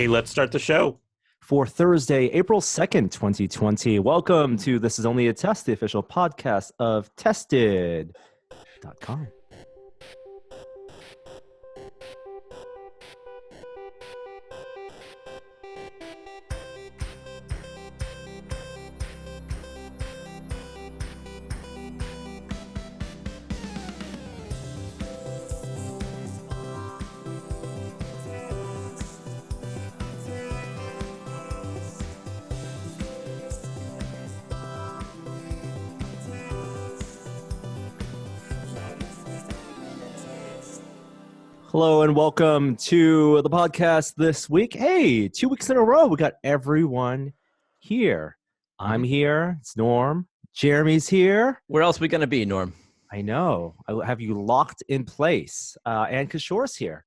Okay, let's start the show. For Thursday, April 2nd, 2020. Welcome to This Is Only a Test, the official podcast of Tested.com. Hello and welcome to the podcast this week. Hey, 2 weeks in a row, we got everyone here. I'm here. It's Norm. Jeremy's here. Where else are we going to be, Norm? I know. I have you locked in place. And Kishore's here.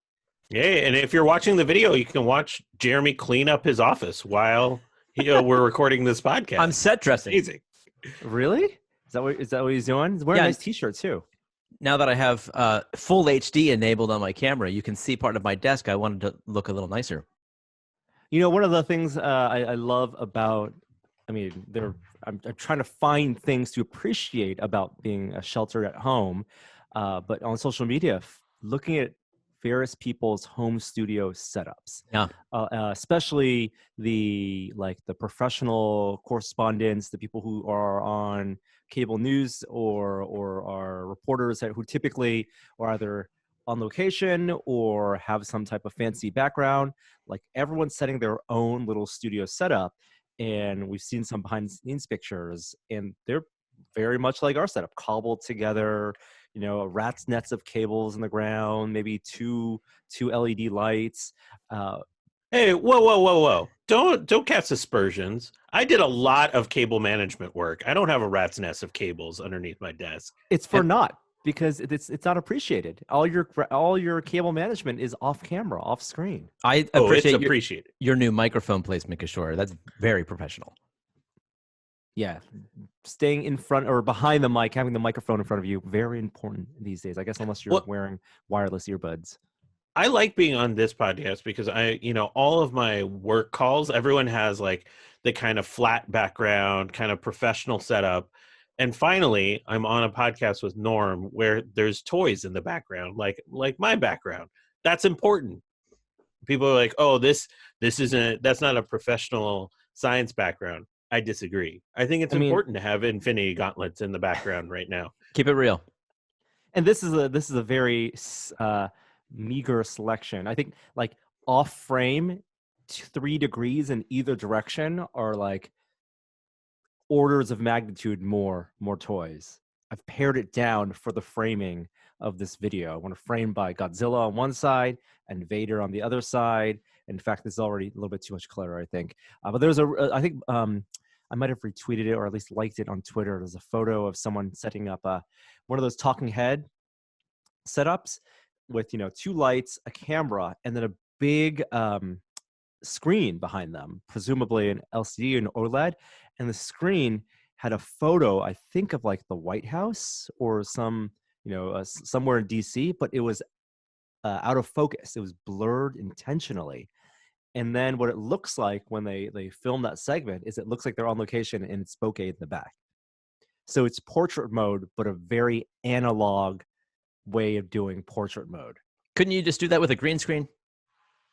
Yeah, and if you're watching the video, you can watch Jeremy clean up his office while we're recording this podcast. I'm set dressing. Amazing. Really? Is that what he's doing? He's wearing a nice t-shirt too. Now that I have full HD enabled on my camera, you can see part of my desk. I wanted to look a little nicer. You know, one of the things I love about, I'm trying to find things to appreciate about being sheltered at home, but on social media, looking at various people's home studio setups. Yeah. Especially the professional correspondents, the people who are on cable news or are reporters who typically are either on location or have some type of fancy background. Like, everyone's setting their own little studio setup, and we've seen some behind the scenes pictures, and they're very much like our setup, cobbled together, you know, rat's nets of cables in the ground, maybe two LED lights. Hey, whoa. Don't cast aspersions. I did a lot of cable management work. I don't have a rat's nest of cables underneath my desk. It's for naught, because it's not appreciated. All your cable management is off camera, off screen. I appreciate your new microphone placement, Kishore. That's very professional. Yeah, staying in front or behind the mic, having the microphone in front of you, very important these days. I guess unless you're wearing wireless earbuds. I like being on this podcast because all of my work calls, everyone has like the kind of flat background, kind of professional setup. And finally, I'm on a podcast with Norm where there's toys in the background, like my background. That's important. People are like, oh, that's not a professional science background. I disagree. I think it's important to have Infinity Gauntlets in the background right now. Keep it real. And this is a very meager selection. I think like off frame, 3 degrees in either direction are like orders of magnitude more toys. I've pared it down for the framing of this video. I want to frame by Godzilla on one side and Vader on the other side. In fact, this is already a little bit too much clutter, I think. But there's I think I might have retweeted it or at least liked it on Twitter. There's a photo of someone setting up one of those talking head setups with 2 lights, a camera, and then a big screen behind them, presumably an LCD and OLED. And the screen had a photo, I think, of like the White House or some, somewhere in DC, but it was out of focus. It was blurred intentionally. And then what it looks like when they film that segment is it looks like they're on location and it's bokeh in the back. So it's portrait mode, but a very analog way of doing portrait mode. Couldn't you just do that with a green screen?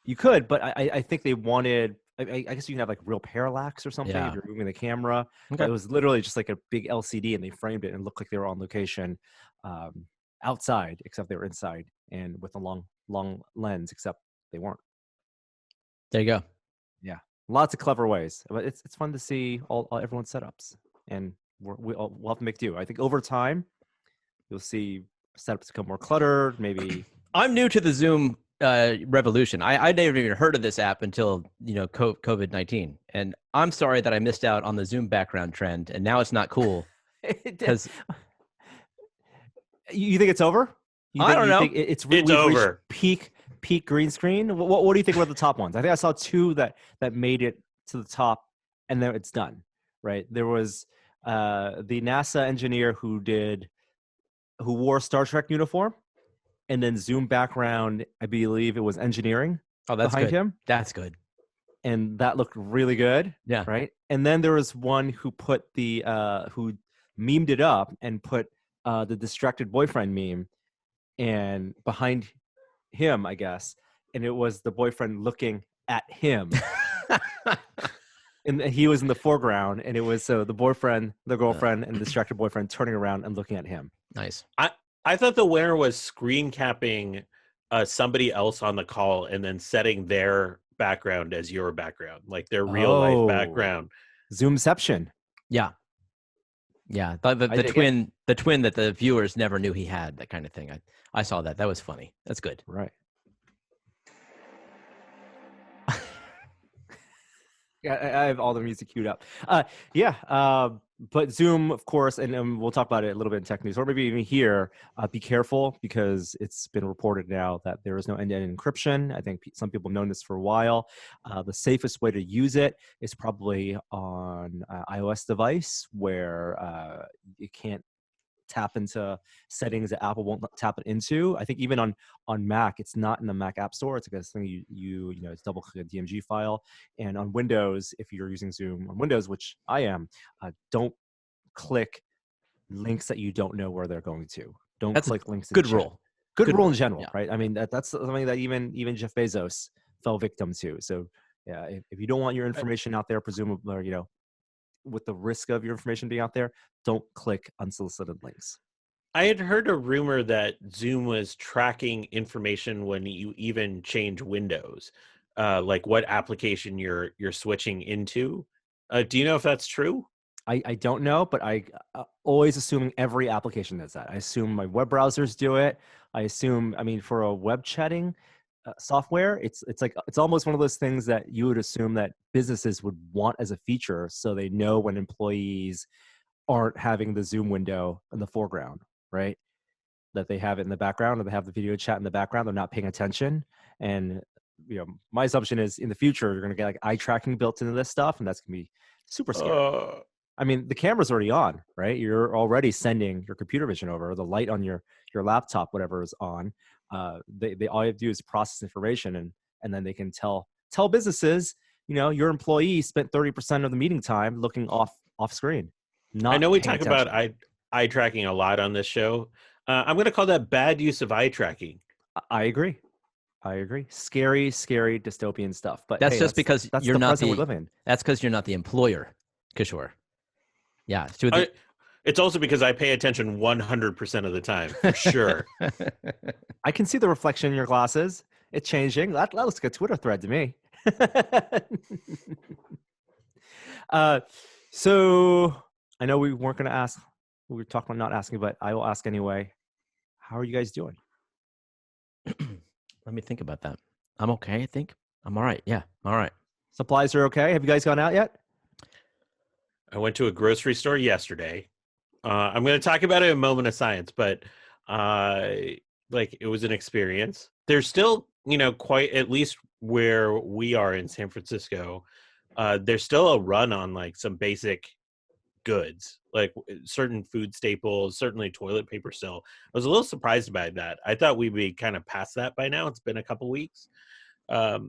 You could, but I think they wanted, I guess you can have like real parallax or something if you're moving the camera. Okay. But it was literally just like a big LCD and they framed it and looked like they were on location outside, except they were inside, and with a long lens, except they weren't. There you go. Yeah, lots of clever ways. But it's fun to see all everyone's setups, and we'll have to make do. I think over time, you'll see setups become more cluttered. Maybe I'm new to the Zoom revolution. I never even heard of this app until COVID-19, and I'm sorry that I missed out on the Zoom background trend, and now it's not cool. Because you think it's over? I don't know. It's over. Peak green screen. What do you think were the top ones? I think I saw 2 that made it to the top, and then it's done. Right? There was the NASA engineer who wore Star Trek uniform, and then Zoom background. I believe it was engineering. Oh, that's behind good. him. That's good. and that looked really good. Yeah. Right. And then there was one who put who memed it up and put the distracted boyfriend meme and behind him, I guess, and it was the boyfriend looking at him. And he was in the foreground, and it was the boyfriend, the girlfriend, and the distracted boyfriend turning around and looking at him. Nice. I thought the winner was screen capping somebody else on the call and then setting their background as your background, like their real life background. Zoomception. Yeah. Yeah. The twin that the viewers never knew he had, that kind of thing. I saw that. That was funny. That's good. Right. Yeah, I have all the music queued up. But Zoom, of course, and we'll talk about it a little bit in tech news, or maybe even here. Be careful, because it's been reported now that there is no end-to-end encryption. I think some people have known this for a while. The safest way to use it is probably on iOS device, where you can't tap into settings that Apple won't tap it into. I think even on Mac, it's not in the Mac App Store. It's like a thing it's double click a DMG file. And on Windows, if you're using Zoom on Windows, which I am, don't click links that you don't know where they're going to. Don't click links. Good rule. Good rule in general, right? I mean, that's something that even Jeff Bezos fell victim to. So yeah, if you don't want your information out there, presumably, with the risk of your information being out there, don't click unsolicited links. I had heard a rumor that Zoom was tracking information when you even change windows, like what application you're switching into. Do you know if that's true? I don't know, but I always assuming every application does that. I assume my web browsers do it. I assume, for a web chatting software, it's almost one of those things that you would assume that businesses would want as a feature, so they know when employees aren't having the Zoom window in the foreground, right? That they have it in the background, or they have the video chat in the background. They're not paying attention. And my assumption is in the future you're going to get like eye tracking built into this stuff, and that's going to be super scary. The camera's already on, right? You're already sending your computer vision over, or the light on your laptop, whatever is on. They all you have to do is process information, and then they can tell businesses, your employee spent 30% of the meeting time looking off screen. I know we talk about eye tracking a lot on this show. I'm going to call that bad use of eye tracking. I agree. Scary dystopian stuff. But that's just because you're not the. We live in. That's because you're not the employer, Kishore. Yeah. It's also because I pay attention 100% of the time, for sure. I can see the reflection in your glasses. It's changing. That looks like a Twitter thread to me. So I know we weren't going to ask. We were talking about not asking, but I will ask anyway. How are you guys doing? Let me think about that. I'm okay, I think. I'm all right. Yeah, all right. Supplies are okay. Have you guys gone out yet? I went to a grocery store yesterday. I'm going to talk about it in a moment of science, but it was an experience. There's still, quite, at least where we are in San Francisco, there's still a run on like some basic goods, like certain food staples, certainly toilet paper still. I was a little surprised by that. I thought we'd be kind of past that by now. It's been a couple weeks. But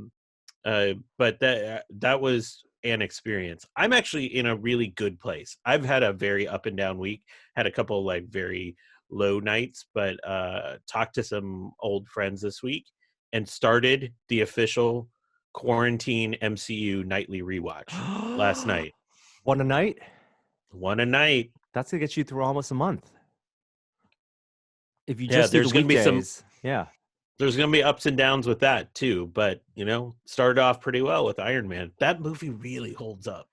that was an experience. I'm actually in a really good place. I've had a very up and down week, had a couple like very low nights, but talked to some old friends this week and started the official quarantine MCU nightly rewatch last night. One a night? One a night. That's gonna get you through almost a month. If you just do the weekdays, there's going to be ups and downs with that too, but started off pretty well with Iron Man. That movie really holds up.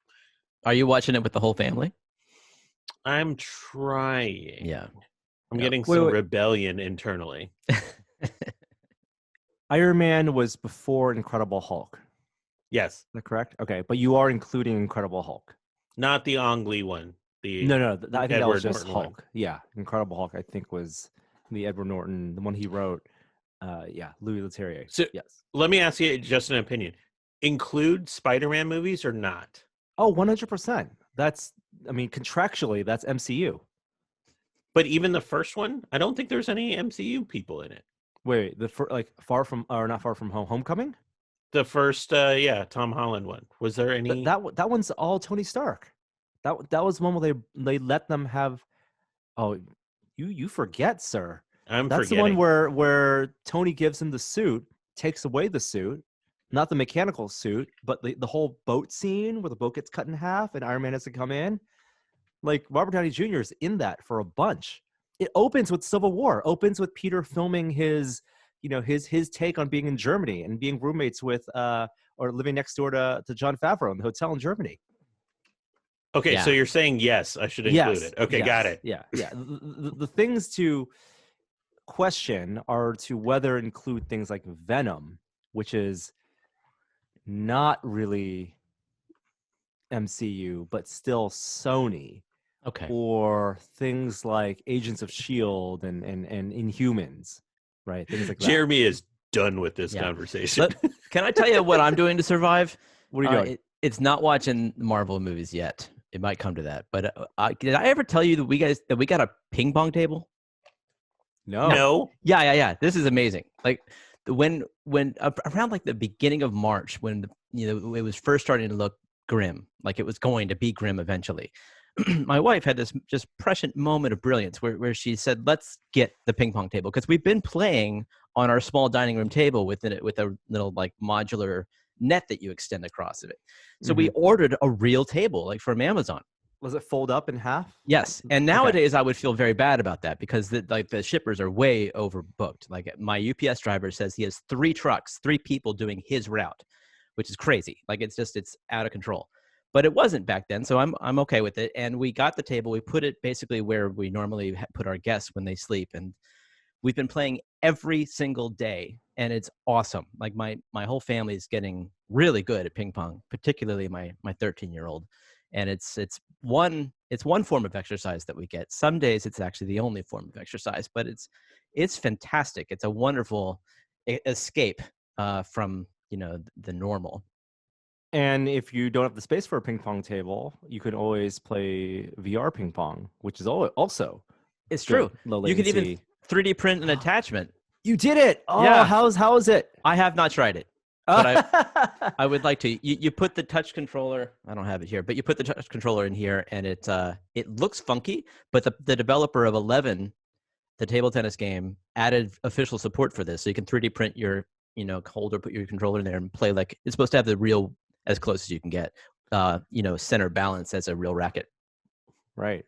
Are you watching it with the whole family? I'm trying. Yeah. I'm getting some rebellion internally. Iron Man was before Incredible Hulk. Yes. Is that correct? Okay, but you are including Incredible Hulk. Not the Ang Lee one. No, I think that was just Norton Hulk. One. Yeah, Incredible Hulk, I think, was the Edward Norton, the one he wrote. Louis Leterrier. So yes. Let me ask you just an opinion. Include Spider-Man movies or not? Oh, 100%. That's, contractually, that's MCU. But even the first one, I don't think there's any MCU people in it. Wait, not Far From Home, Homecoming? The first, Tom Holland one. Was there any? That one's all Tony Stark. That was one where they let them have. Oh, you forget, sir. I'm That's forgetting. the one where Tony gives him the suit, takes away the suit, not the mechanical suit, but the whole boat scene where the boat gets cut in half and Iron Man has to come in. Like Robert Downey Jr. is in that for a bunch. It opens with Civil War. Opens with Peter filming his take on being in Germany and being roommates with or living next door to Jon Favreau in the hotel in Germany. Okay, Yeah. so you're saying yes, I should include it. Okay, yes, got it. Yeah. The things to question are to whether include things like Venom, which is not really MCU, but still Sony. Okay. Or things like Agents of S.H.I.E.L.D. and Inhumans, right? Things like that. Jeremy is done with this conversation. Can I tell you what I'm doing to survive? What are you doing? It's not watching Marvel movies yet. It might come to that. But did I ever tell you that we got a ping pong table? No. Yeah. This is amazing. Like when around like the beginning of March, when it was first starting to look grim, like it was going to be grim eventually. My wife had this just prescient moment of brilliance where she said, "Let's get the ping pong table," because we've been playing on our small dining room table with a little like modular net that you extend across it. So we ordered a real table, like from Amazon. Was it fold up in half? Yes. And nowadays I would feel very bad about that because the shippers are way overbooked. Like my UPS driver says he has 3 trucks, 3 people doing his route, which is crazy. Like it's out of control. But it wasn't back then, so I'm okay with it. And we got the table. We put it basically where we normally put our guests when they sleep. And we've been playing every single day, and it's awesome. Like my whole family is getting really good at ping pong, particularly my 13-year-old. And it's one form of exercise that we get. Some days it's actually the only form of exercise, but it's fantastic. It's a wonderful escape from the normal. And if you don't have the space for a ping pong table, you can always play VR ping pong, which is also it's true. Low You latency. can even 3D print an attachment. You did it! Oh, Yeah. How is it? I have not tried it, but I would like to. You put the touch controller. I don't have it here, but you put the touch controller in here, and it looks funky. But the developer of 11, the table tennis game, added official support for this, so you can 3D print your holder, put your controller in there, and play like it's supposed to have the real, as close as you can get, center balance as a real racket. Right.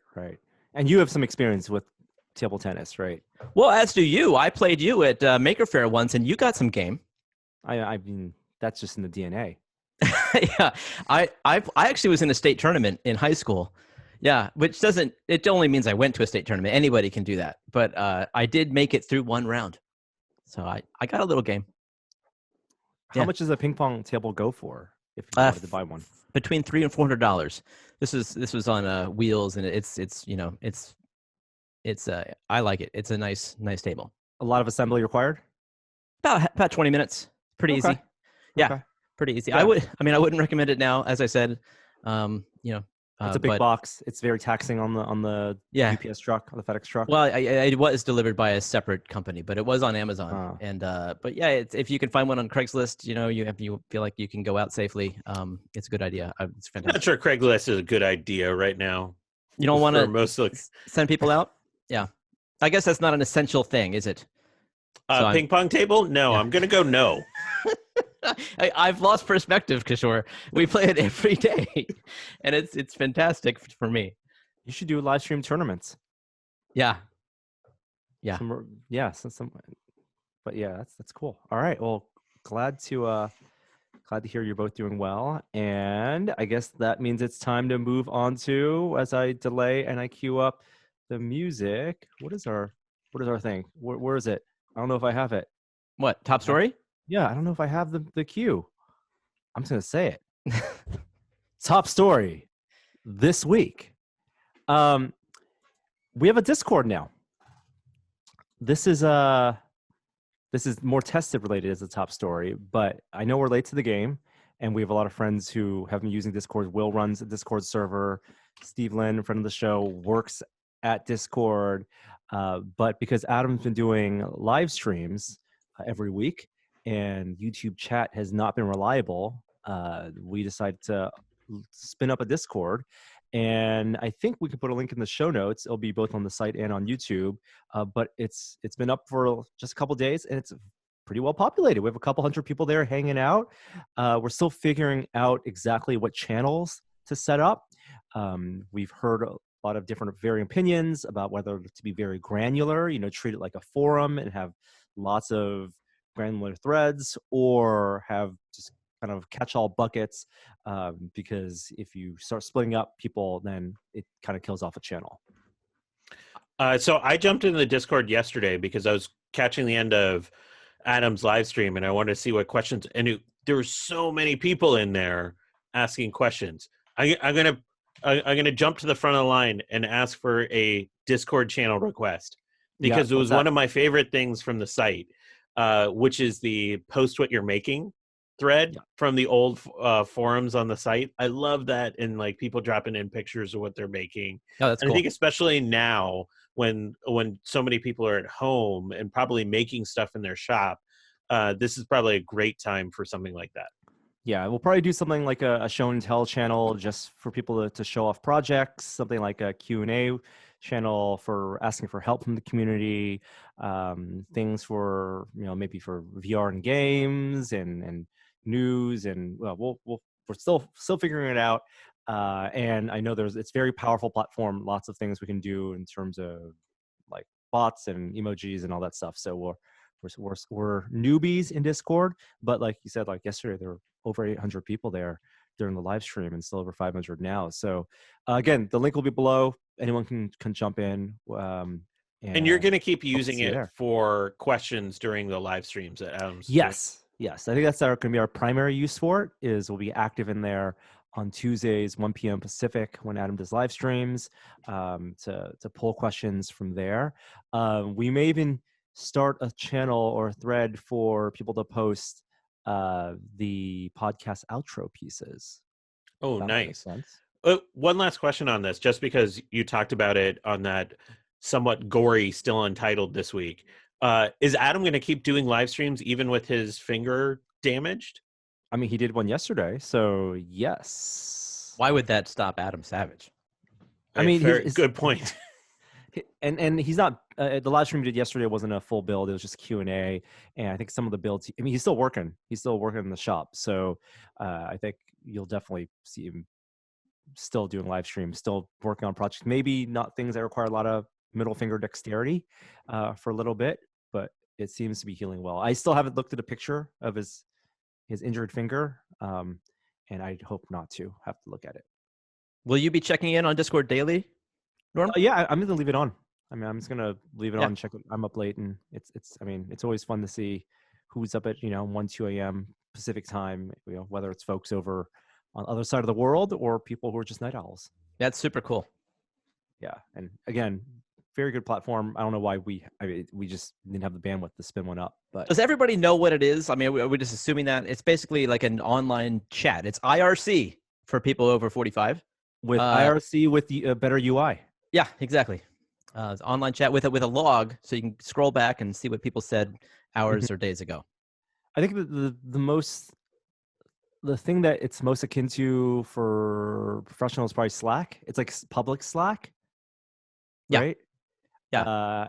And you have some experience with table tennis, right? Well, as do you. I played you at Maker Faire once, and you got some game. I mean, that's just in the DNA. Yeah, I actually was in a state tournament in high school. Yeah, it only means I went to a state tournament. Anybody can do that, but I did make it through one round, so I got a little game. How much does a ping pong table go for if you wanted to buy one? Between $300 and $400. This was on wheels, and it's I like it. It's a nice table. A lot of assembly required? About 20 minutes. Pretty easy. Yeah, Okay. pretty easy. Yeah. I wouldn't recommend it now, as I said. It's a big box. It's very taxing on the UPS truck, on the FedEx truck. Well, it was delivered by a separate company, but it was on Amazon. And but yeah, if you can find one on Craigslist, you feel like you can go out safely. It's a good idea. It's I'm fantastic. not sure Craigslist is a good idea right now. You don't want to send people out? Yeah. I guess that's not an essential thing, is it? Ping pong table? No, I'm going to go no. I've lost perspective, Kishore. We play it every day, and it's fantastic for me. You should do live stream tournaments. Yeah. But yeah, that's cool. All right. Well, glad to hear you're both doing well, and I guess that means it's time to move on to, as I delay and I queue up the music. What is our thing? Where is it? I don't know if I have it. What, top story? Yeah, I don't know if I have the cue. I'm just gonna say it. Top story this week. We have a Discord now. This is more tested related as a top story, but I know we're late to the game, and we have a lot of friends who have been using Discord. Will runs a Discord server. Steve Lynn, friend of the show, works at Discord. But because Adam's been doing live streams every week, and YouTube chat has not been reliable, we decided to spin up a Discord. And I think we can put a link in the show notes. It'll be both on the site and on YouTube. But it's been up for just a couple days, and it's pretty well populated. We have a couple hundred people there hanging out. We're still figuring out exactly what channels to set up. We've heard a lot of different varying opinions about whether to be very granular, treat it like a forum and have lots of granular threads, or have just kind of catch-all buckets, because if you start splitting up people, then it kind of kills off a channel. So I jumped into the Discord yesterday because I was catching the end of Adam's live stream, and I wanted to see what questions. And there were so many people in there asking questions. I'm gonna jump to the front of the line and ask for a Discord channel request, because it was one of my favorite things from the site, which is the post what you're making thread from the old forums on the site. I love that, and like people dropping in pictures of what they're making. Oh, that's cool. I think especially now when so many people are at home and probably making stuff in their shop, this is probably a great time for something like that. Yeah, we'll probably do something like a show and tell channel just for people to show off projects, something like a Q&A channel for asking for help from the community, things for, maybe for VR and games and news, and we're still figuring it out. And I know it's very powerful platform, lots of things we can do in terms of like bots and emojis and all that stuff. So we're newbies in Discord, but like you said, like yesterday, there were over 800 people there during the live stream, and still over 500 now. So again, the link will be below. Anyone can jump in. And you're going to keep using it for questions during the live streams at Adam's. Yes. I think that's going to be our primary use for it. Is we'll be active in there on Tuesdays, 1 p.m. Pacific, when Adam does live streams, to pull questions from there. We may even start a channel or a thread for people to post the podcast outro pieces. Oh, nice. One last question on this, just because you talked about it on that somewhat gory Still Untitled this week. Is Adam going to keep doing live streams even with his finger damaged? I mean, he did one yesterday, so yes. Why would that stop Adam Savage? I mean, good point. And he's not. The live stream he did yesterday wasn't a full build; it was just Q&A. And I think some of the builds. I mean, he's still working. He's still working in the shop. So I think you'll definitely see him still doing live streams, still working on projects. Maybe not things that require a lot of middle finger dexterity for a little bit, but it seems to be healing well. I still haven't looked at a picture of his injured finger, and I hope not to have to look at it. Will you be checking in on Discord daily, Norm? Yeah, I'm gonna leave it on. I mean, I'm just gonna leave it on. Check it. I'm up late, and it's. I mean, it's always fun to see who's up at 1, 2 a.m. Pacific time. Whether it's folks over on the other side of the world or people who are just night owls. That's super cool. Yeah, and again, very good platform. I don't know why we just didn't have the bandwidth to spin one up. But does everybody know what it is? I mean, are we just assuming that it's basically like an online chat? It's IRC for people over 45. With IRC with the better UI. Yeah, exactly. It's online chat with a log, so you can scroll back and see what people said hours or days ago. I think the thing that it's most akin to for professionals is probably Slack. It's like public Slack, right? Yeah.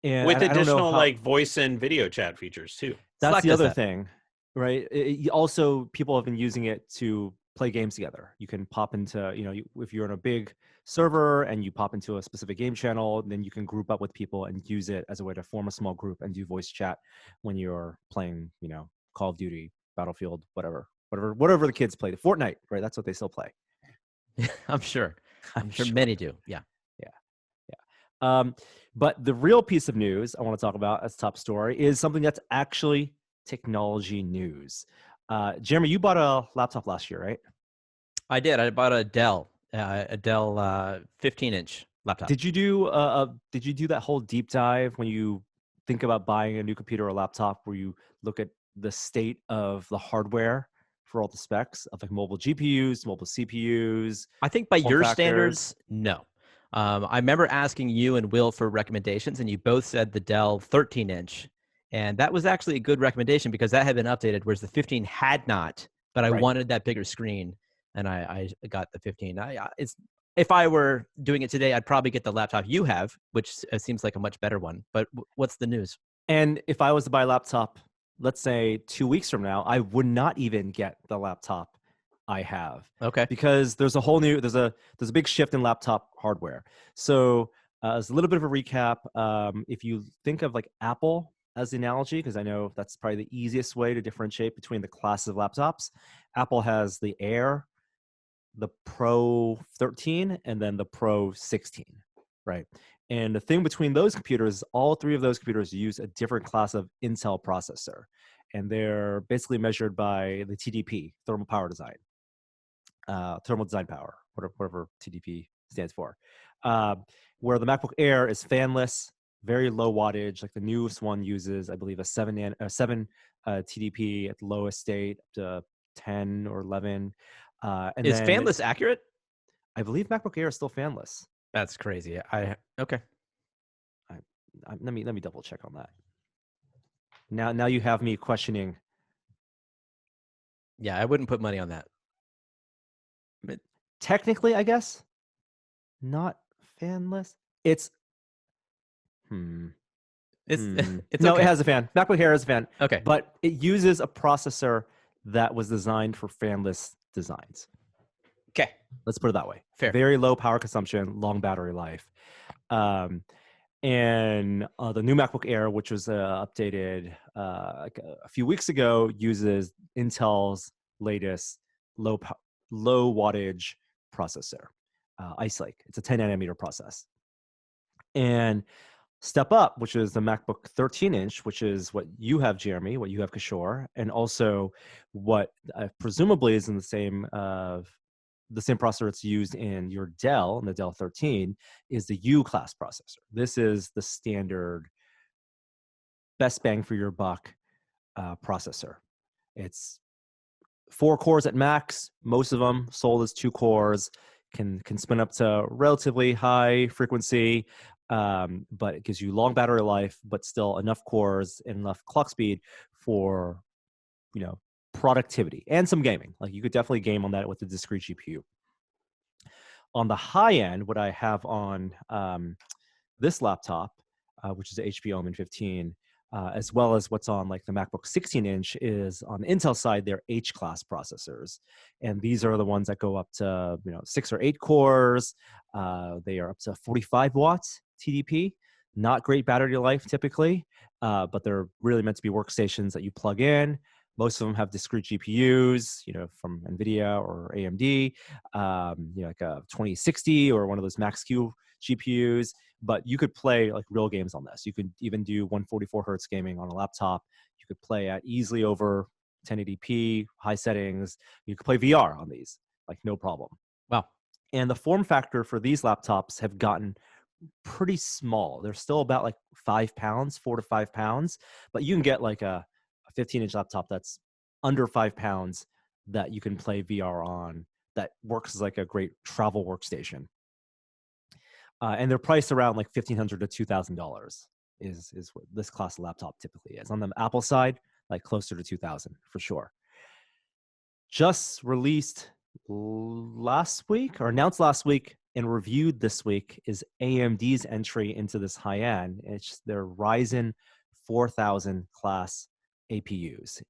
And with additional like voice and video chat features too. That's Slack the other thing, right? Also, people have been using it to play games together. You can pop into, if you're in a big server and you pop into a specific game channel, then you can group up with people and use it as a way to form a small group and do voice chat when you're playing, Call of Duty, Battlefield, whatever the kids play. Fortnite, right? That's what they still play. I'm sure many do. Yeah. But the real piece of news I want to talk about as top story is something that's actually technology news. Jeremy, you bought a laptop last year, right? I did. I bought a Dell 15-inch laptop. Did you do that whole deep dive when you think about buying a new computer or laptop, where you look at the state of the hardware for all the specs of like mobile GPUs, mobile CPUs? I think by your standards, no. I remember asking you and Will for recommendations, and you both said the Dell 13-inch And that was actually a good recommendation because that had been updated, whereas the 15 had not. But I Right. wanted that bigger screen, and I got the 15. If I were doing it today, I'd probably get the laptop you have, which seems like a much better one. But what's the news? And if I was to buy a laptop, let's say 2 weeks from now, I would not even get the laptop I have. Okay. Because there's a big shift in laptop hardware. So as a little bit of a recap, if you think of like Apple as the analogy, because I know that's probably the easiest way to differentiate between the classes of laptops. Apple has the Air, the Pro 13, and then the Pro 16, right? And the thing between those computers, all three of those computers use a different class of Intel processor. And they're basically measured by the TDP, thermal power design, thermal design power, whatever TDP stands for. Where the MacBook Air is fanless, very low wattage. Like the newest one uses, I believe, a 7 TDP at the lowest state, up to 10 or 11. And Is then fanless accurate? I believe MacBook Air is still fanless. That's crazy. Okay. Let me double check on that. Now you have me questioning. Yeah, I wouldn't put money on that. But technically, I guess not fanless. It's It's no, okay. it has a fan. MacBook Air has a fan. Okay. But it uses a processor that was designed for fanless designs. Okay. Let's put it that way. Fair. Very low power consumption, long battery life. And the new MacBook Air, which was updated like a few weeks ago, uses Intel's latest low wattage processor, Ice Lake. It's a 10 nanometer process. And step up, which is the MacBook 13-inch, which is what you have, Jeremy, what you have, Kishore, and also what presumably is in the same processor that's used in your Dell, in the Dell 13, is the U-class processor. This is the standard best bang for your buck processor. It's 4 cores at max. Most of them sold as 2 cores. Can spin up to relatively high frequency, but it gives you long battery life, but still enough cores and enough clock speed for, productivity and some gaming. Like you could definitely game on that with the discrete GPU. On the high end, what I have on this laptop, which is the HP Omen 15, as well as what's on like the MacBook 16-inch, is on the Intel side, they're H-class processors. And these are the ones that go up to 6 or 8 cores. They are up to 45 watts TDP. Not great battery life typically, but they're really meant to be workstations that you plug in. Most of them have discrete GPUs, from NVIDIA or AMD, like a 2060 or one of those Max-Q GPUs. But you could play like real games on this. You could even do 144 hertz gaming on a laptop. You could play at easily over 1080p, high settings. You could play VR on these, like no problem. Wow. And the form factor for these laptops have gotten pretty small. They're still about like 5 pounds, 4 to 5 pounds, but you can get like a 15-inch laptop that's under 5 pounds that you can play VR on, that works as like a great travel workstation. And they're priced around like $1,500 to $2,000 is what this class of laptop typically is. On the Apple side, like closer to $2,000 for sure. Just released last week, or announced last week and reviewed this week, is AMD's entry into this high end. It's their Ryzen 4000 class APUs.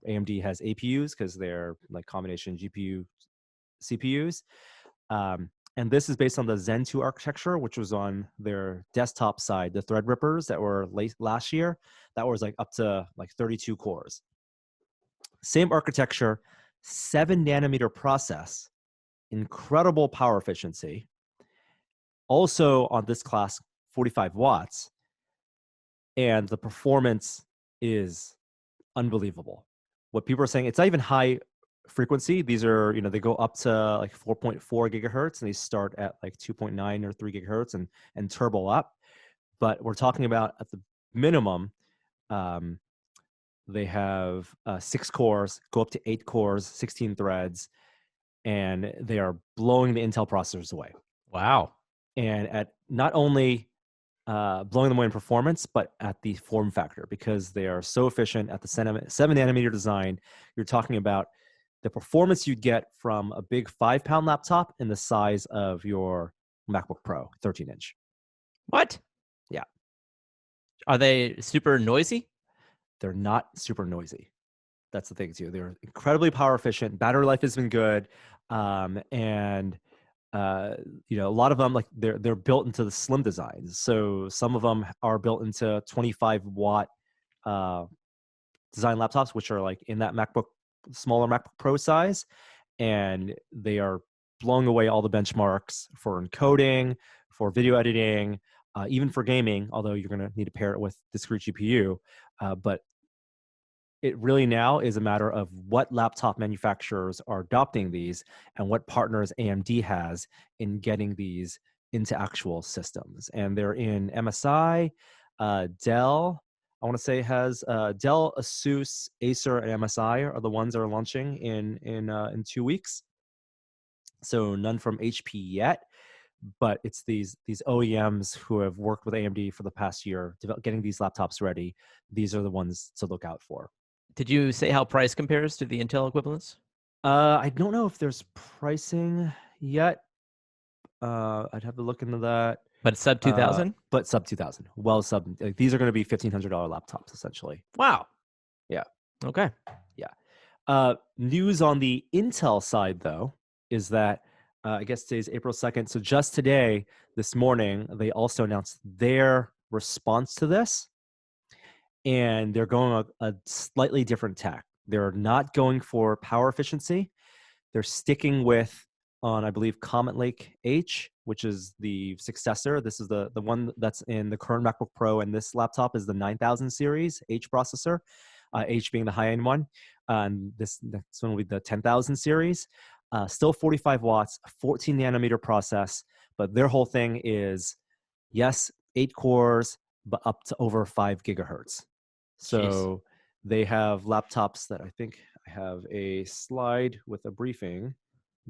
AMD has APUs because they're like combination GPU CPUs. And this is based on the Zen 2 architecture, which was on their desktop side, the Threadrippers that were late last year. That was like up to like 32 cores. Same architecture, 7 nanometer process, incredible power efficiency. Also on this class, 45 watts. And the performance is unbelievable. What people are saying, it's not even high frequency. These are, they go up to like 4.4 gigahertz and they start at like 2.9 or 3 gigahertz and turbo up. But we're talking about at the minimum, they have 6 cores, go up to 8 cores, 16 threads, and they are blowing the Intel processors away. Wow. And at not only blowing them away in performance, but at the form factor, because they are so efficient at the 7-nanometer design. You're talking about the performance you'd get from a big 5-pound laptop in the size of your MacBook Pro, 13-inch. What? Yeah. Are they super noisy? They're not super noisy. That's the thing too. They're incredibly power efficient. Battery life has been good, and a lot of them, like they're built into the slim designs. So some of them are built into 25-watt design laptops, which are like in that smaller MacBook Pro size, and they are blowing away all the benchmarks for encoding, for video editing, even for gaming. Although you're going to need to pair it with discrete GPU, but it really now is a matter of what laptop manufacturers are adopting these and what partners AMD has in getting these into actual systems. And they're in MSI, Dell, I want to say has Dell, Asus, Acer, and MSI are the ones that are launching in 2 weeks. So none from HP yet, but it's these OEMs who have worked with AMD for the past year, getting these laptops ready. These are the ones to look out for. Did you say how price compares to the Intel equivalents? I don't know if there's pricing yet. I'd have to look into that. But sub 2000? But sub 2000. Well, like, these are going to be $1,500 laptops, essentially. Wow. Yeah. Okay. Yeah. News on the Intel side, though, is that I guess today's April 2nd. So just today, this morning, they also announced their response to this. And they're going a slightly different tack. They're not going for power efficiency. They're sticking with, I believe, Comet Lake H, which is the successor. This is the one that's in the current MacBook Pro, and this laptop is the 9000 series H processor, H being the high-end one. And this one will be the 10,000 series. Still 45 watts, 14-nanometer process, but their whole thing is, yes, 8 cores, but up to over 5 gigahertz. So Jeez. they have laptops that I think I have a slide with a briefing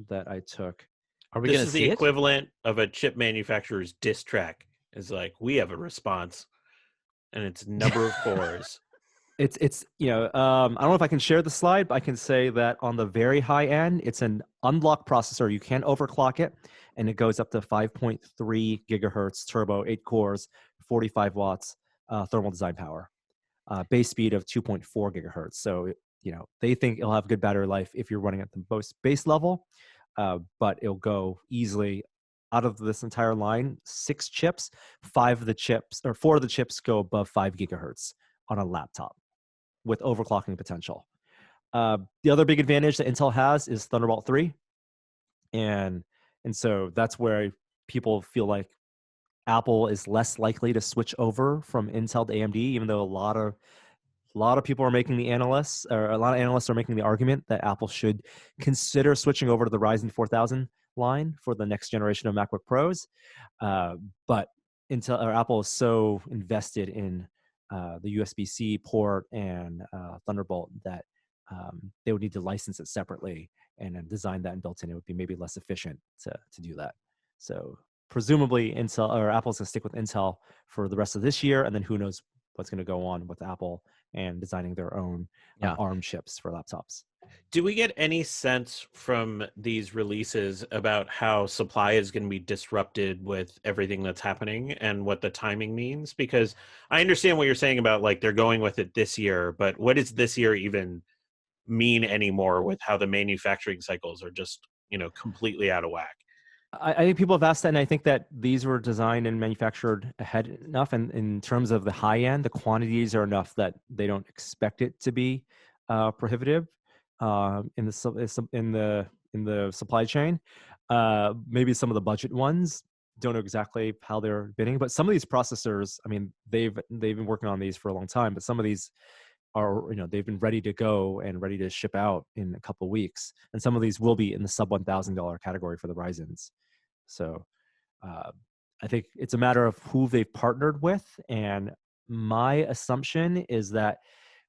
that I took. Are we This going to is see the it? equivalent of a chip manufacturer's diss track. It's like, we have a response, and it's number of cores. It's I don't know if I can share the slide, but I can say that on the very high end, it's an unlocked processor. You can't overclock it, and it goes up to 5.3 gigahertz turbo, 8 cores, 45 watts thermal design power. Base speed of 2.4 gigahertz. So, they think it'll have good battery life if you're running at the most base level, but it'll go easily out of this entire line. 6 chips, 4 of the chips go above 5 gigahertz on a laptop with overclocking potential. The other big advantage that Intel has is Thunderbolt 3. And so that's where people feel like Apple is less likely to switch over from Intel to AMD, even though a lot of people are making a lot of analysts are making the argument that Apple should consider switching over to the Ryzen 4000 line for the next generation of MacBook Pros. But Apple is so invested in the USB-C port and Thunderbolt that they would need to license it separately and then design that and built in. It would be maybe less efficient to do that. So presumably Intel or Apple's going to stick with Intel for the rest of this year, and then who knows what's going to go on with Apple and designing their own ARM chips for laptops. Do we get any sense from these releases about how supply is going to be disrupted with everything that's happening and what the timing means? Because I understand what you're saying about like they're going with it this year, but what does this year even mean anymore with how the manufacturing cycles are just, completely out of whack? I think people have asked that, and I think that these were designed and manufactured ahead enough. And in terms of the high end, the quantities are enough that they don't expect it to be prohibitive in the supply chain. Maybe some of the budget ones don't know exactly how they're bidding, but some of these processors, I mean, they've been working on these for a long time. But some of these are, they've been ready to go and ready to ship out in a couple of weeks, and some of these will be in the sub $1,000 category for the Ryzens. So I think it's a matter of who they've partnered with. And my assumption is that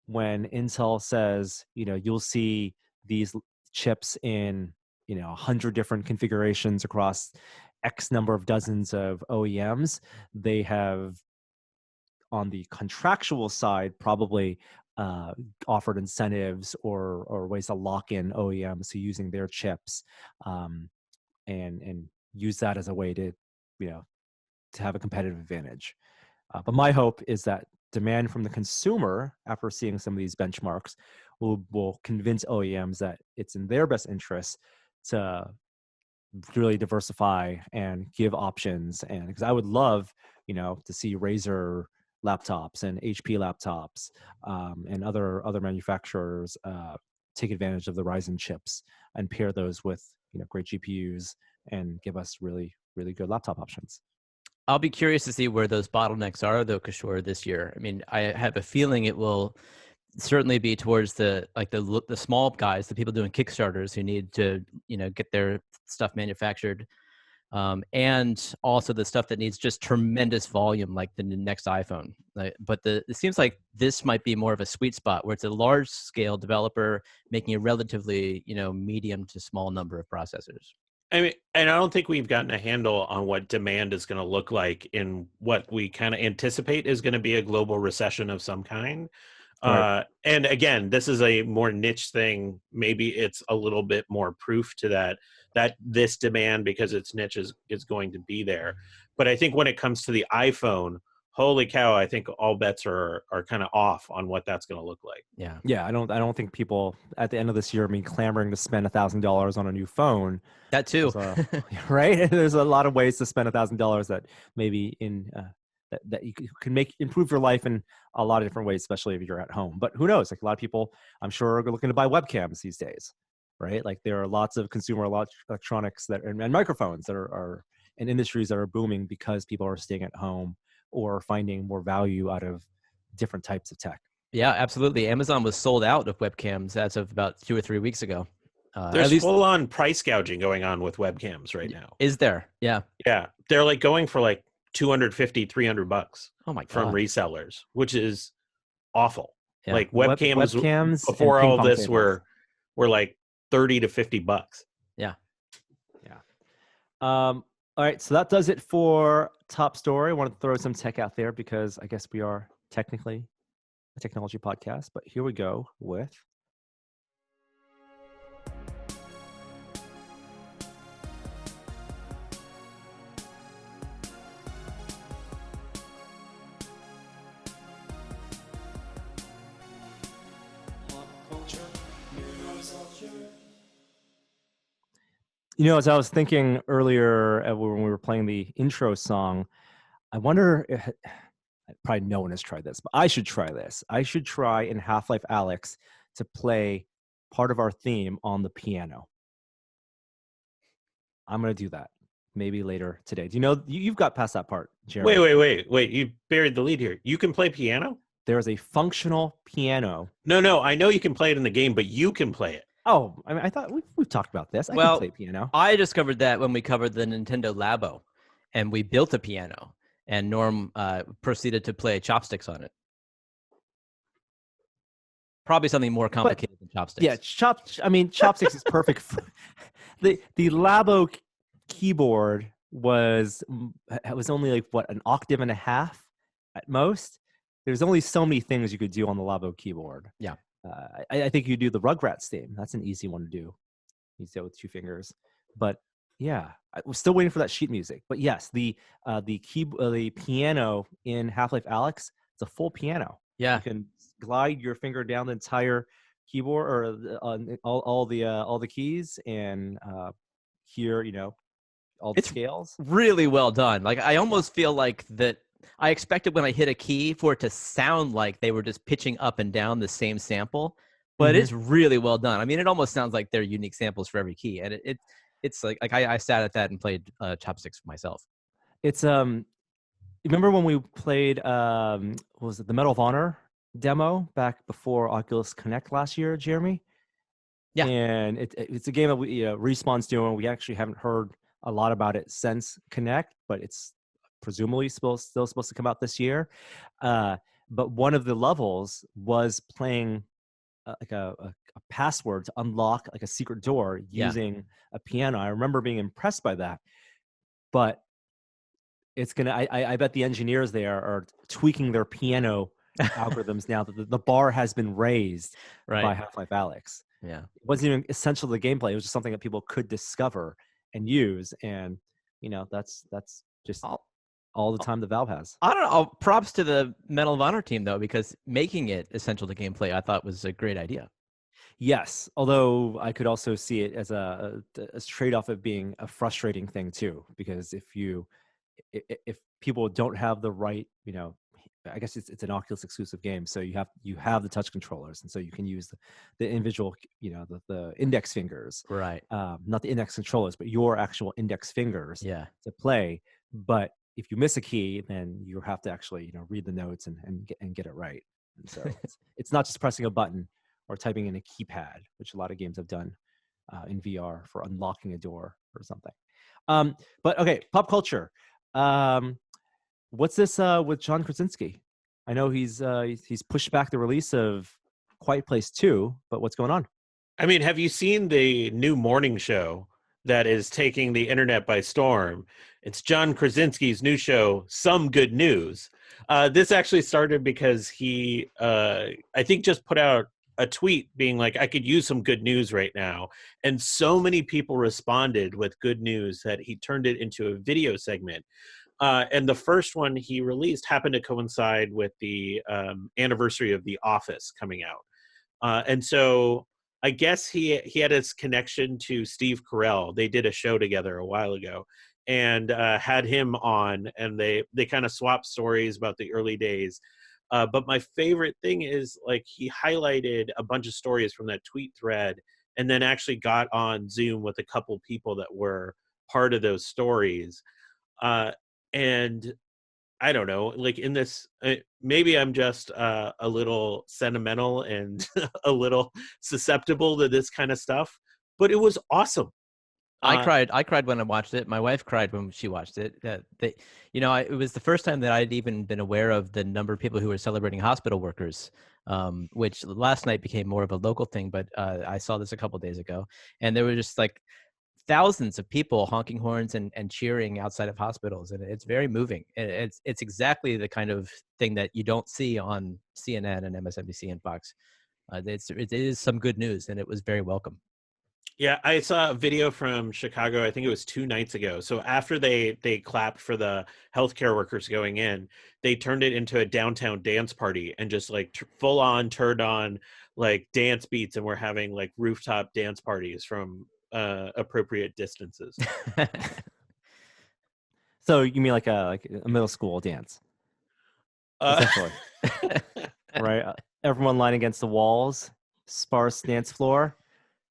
when Intel says, you'll see these chips in, 100 different configurations across X number of dozens of OEMs. They have, on the contractual side, probably offered incentives or ways to lock in OEMs to using their chips, and use that as a way to, to have a competitive advantage. But my hope is that demand from the consumer, after seeing some of these benchmarks, will convince OEMs that it's in their best interest to really diversify and give options. And because I would love, to see Razer laptops and HP laptops, and other manufacturers take advantage of the Ryzen chips and pair those with great GPUs and give us really, really good laptop options. I'll be curious to see where those bottlenecks are, though, Kishore, this year. I mean, I have a feeling it will certainly be towards the small guys, the people doing Kickstarters who need to, get their stuff manufactured, and also the stuff that needs just tremendous volume, like the next iPhone. But it seems like this might be more of a sweet spot where it's a large scale developer making a relatively, medium to small number of processors. I mean, and I don't think we've gotten a handle on what demand is going to look like in what we kind of anticipate is going to be a global recession of some kind. Right. And again, this is a more niche thing. Maybe it's a little bit more proof to that this demand, because it's niche, is going to be there. But I think when it comes to the iPhone, holy cow, I think all bets are kind of off on what that's going to look like. Yeah. I don't think people at the end of this year clamoring to spend $1,000 on a new phone. That too, right? There's a lot of ways to spend $1,000 that maybe that you can improve your life in a lot of different ways, especially if you're at home. But who knows? Like, a lot of people, I'm sure, are looking to buy webcams these days, right? Like, there are lots of consumer electronics and microphones that are in industries that are booming because people are staying at home or finding more value out of different types of tech. Yeah, absolutely. Amazon was sold out of webcams as of about 2 or 3 weeks ago. There's full-on price gouging going on with webcams right now. Is there? Yeah. Yeah. They're like going for like $250-$300 oh my God. from resellers, which is awful. Yeah. Like webcams before all this were like $30 to $50. Yeah. All right, so that does it for Top Story. I want to throw some tech out there because I guess we are technically a technology podcast, but here we go with as I was thinking earlier when we were playing the intro song, I wonder if, probably no one has tried this, but I should try this. I should try in Half-Life Alyx to play part of our theme on the piano. I'm going to do that maybe later today. Do you know, you've got past that part, Jeremy. Wait. You buried the lead here. You can play piano? There is a functional piano. No. I know you can play it in the game, but you can play it. Oh, I mean, I thought we've talked about this. I can play piano. I discovered that when we covered the Nintendo Labo, and we built a piano, and Norm proceeded to play chopsticks on it. Probably something more complicated than chopsticks. Yeah, chopsticks is perfect. The Labo keyboard was only like an octave and a half at most. There's only so many things you could do on the Labo keyboard. Yeah. I think you do the Rugrats theme. That's an easy one to do. You do it with 2 fingers. But yeah, I was still waiting for that sheet music. But yes, the piano in Half-Life Alyx, it's a full piano. Yeah, you can glide your finger down the entire keyboard or all the keys and hear all the scales. Really well done. Like, I almost feel like that. I expected when I hit a key for it to sound like they were just pitching up and down the same sample, but it's really well done. I mean, it almost sounds like they're unique samples for every key, and it's like I sat at that and played chopsticks for myself. It's remember when we played what was it, the Medal of Honor demo back before Oculus Connect last year, Jeremy? Yeah, and it's a game that Respawn's doing. We actually haven't heard a lot about it since Connect, but it's presumably still supposed to come out this year. But one of the levels was playing like a password to unlock like a secret door using a piano. I remember being impressed by that. but it's gonna. I bet the engineers there are tweaking their piano algorithms now that the bar has been raised by Right. Half-Life Alyx. Yeah. It wasn't even essential to the gameplay. It was just something that people could discover and use, and that's just I'll- all the time that Valve has. I don't know. Props to the Medal of Honor team though, because making it essential to gameplay, I thought was a great idea. Yes, although I could also see it as a trade-off of being a frustrating thing too, because if people don't have the right, I guess it's an Oculus exclusive game, so you have the touch controllers, and so you can use the individual, the index fingers, Right. not the index controllers, but your actual index fingers Yeah. to play. But if you miss a key, then you have to actually read the notes and get it right. And so it's not just pressing a button or typing in a keypad, which a lot of games have done in VR for unlocking a door or something. But okay, pop culture. What's this with John Krasinski? I know he's pushed back the release of Quiet Place 2, but what's going on? I mean, have you seen the new morning show that is taking the internet by storm? It's John Krasinski's new show, Some Good News. This actually started because he, I think, just put out a tweet being like, I could use some good news right now. And so many people responded with good news that he turned it into a video segment. And the first one he released happened to coincide with the anniversary of The Office coming out. And so I guess he had his connection to Steve Carell. They did a show together a while ago and had him on, and they kind of swapped stories about the early days. But my favorite thing is, like, he highlighted a bunch of stories from that tweet thread and then actually got on Zoom with a couple people that were part of those stories. And I don't know, like, in this, maybe I'm just a little sentimental and a little susceptible to this kind of stuff, but it was awesome. I cried when I watched it. My wife cried when she watched it. It was the first time that I'd even been aware of the number of people who were celebrating hospital workers, which last night became more of a local thing. But I saw this a couple days ago, and there were just like thousands of people honking horns and cheering outside of hospitals, and it's very moving. It's exactly the kind of thing that you don't see on CNN and MSNBC and Fox. It is some good news, and it was very welcome. Yeah, I saw a video from Chicago, I think it was 2 nights ago. So after they clapped for the healthcare workers going in, they turned it into a downtown dance party and just like full on turned on like dance beats, and we're having like rooftop dance parties from appropriate distances. So you mean like a middle school dance, essentially, right? Everyone lying against the walls, sparse dance floor.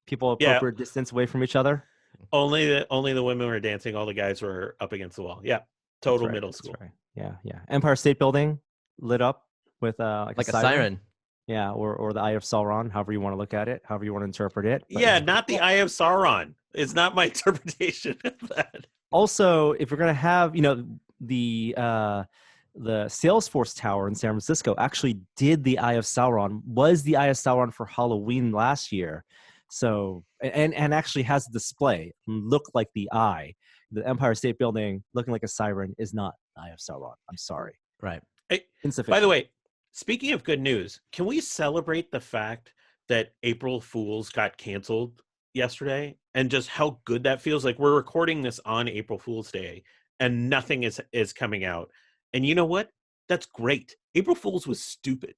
People appropriate distance away from each other. Only the women were dancing. All the guys were up against the wall. Yeah, total middle school. Right. Yeah. Empire State Building lit up with like a siren. Yeah, or the Eye of Sauron, however you want to look at it, however you want to interpret it. But yeah, not the Eye of Sauron. It's not my interpretation of that. Also, if you're going to have, the Salesforce Tower in San Francisco actually did the Eye of Sauron, was the Eye of Sauron for Halloween last year. So, and actually has a display, look like the eye. The Empire State Building looking like a siren is not the Eye of Sauron. I'm sorry. Right. Insufficient. By the way, speaking of good news, can we celebrate the fact that April Fools got canceled yesterday and just how good that feels? Like, we're recording this on April Fool's Day and nothing is coming out. And you know what? That's great. April Fools was stupid.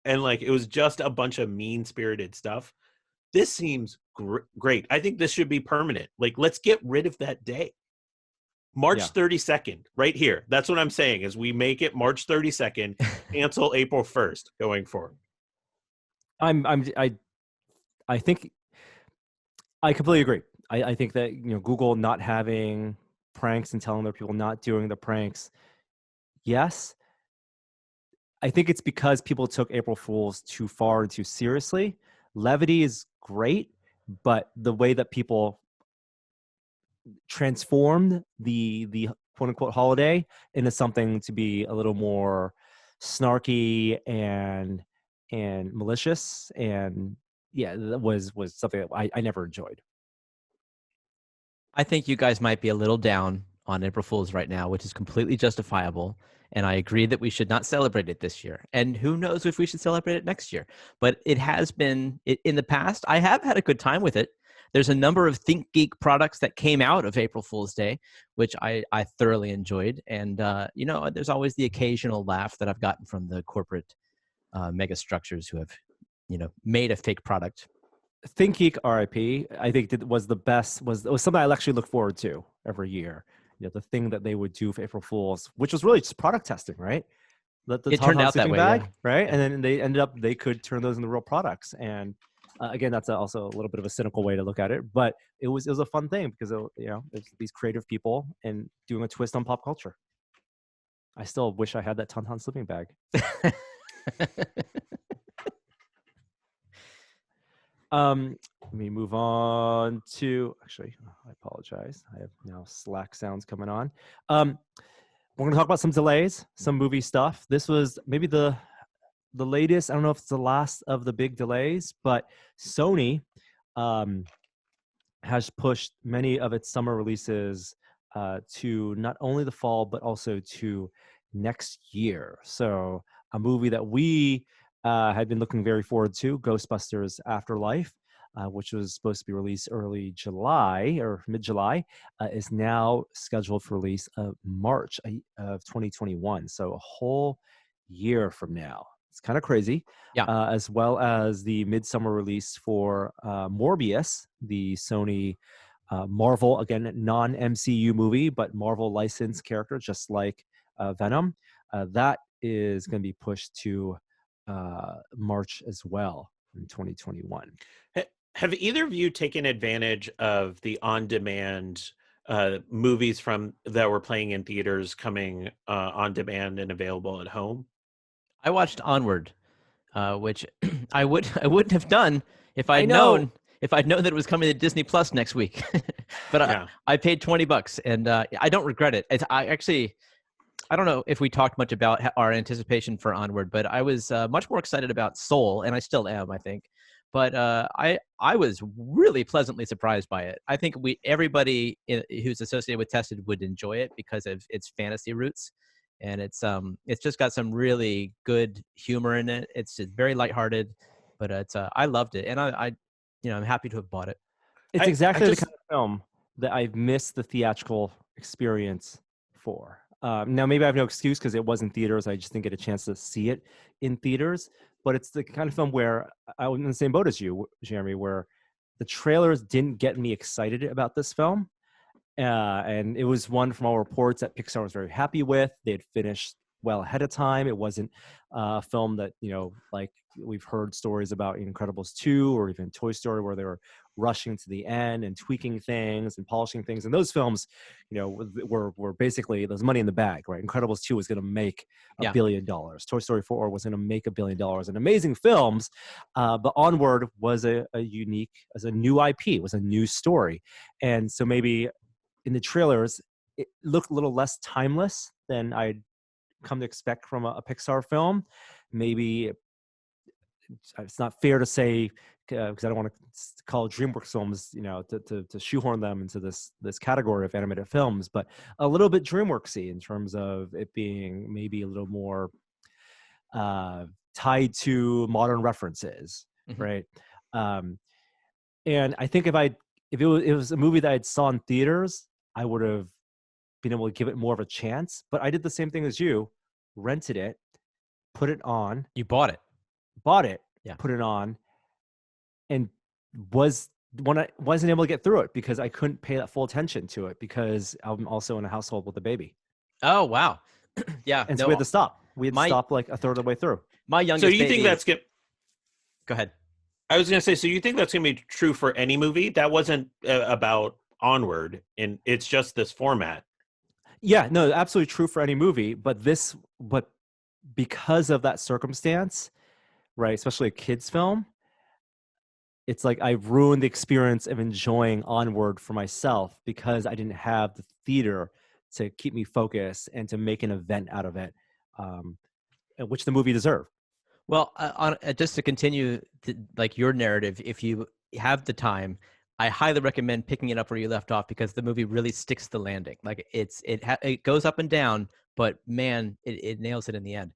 And like, it was just a bunch of mean-spirited stuff. This seems great. I think this should be permanent. Like, let's get rid of that day. March 32nd, right here. That's what I'm saying, is we make it March 32nd, cancel April 1st going forward. I think I completely agree. I think that Google not having pranks and telling their people not doing the pranks. Yes. I think it's because people took April Fools too far and too seriously. Levity is great, but the way that people transformed the quote unquote holiday into something to be a little more snarky and malicious, and that was something that I never enjoyed. I think you guys might be a little down on April Fool's right now, which is completely justifiable. And I agree that we should not celebrate it this year. And who knows if we should celebrate it next year. But it has been, in the past, I have had a good time with it. There's a number of Think Geek products that came out of April Fool's Day, which I thoroughly enjoyed. And, there's always the occasional laugh that I've gotten from the corporate mega structures who have, made a fake product. Think Geek RIP, I think that was the best, was something I actually look forward to every year. The thing that they would do for April Fools, which was really just product testing, right? It turned out that way, bag, yeah. right? And then they could turn those into real products. And again, that's also a little bit of a cynical way to look at it, but it was a fun thing because it's these creative people and doing a twist on pop culture. I still wish I had that Tauntaun sleeping bag. Let me move on to, actually, I apologize. I have now Slack sounds coming on. We're going to talk about some delays, some movie stuff. This was maybe the latest. I don't know if it's the last of the big delays, but Sony has pushed many of its summer releases to not only the fall, but also to next year. So a movie that we had been looking very forward to, Ghostbusters Afterlife, which was supposed to be released early July or mid-July, is now scheduled for release of March of 2021. So a whole year from now. It's kind of crazy. Yeah. As well as the midsummer release for Morbius, the Sony Marvel, again, non-MCU movie, but Marvel licensed character, just like Venom. That is going to be pushed to March as well in 2021. Have either of you taken advantage of the on-demand movies that were playing in theaters coming on demand and available at home? I watched Onward, which I wouldn't have done if I'd known that it was coming to Disney Plus next week. But I paid $20, and I don't regret it. I don't know if we talked much about our anticipation for Onward, but I was much more excited about Soul, and I still am, I think. But I was really pleasantly surprised by it. I think everybody who's associated with Tested would enjoy it because of its fantasy roots, and it's just got some really good humor in it. It's just very lighthearted, but I loved it, and I'm happy to have bought it. It's exactly the kind of film that I've missed the theatrical experience for. Now, maybe I have no excuse because it was in theaters. I just didn't get a chance to see it in theaters. But it's the kind of film where I was in the same boat as you, Jeremy, where the trailers didn't get me excited about this film. And it was one from all reports that Pixar was very happy with. They had finished well ahead of time. It wasn't a film that, like we've heard stories about Incredibles 2 or even Toy Story where they were rushing to the end and tweaking things and polishing things. And those films, were basically, there's money in the bag, right? Incredibles 2 was going to make $1 billion. Toy Story 4 was going to make $1 billion. And amazing films, but Onward was a new IP. It was a new story. And so maybe in the trailers, it looked a little less timeless than I'd come to expect from a Pixar film. Maybe it's not fair to say, because I don't want to call DreamWorks films, to shoehorn them into this category of animated films, but a little bit DreamWorksy in terms of it being maybe a little more tied to modern references, mm-hmm. right? And I think if it was a movie that I saw in theaters, I would have been able to give it more of a chance. But I did the same thing as you, rented it, put it on. You bought it. Yeah. Put it on, and wasn't able to get through it because I couldn't pay that full attention to it because I'm also in a household with a baby. Oh wow, yeah. And so we had to stop. We had to stop like a third of the way through. My youngest. So you think that's good? Go ahead. I was going to say. So you think that's going to be true for any movie? That wasn't about Onward, and it's just this format. Yeah, no, absolutely true for any movie, but because of that circumstance, right, especially a kid's film, it's like I've ruined the experience of enjoying Onward for myself because I didn't have the theater to keep me focused and to make an event out of it, which the movie deserved. Well, just to continue like your narrative, if you have the time, I highly recommend picking it up where you left off because the movie really sticks the landing. Like it goes up and down, but man, it nails it in the end.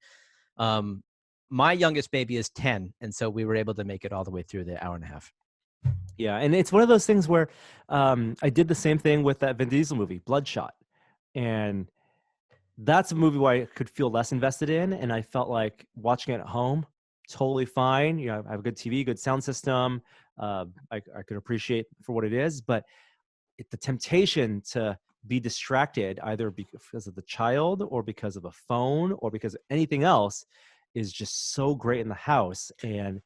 My youngest baby is 10, and so we were able to make it all the way through the hour and a half. Yeah, and it's one of those things where I did the same thing with that Vin Diesel movie, Bloodshot, and that's a movie where I could feel less invested in, and I felt like watching it at home, totally fine. You know, I have a good TV, good sound system. I could appreciate for what it is, but the temptation to be distracted either because of the child or because of a phone or because of anything else is just so great in the house. And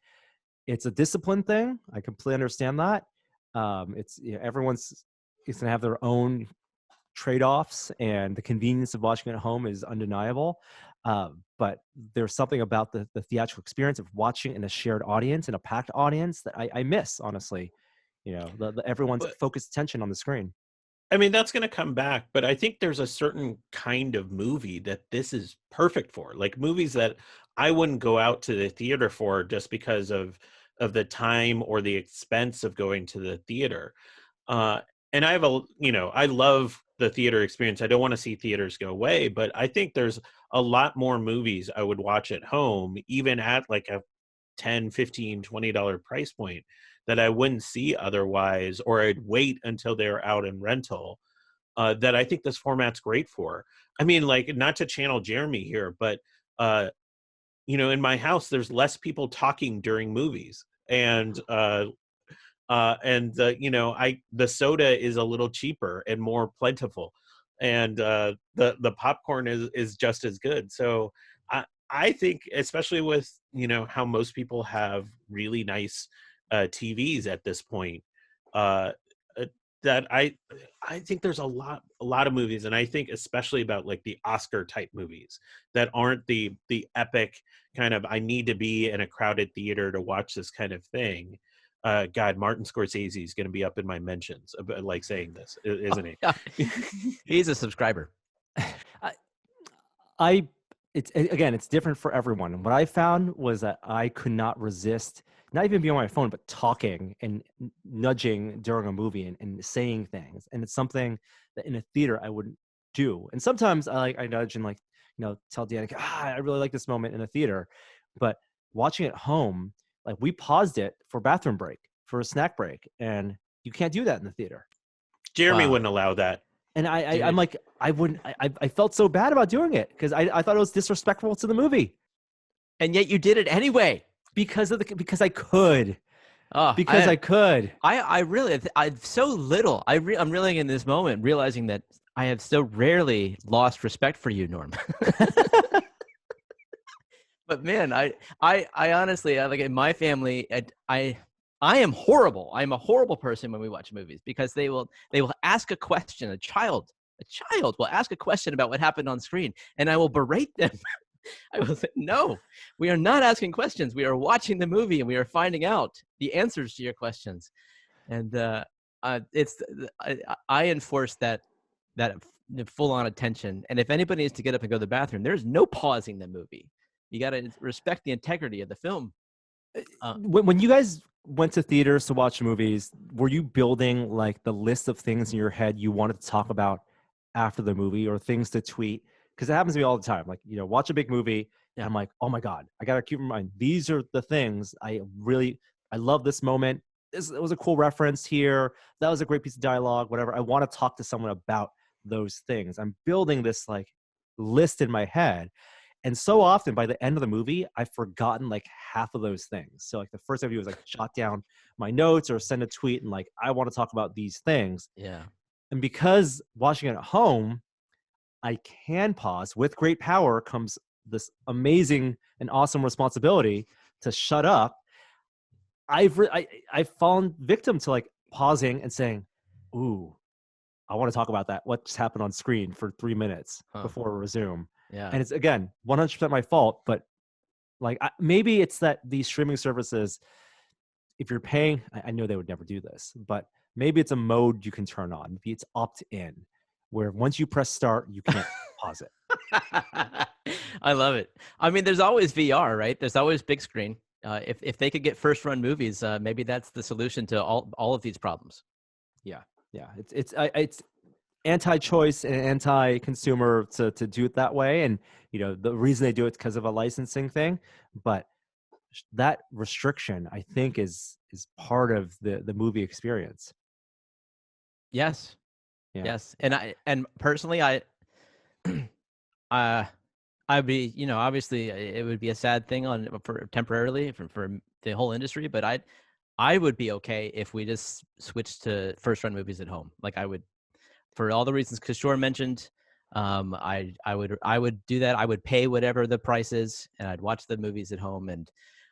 it's a discipline thing. I completely understand that. It's, you know, everyone's going to have their own trade-offs, and the convenience of watching it at home is undeniable. But there's something about the theatrical experience of watching in a shared audience, in a packed audience, that I miss, honestly. You know, everyone's focused attention on the screen. I mean, that's going to come back, but I think there's a certain kind of movie that this is perfect for. Like movies that I wouldn't go out to the theater for just because of the time or the expense of going to the theater. And I have I love the theater experience. I don't want to see theaters go away, but I think there's a lot more movies I would watch at home, even at like a $10, $15, $20 price point, that I wouldn't see otherwise, or I'd wait until they're out in rental, that I think this format's great for. I mean, like, not to channel Jeremy here, but, in my house, there's less people talking during movies. And the soda is a little cheaper and more plentiful. And the popcorn is just as good. So I think, especially with, how most people have really nice TVs at this point, that I think there's a lot of movies, and I think especially about like the Oscar type movies that aren't the epic kind of, I need to be in a crowded theater to watch this kind of thing. God, Martin Scorsese is going to be up in my mentions, like saying this, isn't he? He's a subscriber. It's different for everyone. What I found was that I could not resist, not even being on my phone, but talking and nudging during a movie and saying things. And it's something that in a theater I wouldn't do. And sometimes I nudge and tell Danica, I really like this moment in a theater. But watching at home, like, we paused it for bathroom break, for a snack break, and you can't do that in the theater. Jeremy wouldn't allow that. And I'm like, I wouldn't. I felt so bad about doing it because I thought it was disrespectful to the movie, and yet you did it anyway because I could. I could. I've so little. I'm really in this moment realizing that I have so rarely lost respect for you, Norm. But man, I honestly, like, in my family, I am horrible. I'm a horrible person when we watch movies because they will ask a question. A child will ask a question about what happened on screen, and I will berate them. I will say, no, we are not asking questions. We are watching the movie, and we are finding out the answers to your questions. And I enforce that full on attention. And if anybody needs to get up and go to the bathroom, there's no pausing the movie. You got to respect the integrity of the film. When you guys went to theaters to watch movies, were you building like the list of things in your head you wanted to talk about after the movie, or things to tweet? Because it happens to me all the time. Like, watch a big movie, and I'm like, oh my God, I got to keep in mind, these are the things I love this moment. It was a cool reference here. That was a great piece of dialogue, whatever. I want to talk to someone about those things. I'm building this like list in my head. And so often by the end of the movie, I've forgotten like half of those things. So like the first thing I do is like jot down my notes or send a tweet and like, I want to talk about these things. Yeah. And because watching it at home, I can pause. With great power comes this amazing and awesome responsibility to shut up. I've fallen victim to like pausing and saying, ooh, I want to talk about that. What just happened on screen for 3 minutes before we resume. Yeah. And it's, again, 100% my fault, but like, maybe it's that these streaming services, if you're paying, I know they would never do this, but maybe it's a mode you can turn on. Maybe it's opt-in, where once you press start, you can't pause it. I love it. I mean, there's always VR, right? There's always big screen. If they could get first run movies, maybe that's the solution to all of these problems. Yeah. It's anti-choice and anti-consumer to do it that way, and the reason they do it is because of a licensing thing. But that restriction, I think, is part of the movie experience. Yes. Yeah. Yes. And personally, I'd be, obviously it would be a sad thing for temporarily for the whole industry, but I would be okay if we just switched to first run movies at home. Like I would, for all the reasons Kishore mentioned. I would do that. I would pay whatever the price is, and I'd watch the movies at home. And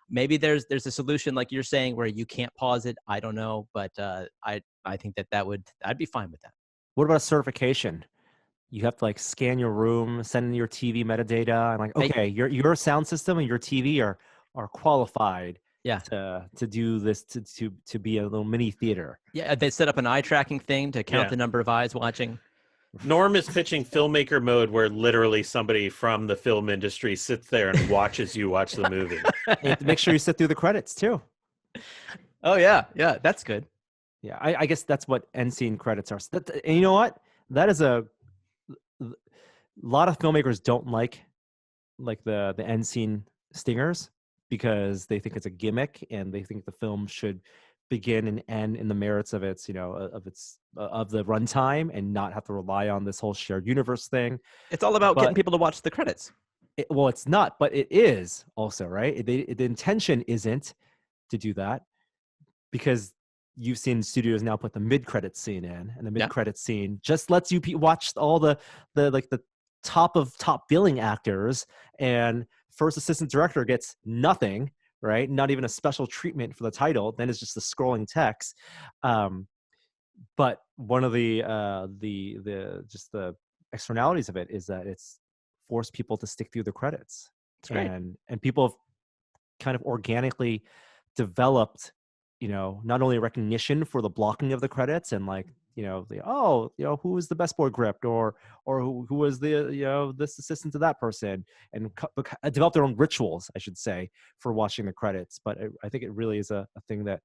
maybe there's a solution like you're saying where you can't pause it. I don't know, but I think I'd be fine with that. What about a certification? You have to like scan your room, send in your TV metadata, and like, okay, your sound system and your TV are qualified. Yeah. To do this to be a little mini theater. Yeah, they set up an eye tracking thing to count the number of eyes watching. Norm is pitching filmmaker mode, where literally somebody from the film industry sits there and watches you watch the movie. And make sure you sit through the credits too. Oh yeah, that's good. Yeah, I guess that's what end scene credits are. And you know what? That is a lot of filmmakers don't like the end scene stingers, because they think it's a gimmick and they think the film should begin and end in the merits of its of the runtime and not have to rely on this whole shared universe thing. It's all about getting people to watch the credits. Well, it's not, but it is also, right? The intention isn't to do that, because you've seen studios now put the mid-credit scene in, and the mid-credit scene just lets you watch all the top billing actors, and first assistant director gets nothing, right? Not even a special treatment for the title. Then it's just the scrolling text. But one of the externalities of it is that it's forced people to stick through the credits. It's great. And people have kind of organically developed, not only recognition for the blocking of the credits and like, who was the best boy gripped, or who was the this assistant to that person, and develop their own rituals, I should say, for watching the credits. But I think it really is a thing that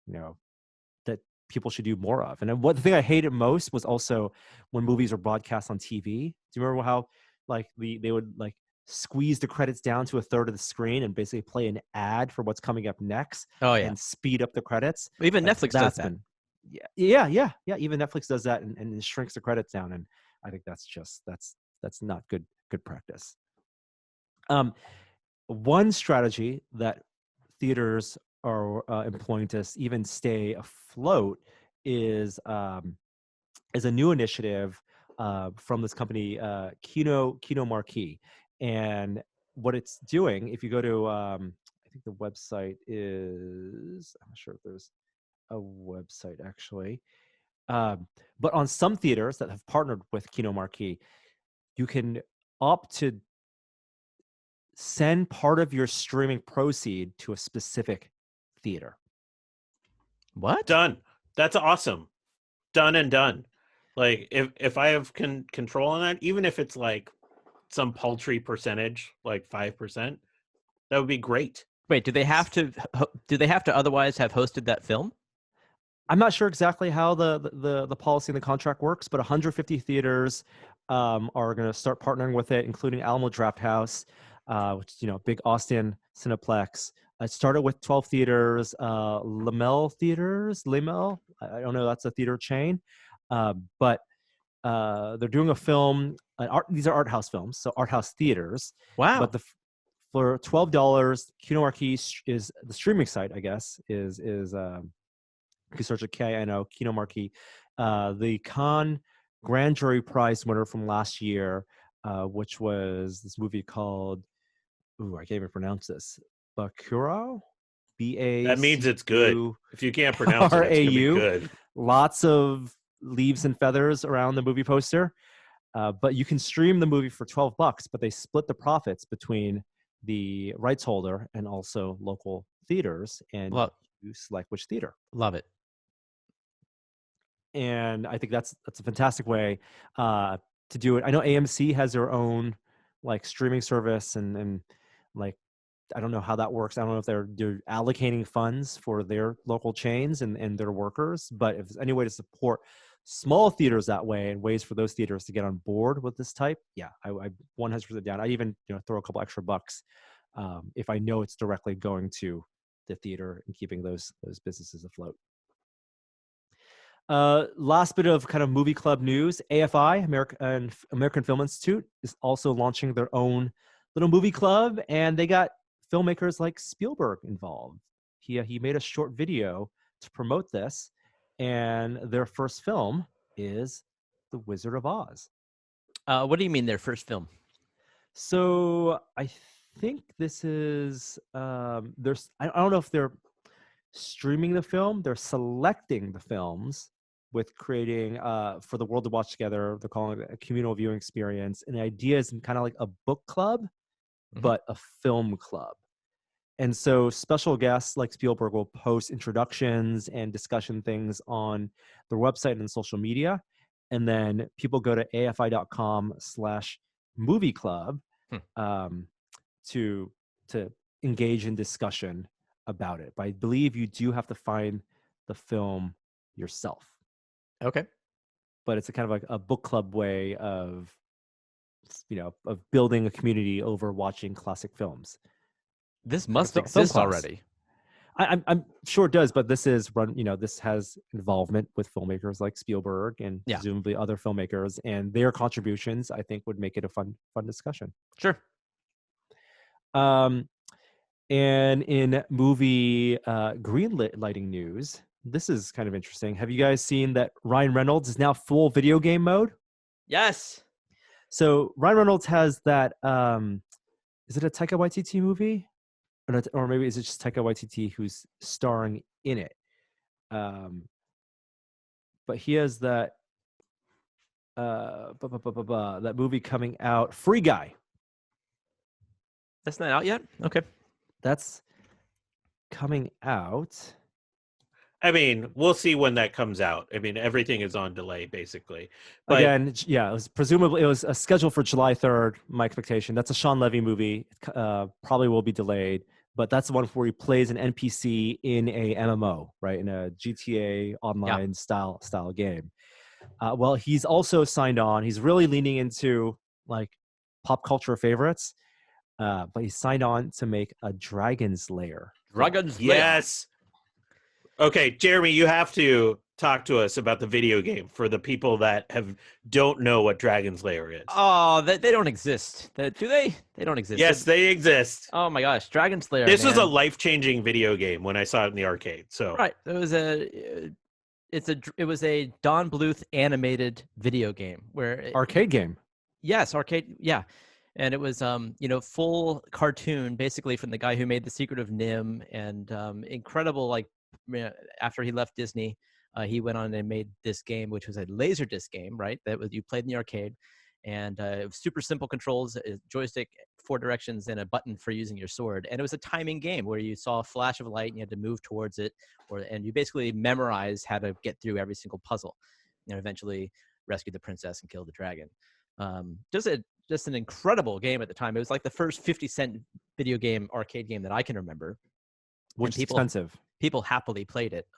that people should do more of. And the thing I hated most was also when movies are broadcast on TV. Do you remember how like they would like squeeze the credits down to a third of the screen and basically play an ad for what's coming up next? Oh yeah, and speed up the credits. Even Netflix does that. Yeah. Even Netflix does that and shrinks the credits down, and I think that's not good practice. One strategy that theaters are employing to even stay afloat is a new initiative from this company, Kino Marquee, and what it's doing. If you go to, I think the website is, I'm not sure if there's a website actually, but on some theaters that have partnered with Kino Marquee, you can opt to send part of your streaming proceed to a specific theater. What? Done. That's awesome. Done and done. Like if I have control on that, even if it's like some paltry percentage, like 5%, that would be great. Wait, do they have to otherwise have hosted that film? I'm not sure exactly how the policy and the contract works, but 150 theaters are going to start partnering with it, including Alamo Drafthouse, which is big Austin Cineplex. It started with 12 theaters, Lamel Theaters, Lamel. I don't know, that's a theater chain, but they're doing a film. These are art house films, so art house theaters. Wow! But for $12, Kino Marquee is the streaming site. I guess is you can search at KINO, Kino Marquee. The Cannes Grand Jury Prize winner from last year, which was this movie called, I can't even pronounce this, Bacurau? B-A. That means it's good. If you can't pronounce it, it's going to be good. Lots of leaves and feathers around the movie poster. But you can stream the movie for $12, but they split the profits between the rights holder and also local theaters, and you select which theater. Love it. And I think that's a fantastic way to do it. I know AMC has their own like streaming service and like I don't know how that works. I don't know if they're allocating funds for their local chains and their workers, but if there's any way to support small theaters that way and ways for those theaters to get on board with this type, yeah, I 100% down. I even throw a couple extra bucks if I know it's directly going to the theater and keeping those businesses afloat. Last bit of kind of movie club news: AFI, American Film Institute, is also launching their own little movie club, and they got filmmakers like Spielberg involved. He made a short video to promote this, and their first film is The Wizard of Oz. What do you mean their first film? So I think this is I don't know if they're streaming the film. They're selecting the films with creating for the world to watch together. They're calling it a communal viewing experience, and the idea is kind of like a book club, but a film club. And so special guests like Spielberg will post introductions and discussion things on their website and social media. And then people go to afi.com/movie club to engage in discussion about it. But I believe you do have to find the film yourself. Okay. But it's a kind of like a book club way of building a community over watching classic films. This must exist already. I'm sure it does, but this is run. This has involvement with filmmakers like Spielberg and presumably other filmmakers, and their contributions, I think, would make it a fun discussion. Sure. And in movie green lighting news, this is kind of interesting. Have you guys seen that Ryan Reynolds is now full video game mode? Yes. So Ryan Reynolds has that. Is it a Taika Waititi movie? Or maybe is it just Taika Waititi who's starring in it? But he has that that movie coming out, Free Guy. That's not out yet? Okay. That's coming out. I mean, we'll see when that comes out. I mean, everything is on delay, basically. But again, yeah, it was scheduled for July 3rd, my expectation. That's a Sean Levy movie. Probably will be delayed. But that's the one where he plays an NPC in a MMO, right? In a GTA online style game. Well, he's also signed on. He's really leaning into like pop culture favorites. But he signed on to make a Dragon's Lair. Dragon's Lair. Yes. Okay, Jeremy, you have to talk to us about the video game for the people that don't know what Dragon's Lair is. Oh, they don't exist. Do they? They don't exist. Yes, they exist. Oh my gosh, Dragon's Lair. This was a life-changing video game when I saw it in the arcade. So right, it was a Don Bluth animated video game arcade game. Yes, arcade. Yeah. And it was, full cartoon, basically from the guy who made The Secret of Nim, and incredible. After he left Disney, he went on and made this game, which was a Laserdisc game, right? You played in the arcade, and super simple controls: a joystick, 4 directions, and a button for using your sword. And it was a timing game where you saw a flash of light and you had to move towards it, and you basically memorize how to get through every single puzzle, and eventually rescue the princess and kill the dragon. Just an incredible game at the time. It was like the first 50-cent video game, arcade game that I can remember. Which is expensive. People happily played it.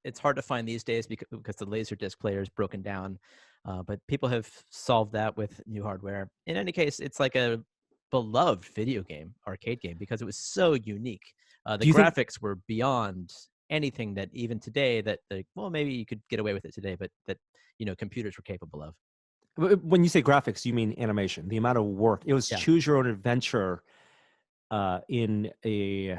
It's hard to find these days because the Laserdisc player is broken down. But people have solved that with new hardware. In any case, it's like a beloved video game, arcade game, because it was so unique. The graphics were beyond anything that even today maybe you could get away with it today, but that computers were capable of. When you say graphics, you mean animation. The amount of work. It was choose your own adventure in a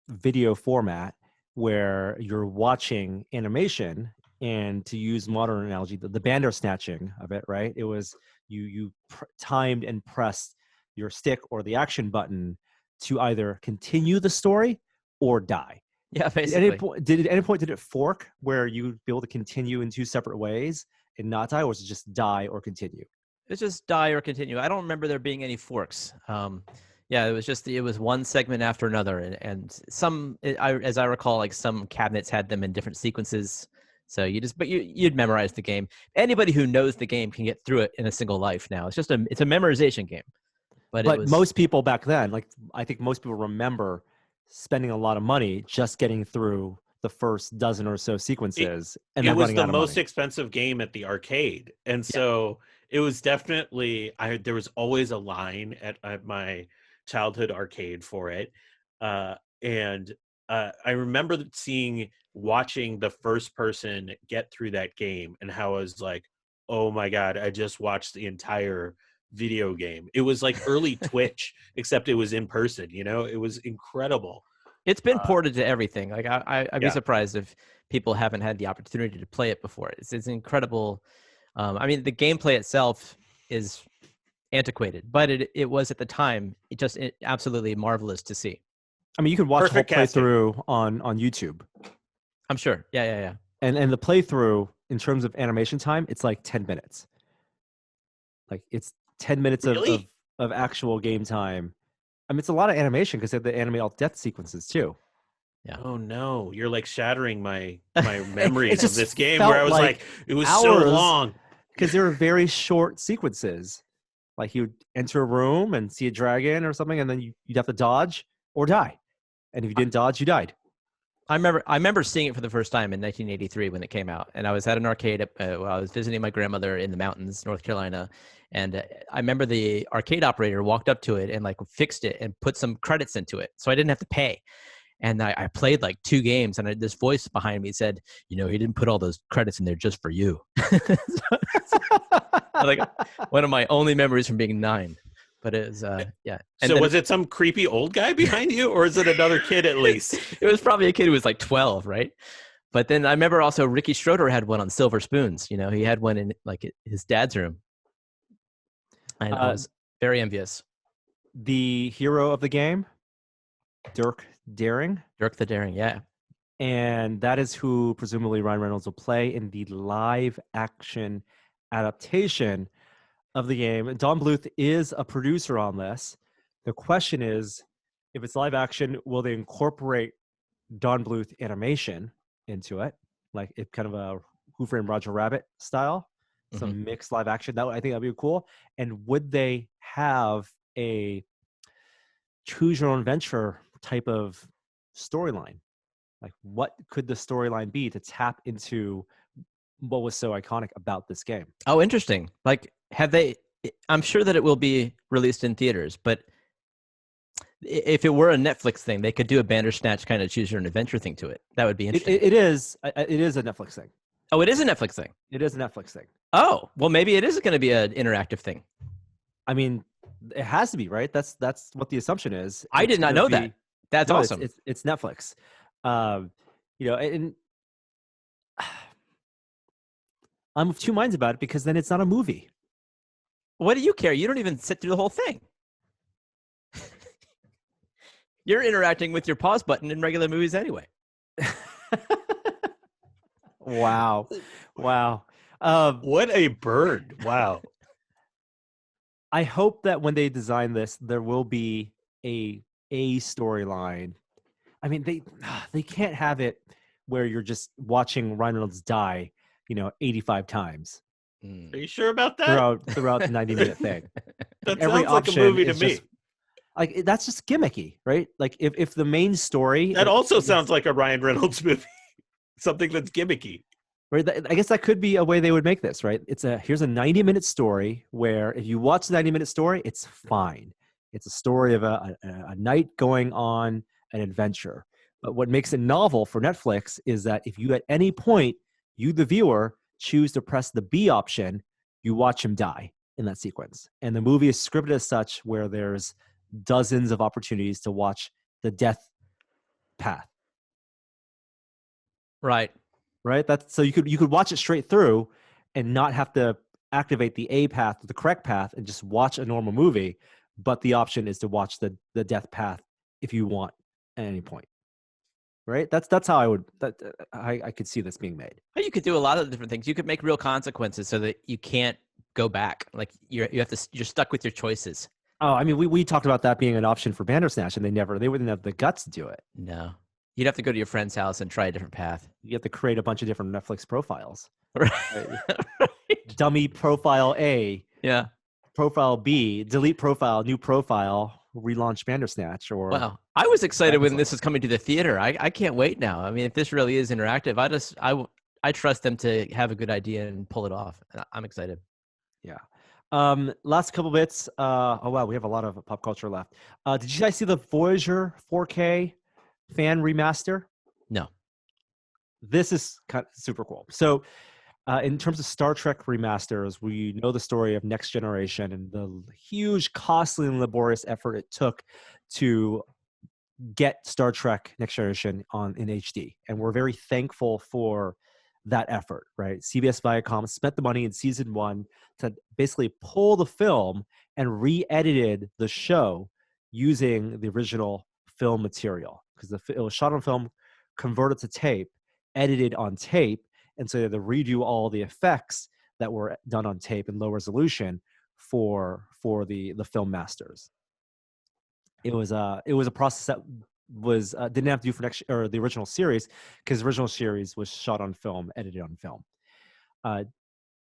video format where you're watching animation, and to use modern analogy, the bandersnatching of it, right? It was you timed and pressed your stick or the action button to either continue the story or die. Yeah, basically. At any point did it fork where you'd be able to continue in 2 separate ways and not die, or was it just die or continue? It's just die or continue. I don't remember there being any forks. It was one segment after another, and as I recall, like some cabinets had them in different sequences. So you'd memorize the game. Anybody who knows the game can get through it in a single life now. It's a memorization game. but But most people back then, like I think most people remember spending a lot of money just getting through the first dozen or so sequences, and It then was running the out of most money. expensive game at the arcade, and so it was definitely there was always a line at my childhood arcade for it, and I remember watching the first person get through that game, and how I was like, oh my god, I just watched the entire video game. It was like early Twitch, except it was in person. It was incredible. It's been ported to everything. Like I'd be Yeah. surprised if people haven't had the opportunity to play it before. It's incredible. I mean, the gameplay itself is antiquated, but it was at the time absolutely marvelous to see. I mean, you could watch a whole Perfect casting. playthrough on YouTube, I'm sure. Yeah. and the playthrough in terms of animation time, it's like 10 minutes. Like it's 10 minutes Really? of actual game time. I mean, it's a lot of animation because they have the animate all death sequences too. Yeah. Oh no, you're like shattering my memories just of this game felt where I was like it was so hours. long. Because they were very short sequences. Like you would enter a room and see a dragon or something, and then you'd have to dodge or die. And if you didn't dodge, you died. I remember seeing it for the first time in 1983 when it came out, and I was at an arcade while I was visiting my grandmother in the mountains, North Carolina, and I remember the arcade operator walked up to it and like fixed it and put some credits into it, so I didn't have to pay. And I played like 2 games, and this voice behind me said, "He didn't put all those credits in there just for you." Like one of my only memories from being 9. But it was, yeah. And so was it some creepy old guy behind you, or is it another kid at least? It was probably a kid who was like 12, right? But then I remember also Ricky Schroeder had one on silver spoons. He had one in like his dad's room. And I was very envious. The hero of the game, Dirk Daring. Dirk the Daring, yeah. And that is who presumably Ryan Reynolds will play in the live action adaptation of the game. And Don Bluth is a producer on this. The question is, if it's live action, will they incorporate Don Bluth animation into it? Like it kind of a Who Framed Roger Rabbit style, some mixed live action. I think that'd be cool. And would they have a choose your own adventure type of storyline? Like what could the storyline be to tap into what was so iconic about this game? Oh, interesting. Like I'm sure that it will be released in theaters, but if it were a Netflix thing, they could do a Bandersnatch kind of choose your own adventure thing to it. That would be interesting. It is a Netflix thing. Oh, it is a Netflix thing. It is a Netflix thing. Oh, well, maybe it is going to be an interactive thing. I mean, it has to be, right? That's what the assumption is. I did not know that. That's awesome. It's Netflix. And I'm of two minds about it because then it's not a movie. What do you care? You don't even sit through the whole thing. You're interacting with your pause button in regular movies anyway. Wow. What a bird. Wow. I hope that when they design this, there will be a storyline. I mean, they can't have it where you're just watching Ryan Reynolds die, 85 times. Are you sure about that? Throughout the 90-minute thing. That Every sounds like a movie to me. That's just gimmicky, right? Like if the main story... That also sounds like a Ryan Reynolds movie. Something that's gimmicky. Right? I guess that could be a way they would make this, right? Here's a 90-minute story where if you watch the 90-minute story, it's fine. It's a story of a knight going on an adventure. But what makes it novel for Netflix is that if you at any point, you the viewer, choose to press the B option, you watch him die in that sequence. And the movie is scripted as such where there's dozens of opportunities to watch the death path. Right. So you could watch it straight through and not have to activate the A path or the correct path and just watch a normal movie. But the option is to watch the death path if you want at any point. Right? That's how I could see this being made. You could do a lot of different things. You could make real consequences so that you can't go back. Like you're stuck with your choices. Oh, I mean, we talked about that being an option for Bandersnatch, and they wouldn't have the guts to do it. No. You'd have to go to your friend's house and try a different path. You have to create a bunch of different Netflix profiles. Right. Dummy profile A. Yeah. profile B, delete profile, new profile, relaunch Bandersnatch. Or Wow. I was excited when Episode. this was coming to the theater. I can't wait now. I mean, if this really is interactive, I trust them to have a good idea and pull it off. I'm excited. Yeah. Last couple bits. Oh wow, we have a lot of pop culture left. Did you guys see the Voyager 4K fan remaster? No. This is kind of super cool. So, in terms of Star Trek remasters, we know the story of Next Generation and the huge, costly, and laborious effort it took to get Star Trek Next Generation in HD, and we're very thankful for that effort. Right, CBS Viacom spent the money in season 1 to basically pull the film and re-edited the show using the original film material, because it was shot on film, converted to tape, edited on tape, and so they had to redo all the effects that were done on tape in low resolution for the film masters. It was a process that was didn't have to do for the original series, because the original series was shot on film, edited on film.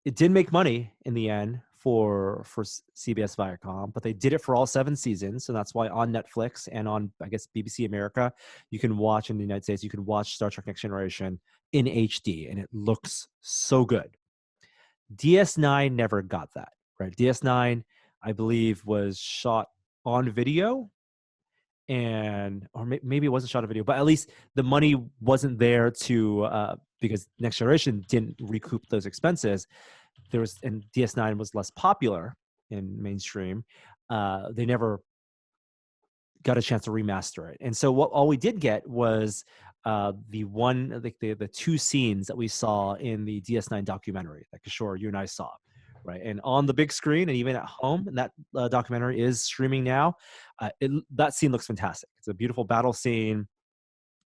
It did make money in the end for CBS Viacom, but they did it for all 7 seasons, so that's why on Netflix and on, I guess, BBC America, you can watch, in the United States, you can watch Star Trek Next Generation in HD, and it looks so good. DS9 never got that, right? DS9, I believe, was shot on video, or maybe it wasn't shot on video, but at least the money wasn't there to because Next Generation didn't recoup those expenses. And DS9 was less popular in mainstream. They never got a chance to remaster it, and so all we did get was the 2 scenes that we saw in the DS9 documentary that Kishore, you and I saw, right? And on the big screen and even at home, and that documentary is streaming now. That scene looks fantastic. It's a beautiful battle scene,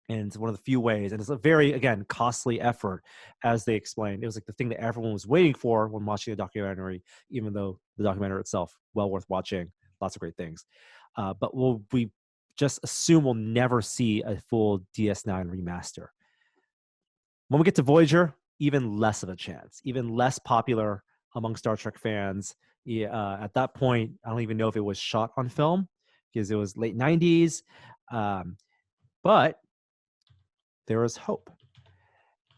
and it's one of the few ways, and it's a very, again, costly effort, as they explained. It was like the thing that everyone was waiting for when watching the documentary, even though the documentary itself, well worth watching, lots of great things. But we just assume we'll never see a full DS9 remaster. When we get to Voyager, even less of a chance, even less popular among Star Trek fans. At that point, I don't even know if it was shot on film, because it was late 90s. But there is hope.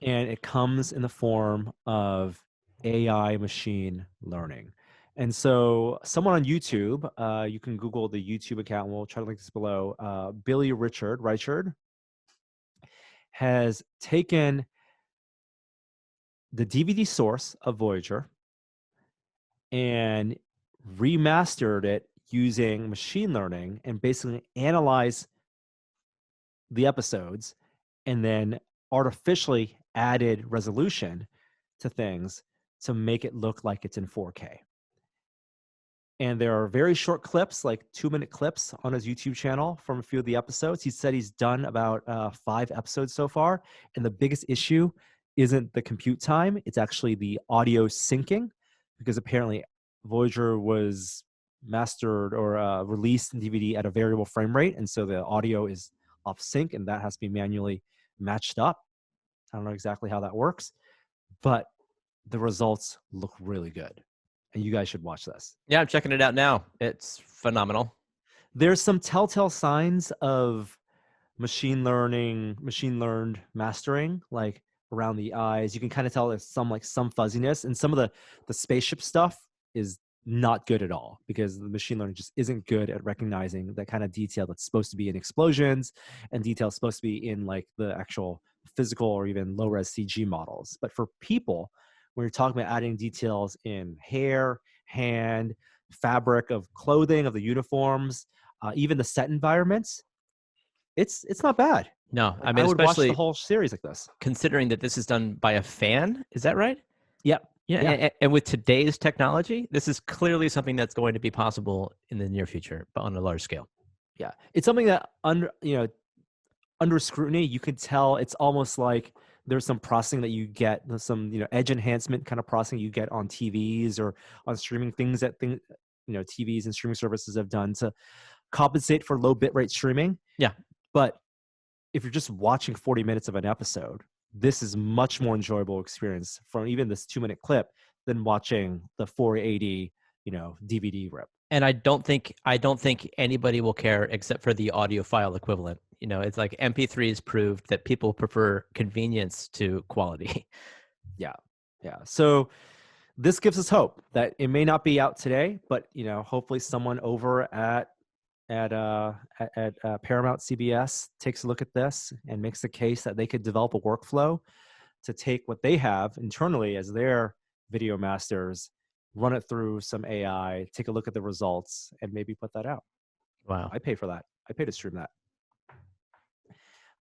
And it comes in the form of AI machine learning. And so someone on YouTube, you can Google the YouTube account, we'll try to link this below, Billy Richard, has taken the DVD source of Voyager and remastered it using machine learning, and basically analyzed the episodes and then artificially added resolution to things to make it look like it's in 4K. And there are very short clips, like 2-minute clips on his YouTube channel from a few of the episodes. He said he's done about 5 episodes so far. And the biggest issue isn't the compute time. It's actually the audio syncing, because apparently Voyager was mastered or released in DVD at a variable frame rate. And so the audio is off sync, and that has to be manually matched up. I don't know exactly how that works, but the results look really good. And you guys should watch this. Yeah, I'm checking it out now. It's phenomenal. There's some telltale signs of machine learned mastering, like around the eyes. You can kind of tell there's some fuzziness, and some of the spaceship stuff is not good at all, because the machine learning just isn't good at recognizing that kind of detail that's supposed to be in explosions, and detail supposed to be in like the actual physical or even low-res CG models. But for people, when you're talking about adding details in hair, hand, fabric of clothing, of the uniforms, even the set environments, it's not bad. No, I mean, I would watch especially the whole series like this. considering that this is done by a fan. Is that right? Yep. Yeah. Yeah. And with today's technology, this is clearly something that's going to be possible in the near future, but on a large scale. Yeah. It's something that under scrutiny, you can tell it's almost like there's some processing that you get, some edge enhancement kind of processing you get on TVs or on streaming things that TVs and streaming services have done to compensate for low bitrate streaming. Yeah. But if you're just watching 40 minutes of an episode, this is much more enjoyable experience from even this 2-minute clip than watching the 480, DVD rip. And I don't think anybody will care except for the audiophile equivalent. It's like MP3s proved that people prefer convenience to quality. Yeah. So this gives us hope that it may not be out today, but hopefully someone over at Paramount CBS takes a look at this and makes the case that they could develop a workflow to take what they have internally as their video masters, run it through some AI, take a look at the results, and maybe put that out. Wow. I pay for that. I pay to stream that.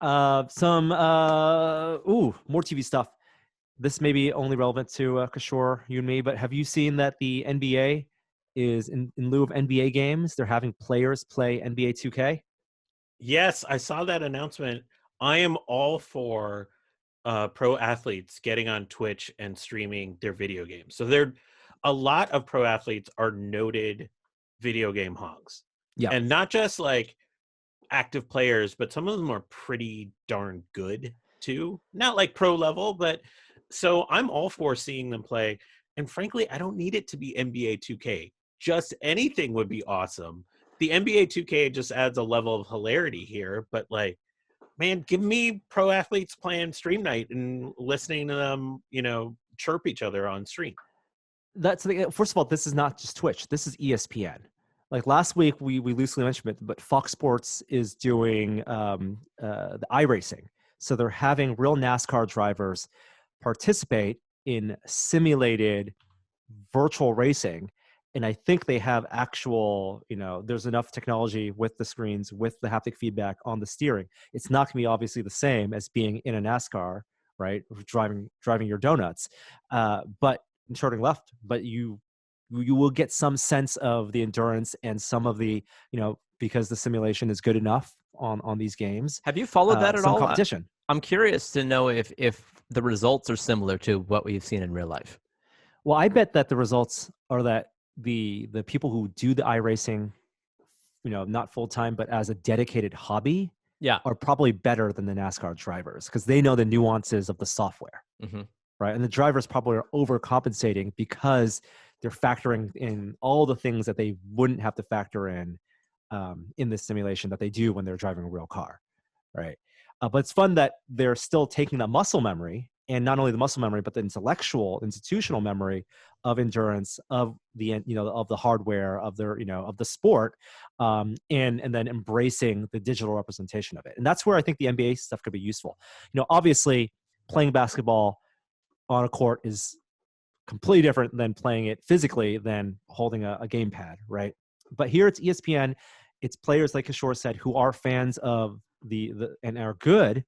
More TV stuff. This may be only relevant to Kishore, you and me, but have you seen that the NBA is in lieu of NBA games, they're having players play NBA 2K? Yes, I saw that announcement. I am all for pro athletes getting on Twitch and streaming their video games. So a lot of pro athletes are noted video game hogs. Yeah. And not just like active players, but some of them are pretty darn good too. Not like pro level, but so I'm all for seeing them play. And frankly, I don't need it to be NBA 2K. Just anything would be awesome. The NBA 2K just adds a level of hilarity here, but like, man, give me pro athletes playing Stream Night and listening to them, chirp each other on stream. That's the thing. First of all, this is not just Twitch. This is ESPN. Like last week, we loosely mentioned it, but Fox Sports is doing the iRacing. So they're having real NASCAR drivers participate in simulated virtual racing. And I think they have actual, there's enough technology with the screens, with the haptic feedback on the steering. It's not going to be obviously the same as being in a NASCAR, right? Driving your donuts, but turning left. But you will get some sense of the endurance and some of the, because the simulation is good enough on these games. Have you followed that at all? Competition. I'm curious to know if the results are similar to what we've seen in real life. Well, I bet that the results are that the people who do the iRacing, not full time, but as a dedicated hobby, are probably better than the NASCAR drivers because they know the nuances of the software, right? And the drivers probably are overcompensating because they're factoring in all the things that they wouldn't have to factor in this simulation that they do when they're driving a real car, right? But it's fun that they're still taking that muscle memory, and not only the muscle memory, but the institutional memory of endurance, of the of the hardware, of their of the sport, and then embracing the digital representation of it. And that's where I think the NBA stuff could be useful. Obviously, playing basketball on a court is completely different than playing it physically than holding a gamepad, right? But here it's ESPN. It's players, like Kishore said, who are fans of and are good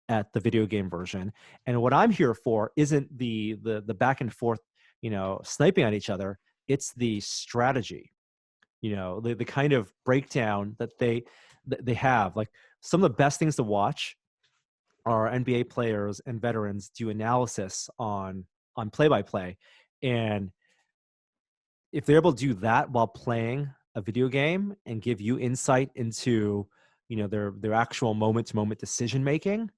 at the video game version. And what I'm here for isn't the back and forth, sniping at each other. It's the strategy, the kind of breakdown that they have. Like some of the best things to watch are NBA players and veterans do analysis on play-by-play. And if they're able to do that while playing a video game and give you insight into, their actual moment-to-moment decision-making,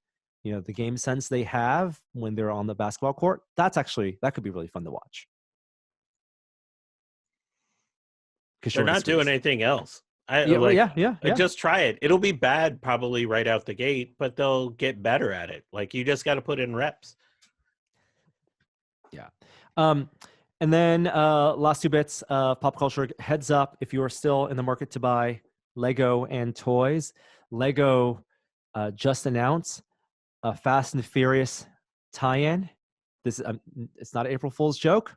the game sense they have when they're on the basketball court, that could be really fun to watch. They're not doing anything else. Just try it. It'll be bad probably right out the gate, but they'll get better at it. Like you just got to put in reps. Yeah. And then last two bits of pop culture. Heads up, if you are still in the market to buy Lego and toys, Lego just announced a Fast and Furious tie-in. This it's not an April Fool's joke.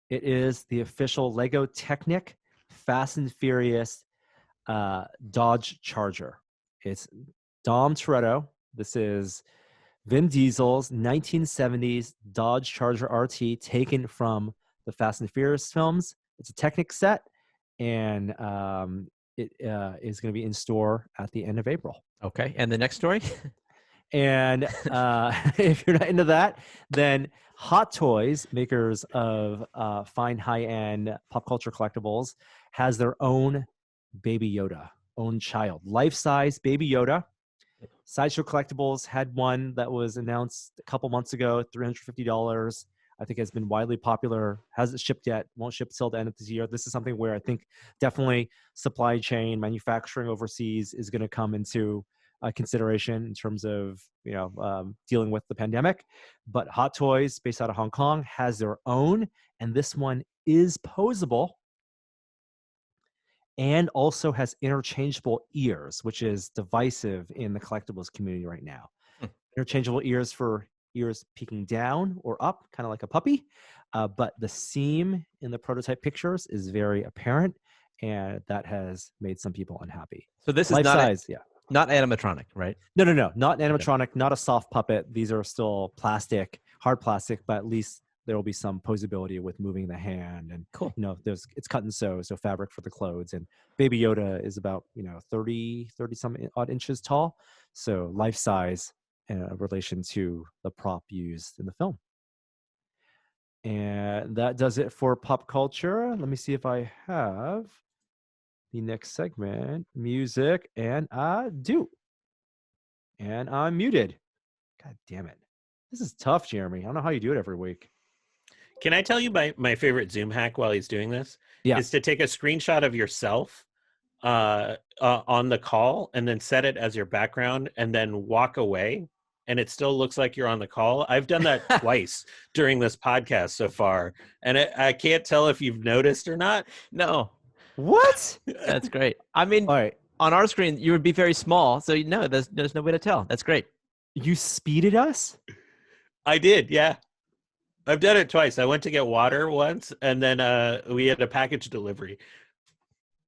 It is the official Lego Technic Fast and Furious Dodge Charger. It's Dom Toretto. This is Vin Diesel's 1970s Dodge Charger RT taken from the Fast and Furious films. It's a Technic set, and it is going to be in store at the end of April. Okay, and the next story? And if you're not into that, then Hot Toys, makers of fine high-end pop culture collectibles, has their own Baby Yoda, own child, life-size Baby Yoda. Sideshow Collectibles had one that was announced a couple months ago, $350. I think has been widely popular. Hasn't shipped yet. Won't ship till the end of this year. This is something where I think definitely supply chain, manufacturing overseas is going to come into consideration in terms of dealing with the pandemic. But Hot Toys, based out of Hong Kong, has their own, and this one is posable, and also has interchangeable ears, which is divisive in the collectibles community right now. Interchangeable ears for ears peeking down or up, kind of like a puppy. But the seam in the prototype pictures is very apparent, and that has made some people unhappy. So this Life is not size, not animatronic, right? No, not animatronic, not a soft puppet. These are still plastic, hard plastic, but at least there will be some posability with moving the hand. And cool. It's cut and sew, so fabric for the clothes. And Baby Yoda is about 30 some odd inches tall, so life size in relation to the prop used in the film. And that does it for pop culture. Let me see if I have the next segment, music, and I do. And I'm muted. God damn it. This is tough, Jeremy. I don't know how you do it every week. Can I tell you my favorite Zoom hack while he's doing this? Yeah. Is to take a screenshot of yourself on the call and then set it as your background and then walk away, and it still looks like you're on the call. I've done that twice during this podcast so far, and I can't tell if you've noticed or not. No. What? That's great. I mean, all right. On our screen, you would be very small, so there's no way to tell. That's great. You speeded us? I did, yeah. I've done it twice. I went to get water once, and then we had a package delivery.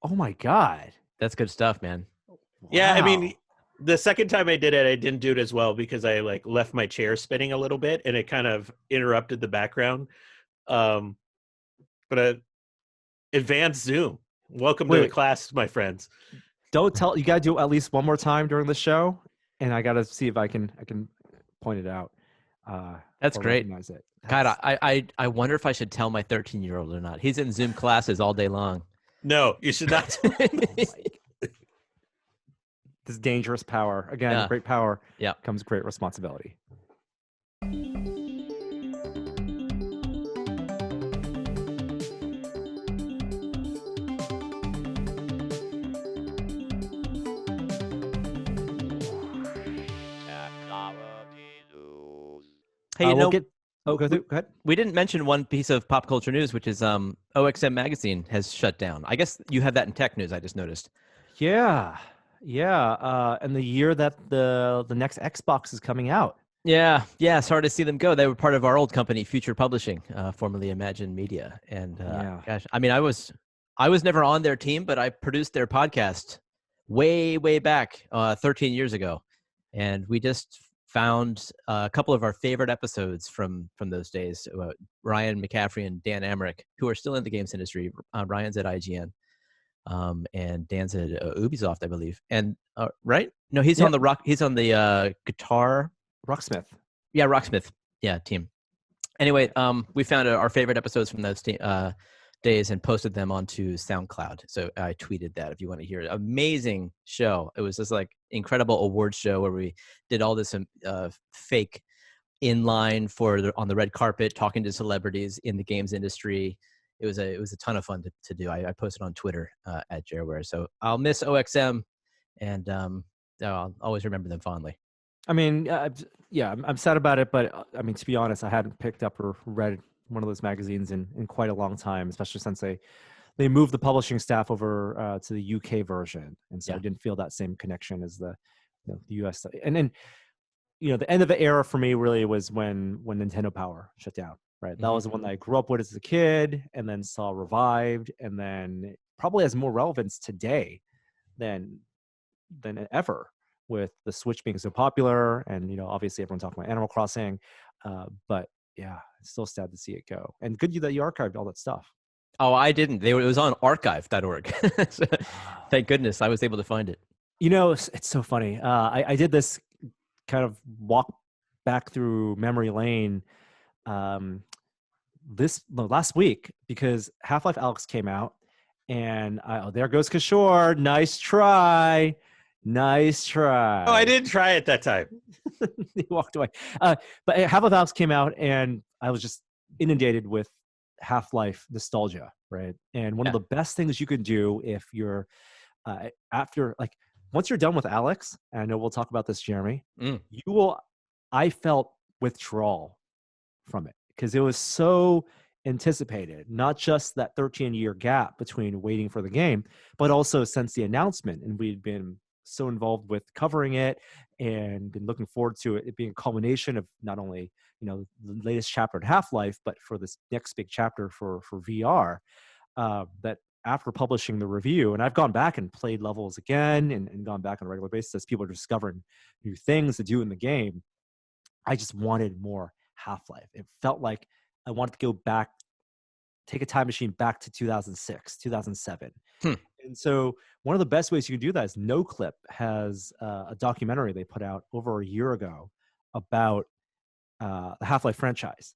Oh my God. That's good stuff, man. Yeah, Wow. I mean, the second time I did it, I didn't do it as well because I left my chair spinning a little bit, and it kind of interrupted the background. But advanced Zoom. Welcome to the class, my friends. Don't tell. You got to do it at least one more time during the show, and I got to see if I can point it out. That's great. Recognize it. God, I wonder if I should tell my 13-year-old or not. He's in Zoom classes all day long. No, you should not. This dangerous power. Again, great power comes great responsibility. Hey, go ahead. We didn't mention one piece of pop culture news, which is OXM magazine has shut down. I guess you have that in tech news. I just noticed. Yeah. And the year that the next Xbox is coming out. Yeah. It's hard to see them go. They were part of our old company, Future Publishing, formerly Imagine Media. And gosh, I mean, I was never on their team, but I produced their podcast way back 13 years ago, and we just found a couple of our favorite episodes from those days. Ryan McCaffrey and Dan Amrich, who are still in the games industry. Ryan's at IGN, and Dan's at Ubisoft, I believe. And right? No, he's on the rock. He's on the guitar Rocksmith. Yeah, Rocksmith. Yeah, team. Anyway, we found our favorite episodes from those days and posted them onto SoundCloud. So I tweeted that if you want to hear it. Amazing show. It was this incredible awards show where we did all this fake inline on the red carpet, talking to celebrities in the games industry. It was a ton of fun to do. I posted on Twitter at Jareware. So I'll miss OXM, and I'll always remember them fondly. I mean, I'm sad about it, but I mean, to be honest, I hadn't picked up or read one of those magazines in quite a long time, especially since they moved the publishing staff over to the UK version, and so I didn't feel that same connection as the US. And then the end of the era for me really was when Nintendo Power shut down. Right, that was the one that I grew up with as a kid, and then saw revived, and then probably has more relevance today than ever, with the Switch being so popular, and obviously everyone talking about Animal Crossing, but yeah, it's still sad to see it go. And good that you archived all that stuff. Oh, I didn't. It was on archive.org. So, thank goodness I was able to find it. It's so funny. I did this kind of walk back through memory lane last week, because Half-Life Alyx came out, and there goes Kishore. Nice try. Oh, I didn't try it that time. He walked away. But Half-Life Alyx came out, and I was just inundated with Half-Life nostalgia, right? And one of the best things you can do if you're after, like, once you're done with Alex, and I know we'll talk about this, Jeremy, I felt withdrawal from it because it was so anticipated, not just that 13-year gap between waiting for the game, but also since the announcement. And we'd been so involved with covering it and been looking forward to it being a culmination of not only, the latest chapter in Half-Life, but for this next big chapter for VR, that after publishing the review, and I've gone back and played levels again and gone back on a regular basis as people are discovering new things to do in the game, I just wanted more Half-Life. It felt like I wanted to go back, take a time machine back to 2006, 2007. And so one of the best ways you can do that is NoClip has a documentary they put out over a year ago about the Half-Life franchise.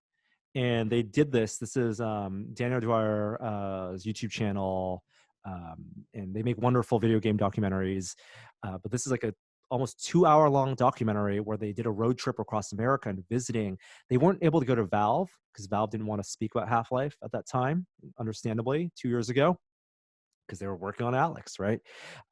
And they did this. This is Daniel Dwyer's YouTube channel, and they make wonderful video game documentaries. But this is like a almost 2-hour-long documentary where they did a road trip across America and visiting. They weren't able to go to Valve because Valve didn't want to speak about Half-Life at that time, understandably, 2 years ago, because they were working on Alex, right?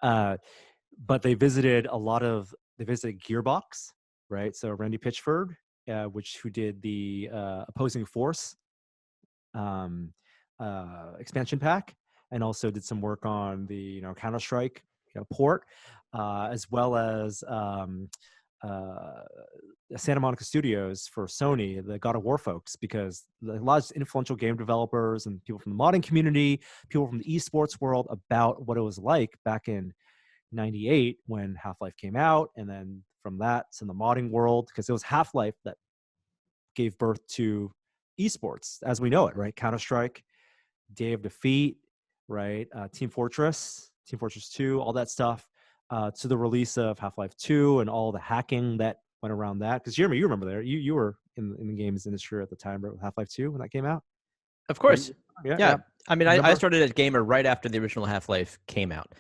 But they visited they visited Gearbox, right? So Randy Pitchford, who did the Opposing Force expansion pack, and also did some work on the Counter-Strike port, as well as Santa Monica Studios for Sony, the God of War folks, because a lot of influential game developers and people from the modding community, people from the esports world, about what it was like back in '98 when Half-Life came out, and then from that to the modding world, because it was Half-Life that gave birth to esports as we know it, right? Counter-Strike, Day of Defeat, right? Team Fortress 2, all that stuff, to the release of Half-Life 2 and all the hacking that went around that. Because Jeremy, you remember you were in the games industry at the time, right, with Half-Life 2 when that came out? Of course. Yeah. I mean, I started as a gamer right after the original Half-Life came out.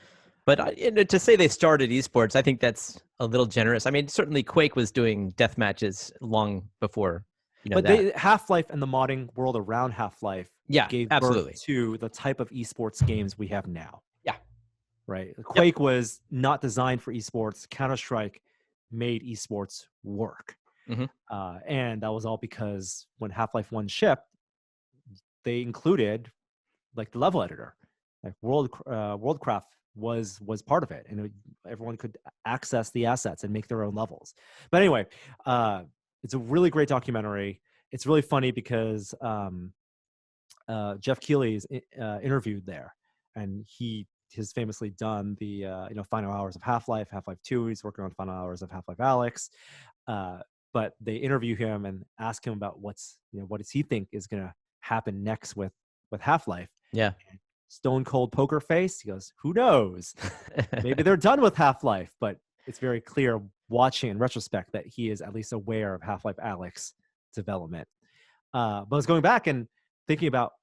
But to say they started esports, I think that's a little generous. I mean, certainly Quake was doing death matches long before. Half-Life and the modding world around Half-Life gave birth to the type of esports games we have now. Yeah. Right. Quake was not designed for esports. Counter-Strike made esports work. And that was all because when Half-Life 1 shipped, they included like the level editor. Like Worldcraft was part of it, and everyone could access the assets and make their own levels. But anyway, it's a really great documentary. It's really funny because Jeff Keighley is interviewed there, and he has famously done the final hours of Half-Life 2. He's working on final hours of Half-Life Alyx. But they interview him and ask him about what does he think is going to happen next with Half-Life. Yeah. And stone cold poker face. He goes, who knows? Maybe they're done with Half-Life, but it's very clear watching in retrospect that he is at least aware of Half-Life Alyx development. But I was going back and thinking about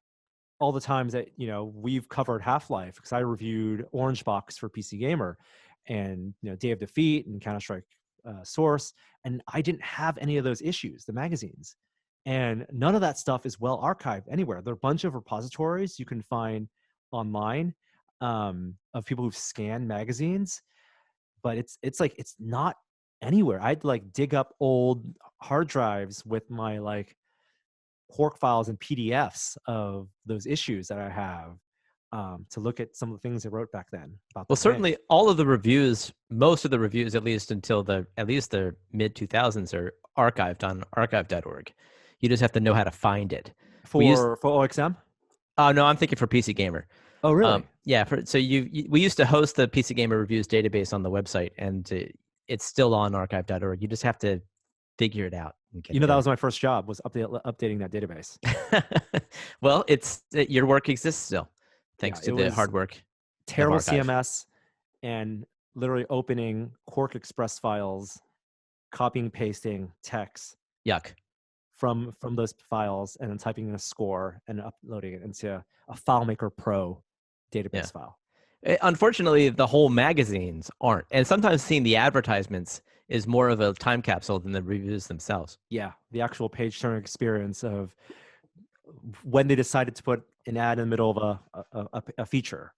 all the times that we've covered Half-Life, because I reviewed Orange Box for PC Gamer, and Day of Defeat and Counter-Strike Source, and I didn't have any of those issues, the magazines, and none of that stuff is well archived anywhere. There are a bunch of repositories you can find online of people who've scanned magazines, but it's like it's not anywhere. I'd like dig up old hard drives with my like Quark files and PDFs of those issues that I have to look at some of the things I wrote back then. About certainly all of the reviews, most of the reviews, at least until the mid 2000s, are archived on archive.org. You just have to know how to find it. For OXM? Oh no, I'm thinking for PC Gamer. Oh really? Yeah. We used to host the PC Gamer reviews database on the website, and it's still on archive.org. You just have to figure it out. That was my first job, was updating that database. Well, your work exists still, thanks to the hard work. Terrible CMS, and literally opening Quark Express files, copying, pasting text. Yuck. From those files, and then typing in a score and uploading it into a FileMaker Pro database file. Unfortunately, the whole magazines aren't. And sometimes seeing the advertisements is more of a time capsule than the reviews themselves. Yeah, the actual page-turn experience of when they decided to put an ad in the middle of a feature,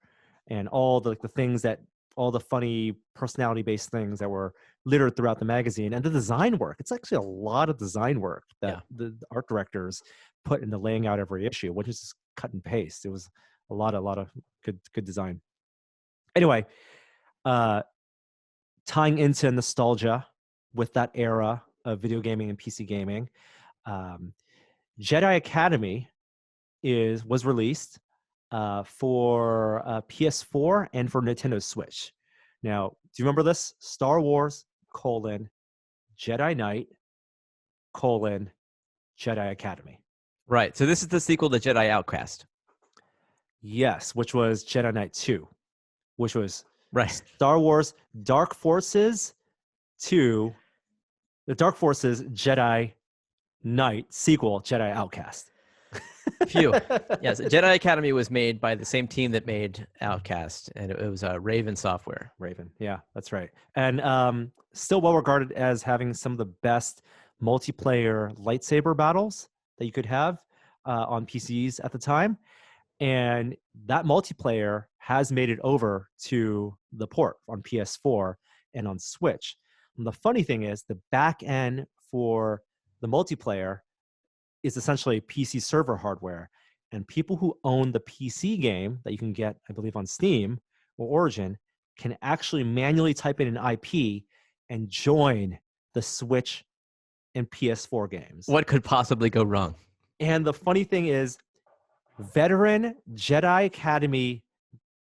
and all the things that all the funny personality-based things that were littered throughout the magazine, and the design work. It's actually a lot of design work that the art directors put into laying out every issue, which is just cut and paste. It was a lot of good design. Anyway, tying into nostalgia with that era of video gaming and PC gaming, Jedi Academy was released for PS4 and for Nintendo Switch. Now, do you remember this? Star Wars, Jedi Knight, Jedi Academy. Right. So this is the sequel to Jedi Outcast. Yes, which was Jedi Knight 2, which was Right. Star Wars Dark Forces 2, the Dark Forces Jedi Knight sequel, Jedi Outcast. Phew. Yes, Jedi Academy was made by the same team that made Outcast, and it was Raven Software. Raven, yeah, that's right. And still well regarded as having some of the best multiplayer lightsaber battles that you could have on PCs at the time. And that multiplayer has made it over to the port on PS4 and on Switch. And the funny thing is, the back end for the multiplayer is essentially PC server hardware. And people who own the PC game that you can get, I believe, on Steam or Origin, can actually manually type in an IP and join the Switch and PS4 games. What could possibly go wrong? And the funny thing is, veteran Jedi Academy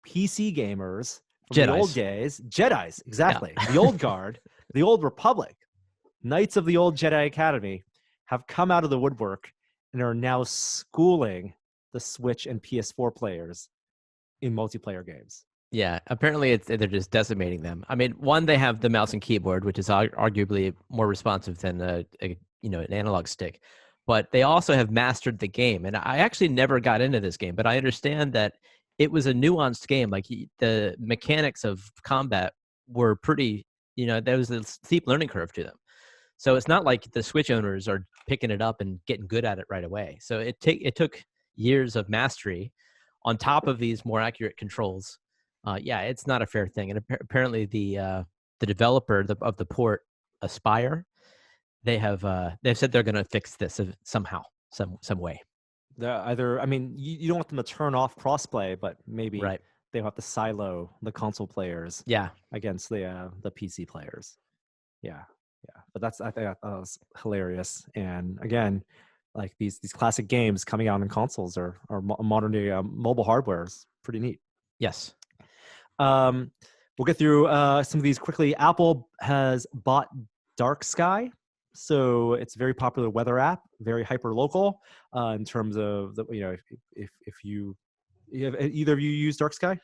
PC gamers from the old days, Jedis, exactly, the old guard, the old Republic, Knights of the old Jedi Academy, have come out of the woodwork and are now schooling the Switch and PS4 players in multiplayer games. Yeah, apparently they're just decimating them. I mean, one, they have the mouse and keyboard, which is arguably more responsive than an analog stick. But they also have mastered the game. And I actually never got into this game, but I understand that it was a nuanced game. Like the mechanics of combat were pretty, there was a steep learning curve to them. So it's not like the Switch owners are picking it up and getting good at it right away. So it took years of mastery on top of these more accurate controls. It's not a fair thing. And apparently the developer of the port, Aspire, they've said they're going to fix this somehow, some way. Either, I mean, you don't want them to turn off crossplay, but maybe they'll have to silo the console players against the PC players. Yeah. But I think that was hilarious. And again, like these classic games coming out on consoles or modern day mobile hardware is pretty neat. Yes. We'll get through some of these quickly. Apple has bought Dark Sky. So it's a very popular weather app, very hyper local in terms of if you have either of you use Dark Sky?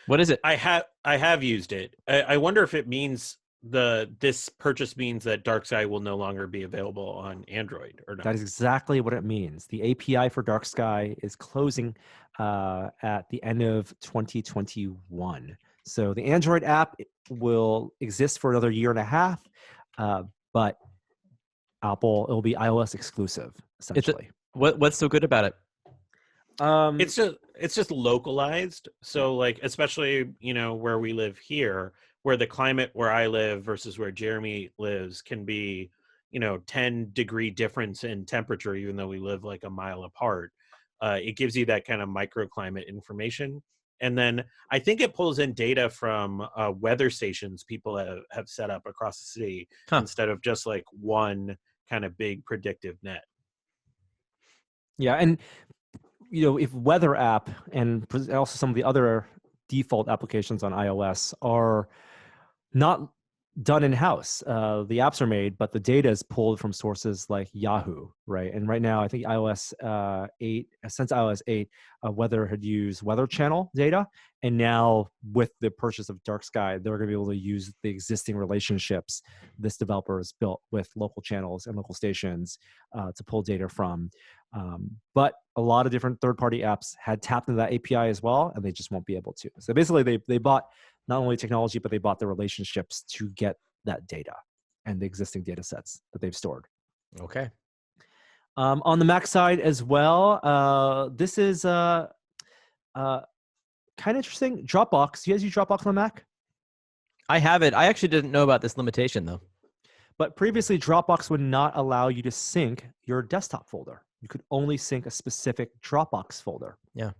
What is it? I have used it. I wonder if it means this purchase means that Dark Sky will no longer be available on Android or not. That is exactly what it means. The API for Dark Sky is closing at the end of 2021. So the Android app will exist for another year and a half, but Apple, it will be iOS exclusive, essentially. What's so good about it? It's just localized. So like, especially, where we live here, where the climate where I live versus where Jeremy lives can be, 10-degree difference in temperature, even though we live like a mile apart. It gives you that kind of microclimate information. And then I think it pulls in data from weather stations people have set up across the city instead of just like one kind of big predictive net. Yeah, and if weather app and also some of the other default applications on iOS are not done in-house. The apps are made, but the data is pulled from sources like Yahoo, right? And right now, I think iOS 8, since iOS 8, Weather had used Weather Channel data. And now with the purchase of Dark Sky, they're going to be able to use the existing relationships this developer has built with local channels and local stations to pull data from. But a lot of different third-party apps had tapped into that API as well, and they just won't be able to. So basically, they bought not only technology, but they bought the relationships to get that data and the existing data sets that they've stored. Okay. On the Mac side as well, this is kind of interesting. Dropbox. You guys use Dropbox on Mac? I have it. I actually didn't know about this limitation though. But previously, Dropbox would not allow you to sync your desktop folder. You could only sync a specific Dropbox folder. Yeah.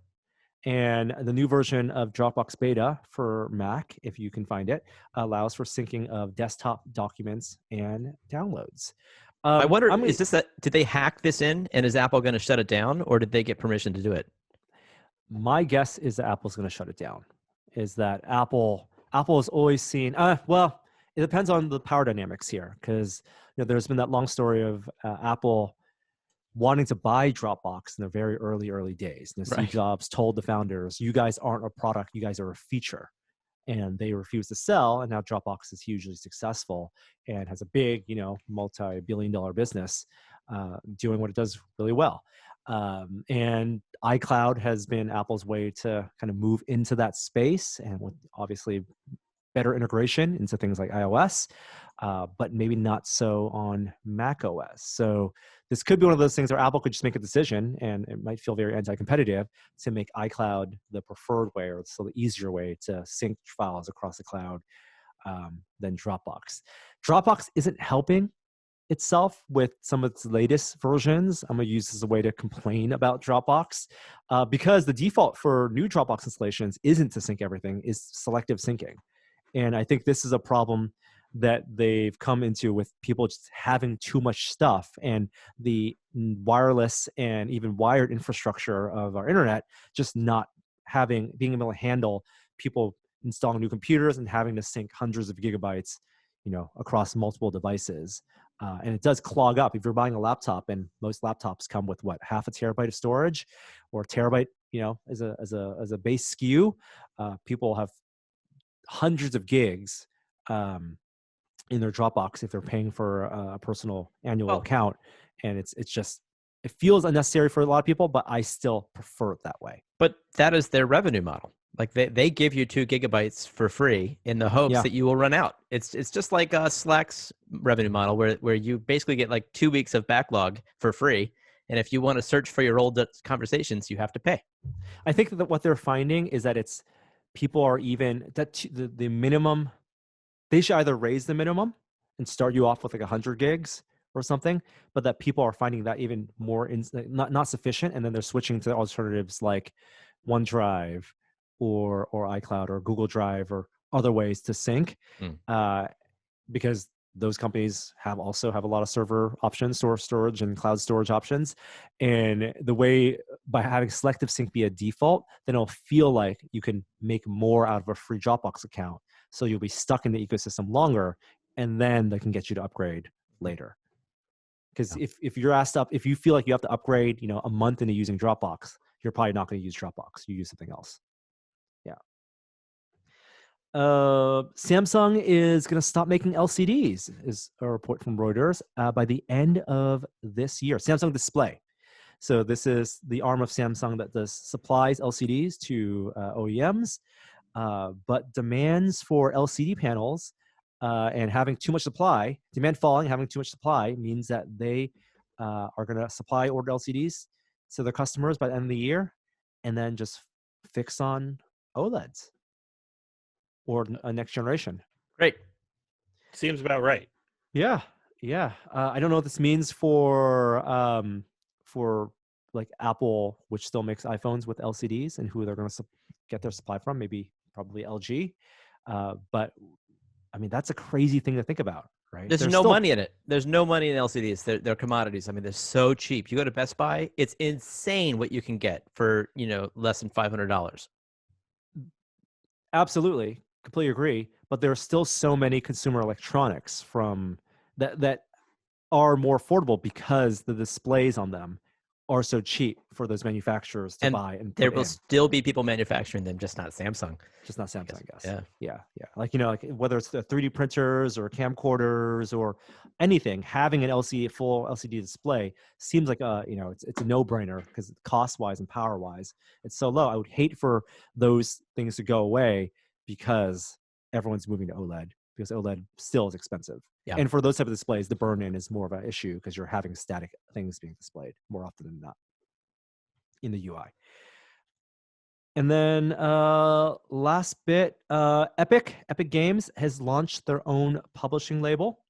And the new version of Dropbox Beta for Mac, if you can find it, allows for syncing of desktop documents and downloads. I wonder, did they hack this in and is Apple going to shut it down or did they get permission to do it? My guess is that Apple's going to shut it down. Is that Apple has always seen, well, it depends on the power dynamics here, because there's been that long story of Apple wanting to buy Dropbox in the very early days. Steve Jobs told the founders, you guys aren't a product, you guys are a feature. And they refused to sell, and now Dropbox is hugely successful and has a big, multi-billion-dollar business doing what it does really well. And iCloud has been Apple's way to kind of move into that space, and with obviously better integration into things like iOS, but maybe not so on Mac OS. So this could be one of those things where Apple could just make a decision, and it might feel very anti-competitive, to make iCloud the preferred way, or still the easier way to sync files across the cloud than Dropbox. Dropbox isn't helping itself with some of its latest versions. I'm going to use this as a way to complain about Dropbox because the default for new Dropbox installations isn't to sync everything, is selective syncing. And I think this is a problem that they've come into with people just having too much stuff, and the wireless and even wired infrastructure of our internet just not being able to handle people installing new computers and having to sync hundreds of gigabytes, across multiple devices. And it does clog up. If you're buying a laptop, and most laptops come with half a terabyte of storage, or a terabyte, as a base SKU, people have hundreds of gigs in their Dropbox if they're paying for a personal annual account, and it feels unnecessary for a lot of people, but I still prefer it that way. But that is their revenue model. Like they give you 2 gigabytes for free in the hopes that you will run out. It's just like Slack's revenue model where you basically get like 2 weeks of backlog for free. And if you want to search for your old conversations, you have to pay. I think that what they're finding is that people are even the minimum. They should either raise the minimum and start you off with like 100 gigs or something, but that people are finding that even more not sufficient, and then they're switching to alternatives like OneDrive or iCloud or Google Drive or other ways to sync, because those companies also have a lot of server options, storage and cloud storage options. And the way, by having selective sync be a default, then it'll feel like you can make more out of a free Dropbox account. So you'll be stuck in the ecosystem longer, and then they can get you to upgrade later. Because if you're asked if you feel like you have to upgrade, a month into using Dropbox, you're probably not going to use Dropbox. You use something else. Yeah. Samsung is going to stop making LCDs, is a report from Reuters, by the end of this year. Samsung Display. So this is the arm of Samsung that supplies LCDs to OEMs, but demands for LCD panels and having too much supply, demand falling, having too much supply means that they are going to supply ordered LCDs to their customers by the end of the year, and then just fix on OLEDs or a next generation. Great. Seems about right. Yeah. I don't know what this means for like Apple, which still makes iPhones with LCDs, and who they're going to get their supply from. Probably LG. But I mean, that's a crazy thing to think about, right? There's no money in it. There's no money in LCDs. They're commodities. I mean, they're so cheap. You go to Best Buy, it's insane what you can get for, less than $500. Absolutely. Completely agree. But there are still so many consumer electronics from that are more affordable because the displays on them are so cheap for those manufacturers to buy. And there will still be people manufacturing them, just not Samsung. Just not Samsung, I guess. Yeah. Like, like whether it's the 3D printers or camcorders or anything, having an full LCD display seems like it's a no-brainer, because cost-wise and power-wise, it's so low. I would hate for those things to go away because everyone's moving to OLED, because OLED still is expensive. Yeah. And for those type of displays, the burn-in is more of an issue because you're having static things being displayed more often than not in the UI. And then last bit, Epic Games has launched their own publishing label.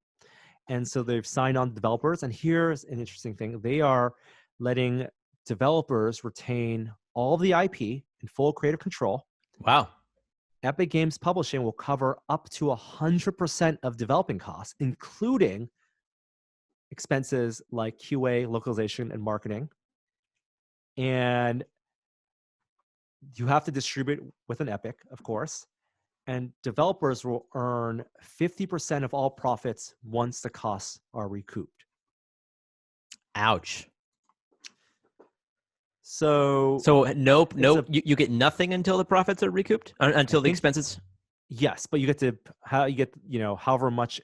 And so they've signed on developers. And here's an interesting thing. They are letting developers retain all of the IP in full creative control. Wow. Epic Games Publishing will cover up to 100% of developing costs, including expenses like QA, localization, and marketing. And you have to distribute with an Epic, of course. And developers will earn 50% of all profits once the costs are recouped. Ouch. So you get nothing until the profits are recouped, until the expenses. Yes, but you get however much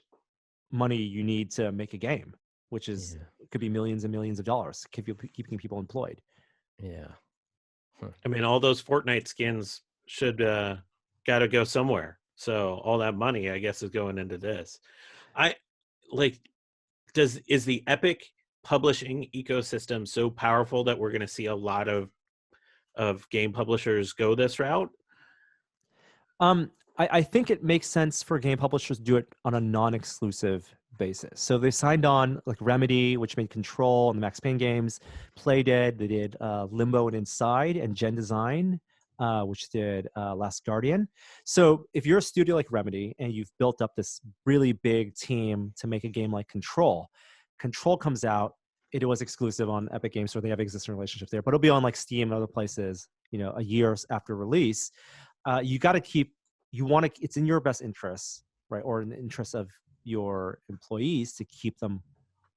money you need to make a game, which is could be millions and millions of dollars, keeping people employed. Yeah. Huh. I mean, all those Fortnite skins should got to go somewhere. So all that money, I guess, is going into this. Is the Epic publishing ecosystem so powerful that we're going to see a lot of game publishers go this route? I think it makes sense for game publishers to do it on a non-exclusive basis. So they signed on like Remedy, which made Control and the Max Payne games, Playdead, they did Limbo and Inside, and Gen Design, which did Last Guardian. So if you're a studio like Remedy and you've built up this really big team to make a game like Control comes out, it was exclusive on Epic Games, so they have existing relationships there, but it'll be on like Steam and other places, a year after release. It's in your best interest, right? Or in the interest of your employees to keep them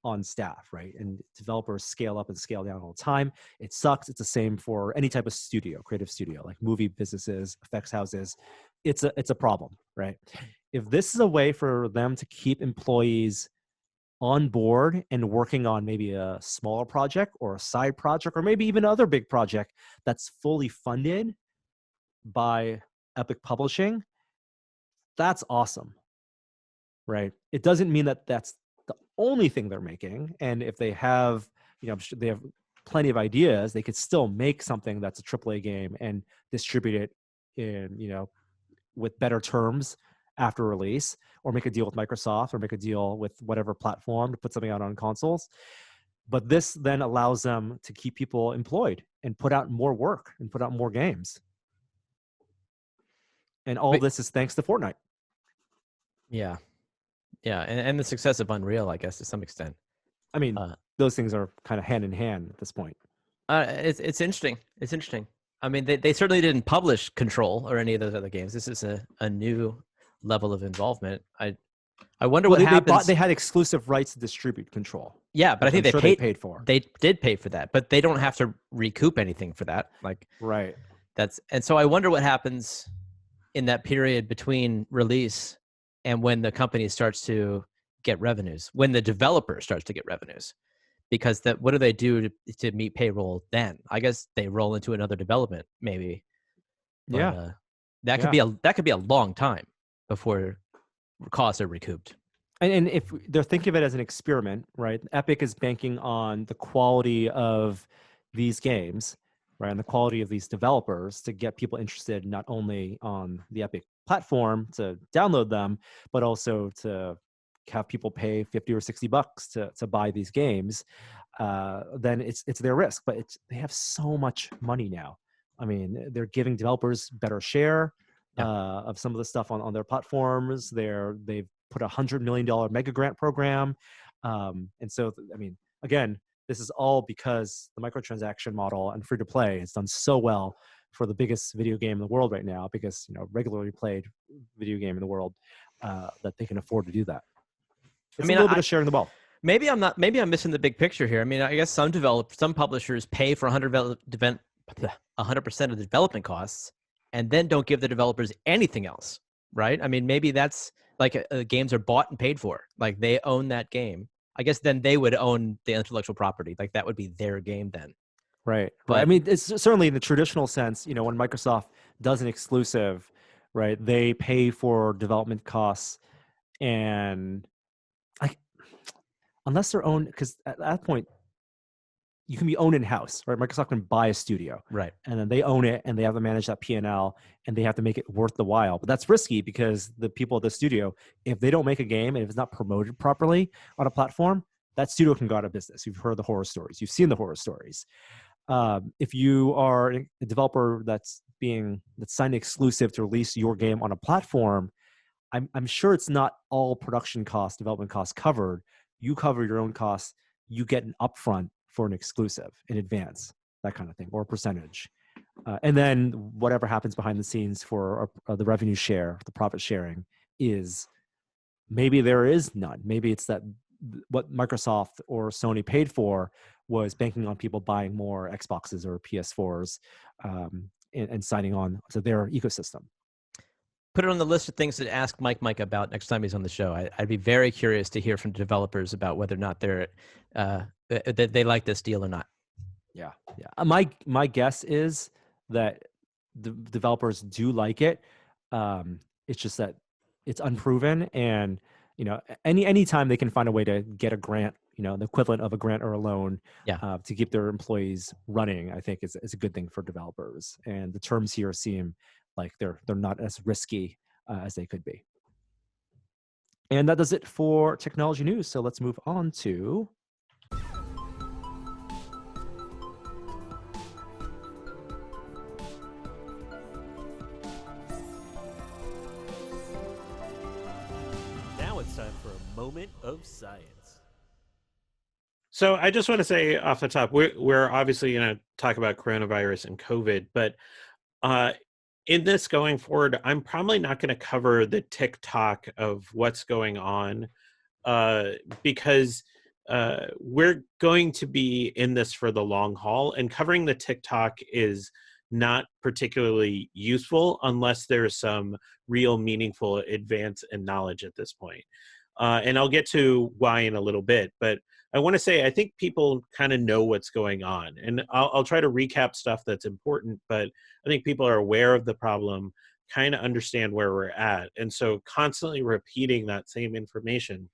on staff, right? And developers scale up and scale down all the time. It sucks. It's the same for any type of studio, creative studio, like movie businesses, effects houses. It's a problem, right? If this is a way for them to keep employees on board and working on maybe a smaller project or a side project, or maybe even another big project that's fully funded by Epic Publishing, that's awesome, right? It doesn't mean that that's the only thing they're making. And if they have, I'm sure they have plenty of ideas, they could still make something that's a AAA game and distribute it in, with better terms after release, or make a deal with Microsoft, or make a deal with whatever platform to put something out on consoles. But this then allows them to keep people employed and put out more work and put out more games. And all this is thanks to Fortnite. Yeah. Yeah. And the success of Unreal, I guess, to some extent. I mean, those things are kind of hand in hand at this point. It's interesting. It's interesting. I mean, they certainly didn't publish Control or any of those other games. This is a new level of involvement. I wonder what happens. They had exclusive rights to distribute Control. Yeah, but I think they paid for. They did pay for that, but they don't have to recoup anything for that. Right. And so I wonder what happens in that period between release and when the company starts to get revenues, when the developer starts to get revenues, because what do they do to meet payroll then? I guess they roll into another development, maybe. But, that could be a long time before costs are recouped. And if they're thinking of it as an experiment, right? Epic is banking on the quality of these games, right, and the quality of these developers to get people interested not only on the Epic platform to download them, but also to have people pay $50 or $60 to buy these games. Then it's their risk, but they have so much money now. I mean, they're giving developers better share of some of the stuff on their platforms. They've put $100 million mega grant program. And so, I mean, again, this is all because the microtransaction model and free to play has done so well for the biggest video game in the world right now, because, regularly played video game in the world, that they can afford to do that. It's a little bit of sharing the ball. Maybe I'm missing the big picture here. I mean, I guess some publishers pay for 100% of the development costs and then don't give the developers anything else, right? I mean, maybe that's like games are bought and paid for. Like they own that game. I guess then they would own the intellectual property. Like that would be their game then. Right. But I mean, it's certainly in the traditional sense, when Microsoft does an exclusive, right, they pay for development costs And unless they're owned, because at that point, you can be owned in-house, right? Microsoft can buy a studio, Right. and then they own it, and they have to manage that P&L, and they have to make it worth the while. But that's risky because the people at the studio, if they don't make a game and if it's not promoted properly on a platform, that studio can go out of business. You've heard the horror stories. You've seen the horror stories. If you are a developer that's signed exclusive to release your game on a platform, I'm sure it's not all production costs, development costs covered. You cover your own costs. You get an upfront for an exclusive in advance, that kind of thing, or a percentage. And then whatever happens behind the scenes for the revenue share, the profit sharing, is maybe there is none. Maybe it's that what Microsoft or Sony paid for was banking on people buying more Xboxes or PS4s and signing on to their ecosystem. Put it on the list of things to ask Mike about next time he's on the show. I'd be very curious to hear from developers about whether or not they like this deal or not. Yeah. My guess is that the developers do like it. It's just that it's unproven, and any time they can find a way to get a grant, the equivalent of a grant or a loan, to keep their employees running, I think is a good thing for developers. And the terms here seem like they're not as risky as they could be. And that does it for technology news. So let's move on to now it's time for a moment of science. So I just want to say off the top, we're obviously going to talk about coronavirus and COVID, but in this going forward, I'm probably not going to cover the TikTok of what's going on because we're going to be in this for the long haul, and covering the TikTok is not particularly useful unless there's some real meaningful advance in knowledge at this point. And I'll get to why in a little bit, but I want to say I think people kind of know what's going on, and I'll try to recap stuff that's important, but I think people are aware of the problem, kind of understand where we're at, and so constantly repeating that same information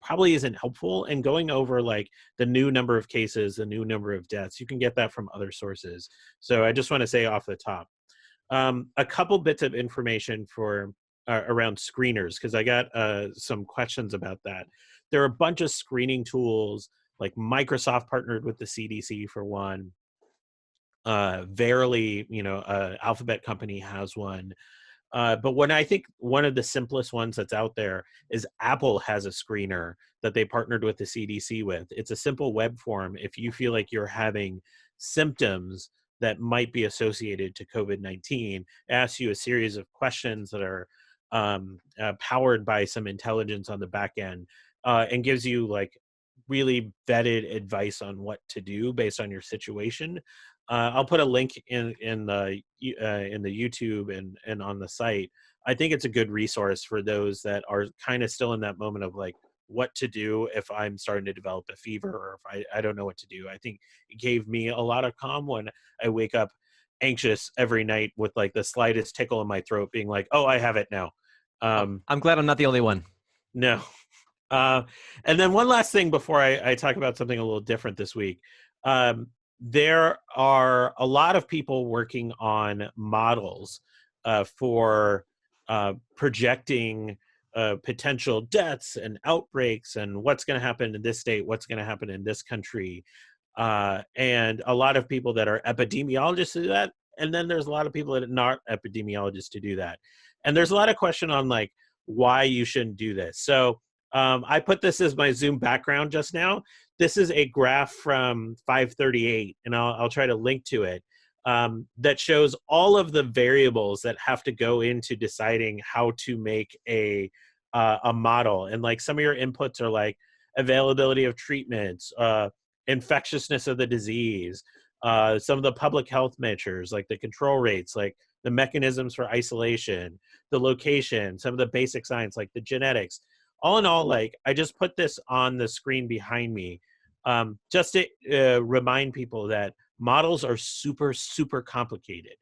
probably isn't helpful. And going over like the new number of cases, the new number of deaths, you can get that from other sources. So I just want to say off the top, a couple bits of information for around screeners, because I got some questions about that. There are a bunch of screening tools, like Microsoft partnered with the CDC for one. Verily, Alphabet company has one. But when I think one of the simplest ones that's out there is Apple has a screener that they partnered with the CDC with. It's a simple web form. If you feel like you're having symptoms that might be associated to COVID-19, it asks you a series of questions that are powered by some intelligence on the back end, and gives you like really vetted advice on what to do based on your situation. I'll put a link in the YouTube and on the site. I think it's a good resource for those that are kind of still in that moment of like what to do if I'm starting to develop a fever, or if I don't know what to do. I think it gave me a lot of calm when I wake up anxious every night with like the slightest tickle in my throat being like, oh, I have it now. I'm glad I'm not the only one. No. And then one last thing before I talk about something a little different this week. There are a lot of people working on models for projecting potential deaths and outbreaks and what's going to happen in this state, what's going to happen in this country. And a lot of people that are epidemiologists do that. And then there's a lot of people that are not epidemiologists to do that. And there's a lot of question on like why you shouldn't do this. So I put this as my Zoom background just now. This is a graph from 538, and I'll try to link to it, that shows all of the variables that have to go into deciding how to make a model. And like some of your inputs are like availability of treatments, infectiousness of the disease, some of the public health measures, like the control rates, like the mechanisms for isolation, the location, some of the basic science, like the genetics. All in all, like I just put this on the screen behind me just to remind people that models are super, super complicated.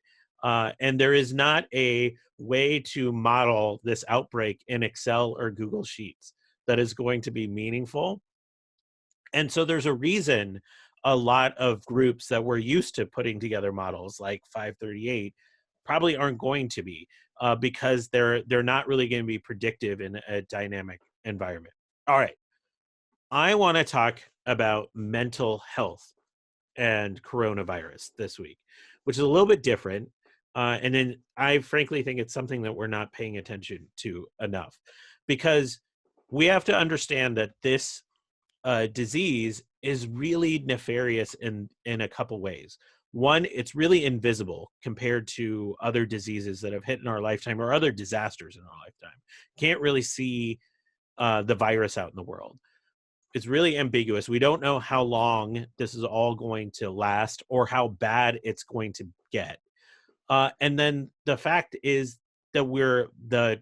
And there is not a way to model this outbreak in Excel or Google Sheets that is going to be meaningful. And so there's a reason a lot of groups that were used to putting together models like 538 probably aren't going to be, because they're not really going to be predictive in a dynamic environment. All right. I want to talk about mental health and coronavirus this week, which is a little bit different. And then I frankly think it's something that we're not paying attention to enough, because we have to understand that this disease is really nefarious in a couple ways. One, it's really invisible compared to other diseases that have hit in our lifetime or other disasters in our lifetime. Can't really see the virus out in the world. It's really ambiguous. We don't know how long this is all going to last or how bad it's going to get. And then the fact is that we're the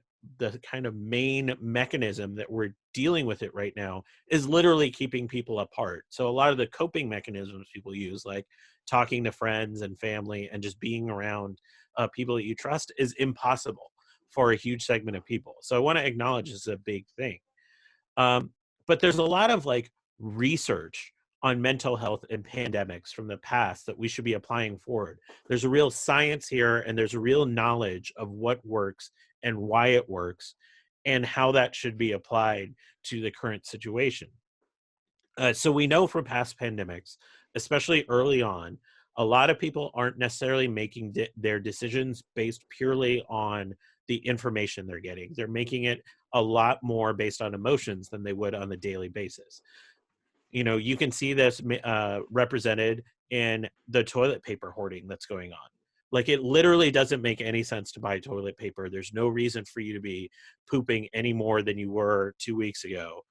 kind of main mechanism that we're dealing with it right now is literally keeping people apart. So a lot of the coping mechanisms people use, like talking to friends and family and just being around people that you trust, is impossible for a huge segment of people. So I want to acknowledge this is a big thing. But there's a lot of like research on mental health and pandemics from the past that we should be applying forward. There's a real science here, and there's a real knowledge of what works and why it works and how that should be applied to the current situation. So we know from past pandemics, especially early on, a lot of people aren't necessarily making their decisions based purely on the information they're getting. They're making it a lot more based on emotions than they would on a daily basis. You know, you can see this represented in the toilet paper hoarding that's going on. Like, it literally doesn't make any sense to buy toilet paper. There's no reason for you to be pooping any more than you were 2 weeks ago.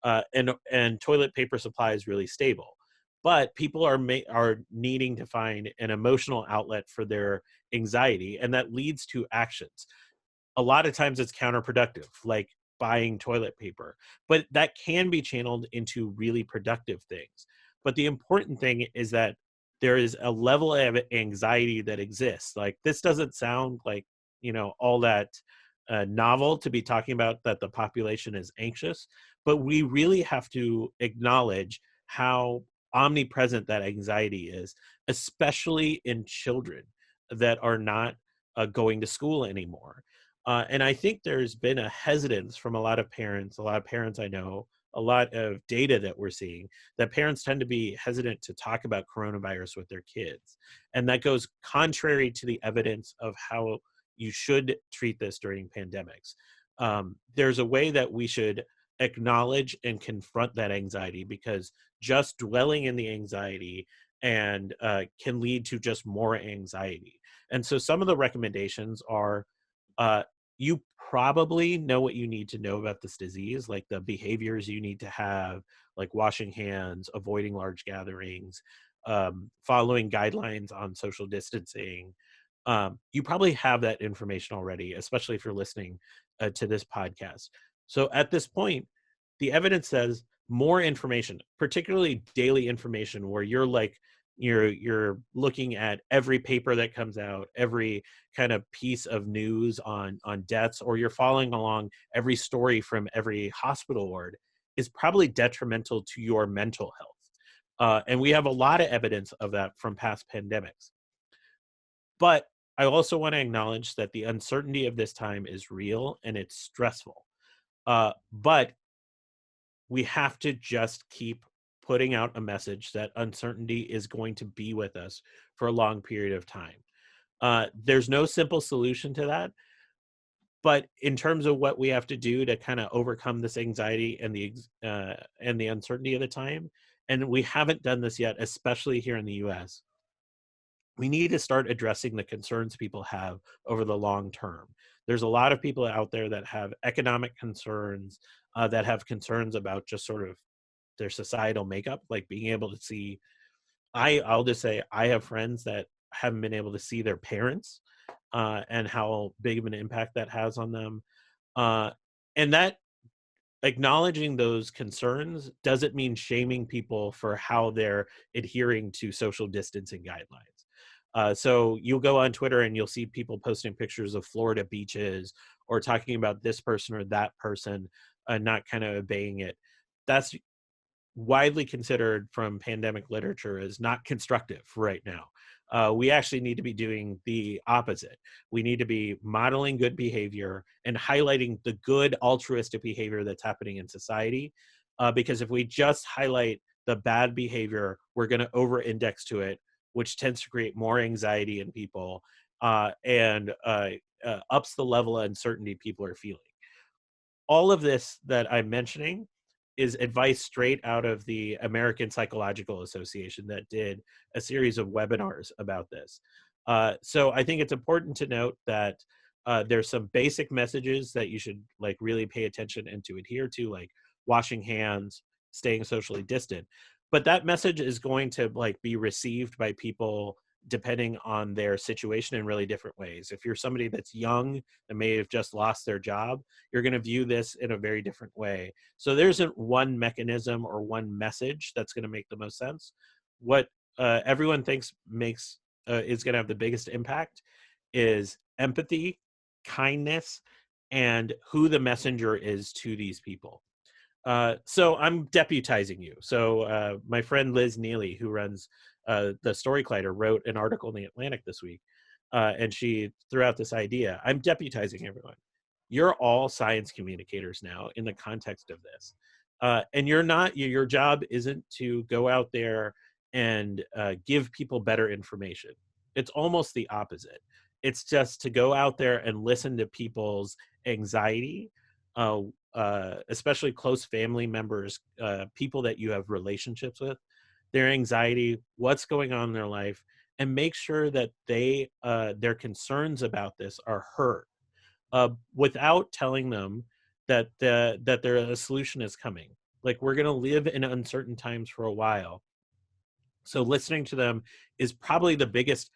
And toilet paper supply is really stable. But people are needing to find an emotional outlet for their anxiety, and that leads to actions. A lot of times it's counterproductive, like buying toilet paper, but that can be channeled into really productive things. But the important thing is that there is a level of anxiety that exists. Like, this doesn't sound like, you know, all that novel to be talking about that the population is anxious, but we really have to acknowledge how omnipresent that anxiety is, especially in children that are not going to school anymore. And I think there's been a hesitance from a lot of parents I know, a lot of data that we're seeing, that parents tend to be hesitant to talk about coronavirus with their kids. And that goes contrary to the evidence of how you should treat this during pandemics. There's a way that we should acknowledge and confront that anxiety, because just dwelling in the anxiety and can lead to just more anxiety. And so some of the recommendations are, you probably know what you need to know about this disease, like the behaviors you need to have, like washing hands, avoiding large gatherings, following guidelines on social distancing. You probably have that information already, especially if you're listening to this podcast. So at this point, the evidence says more information, particularly daily information, where you're like, you're looking at every paper that comes out, every kind of piece of news on deaths, or you're following along every story from every hospital ward, is probably detrimental to your mental health. And we have a lot of evidence of that from past pandemics. But I also want to acknowledge that the uncertainty of this time is real and it's stressful. But we have to just keep putting out a message that uncertainty is going to be with us for a long period of time. There's no simple solution to that. But in terms of what we have to do to kind of overcome this anxiety and the uncertainty of the time, and we haven't done this yet, especially here in the US, we need to start addressing the concerns people have over the long term. There's a lot of people out there that have economic concerns, that have concerns about just sort of their societal makeup, like being able to see. I'll just say I have friends that haven't been able to see their parents, and how big of an impact that has on them. And that, acknowledging those concerns doesn't mean shaming people for how they're adhering to social distancing guidelines. So you'll go on Twitter and you'll see people posting pictures of Florida beaches or talking about this person or that person, not kind of obeying it. That's widely considered from pandemic literature as not constructive right now. We actually need to be doing the opposite. We need to be modeling good behavior and highlighting the good altruistic behavior that's happening in society. Because if we just highlight the bad behavior, we're going to over-index to it, which tends to create more anxiety in people and ups the level of uncertainty people are feeling. All of this that I'm mentioning is advice straight out of the American Psychological Association that did a series of webinars about this. So I think it's important to note that there's some basic messages that you should like really pay attention and to adhere to, like washing hands, staying socially distant. But that message is going to like be received by people depending on their situation in really different ways. If you're somebody that's young and may have just lost their job, you're going to view this in a very different way. So there isn't one mechanism or one message that's going to make the most sense. What everyone thinks makes is going to have the biggest impact is empathy, kindness, and who the messenger is to these people. So I'm deputizing you. So my friend Liz Neely, who runs the Story Collider, wrote an article in the Atlantic this week, and she threw out this idea. I'm deputizing everyone. You're all science communicators now in the context of this, and you're not. Your job isn't to go out there and give people better information. It's almost the opposite. It's just to go out there and listen to people's anxiety. Especially close family members, people that you have relationships with, their anxiety, what's going on in their life, and make sure that they their concerns about this are heard, without telling them that a solution is coming. Like, we're going to live in uncertain times for a while, so listening to them is probably the biggest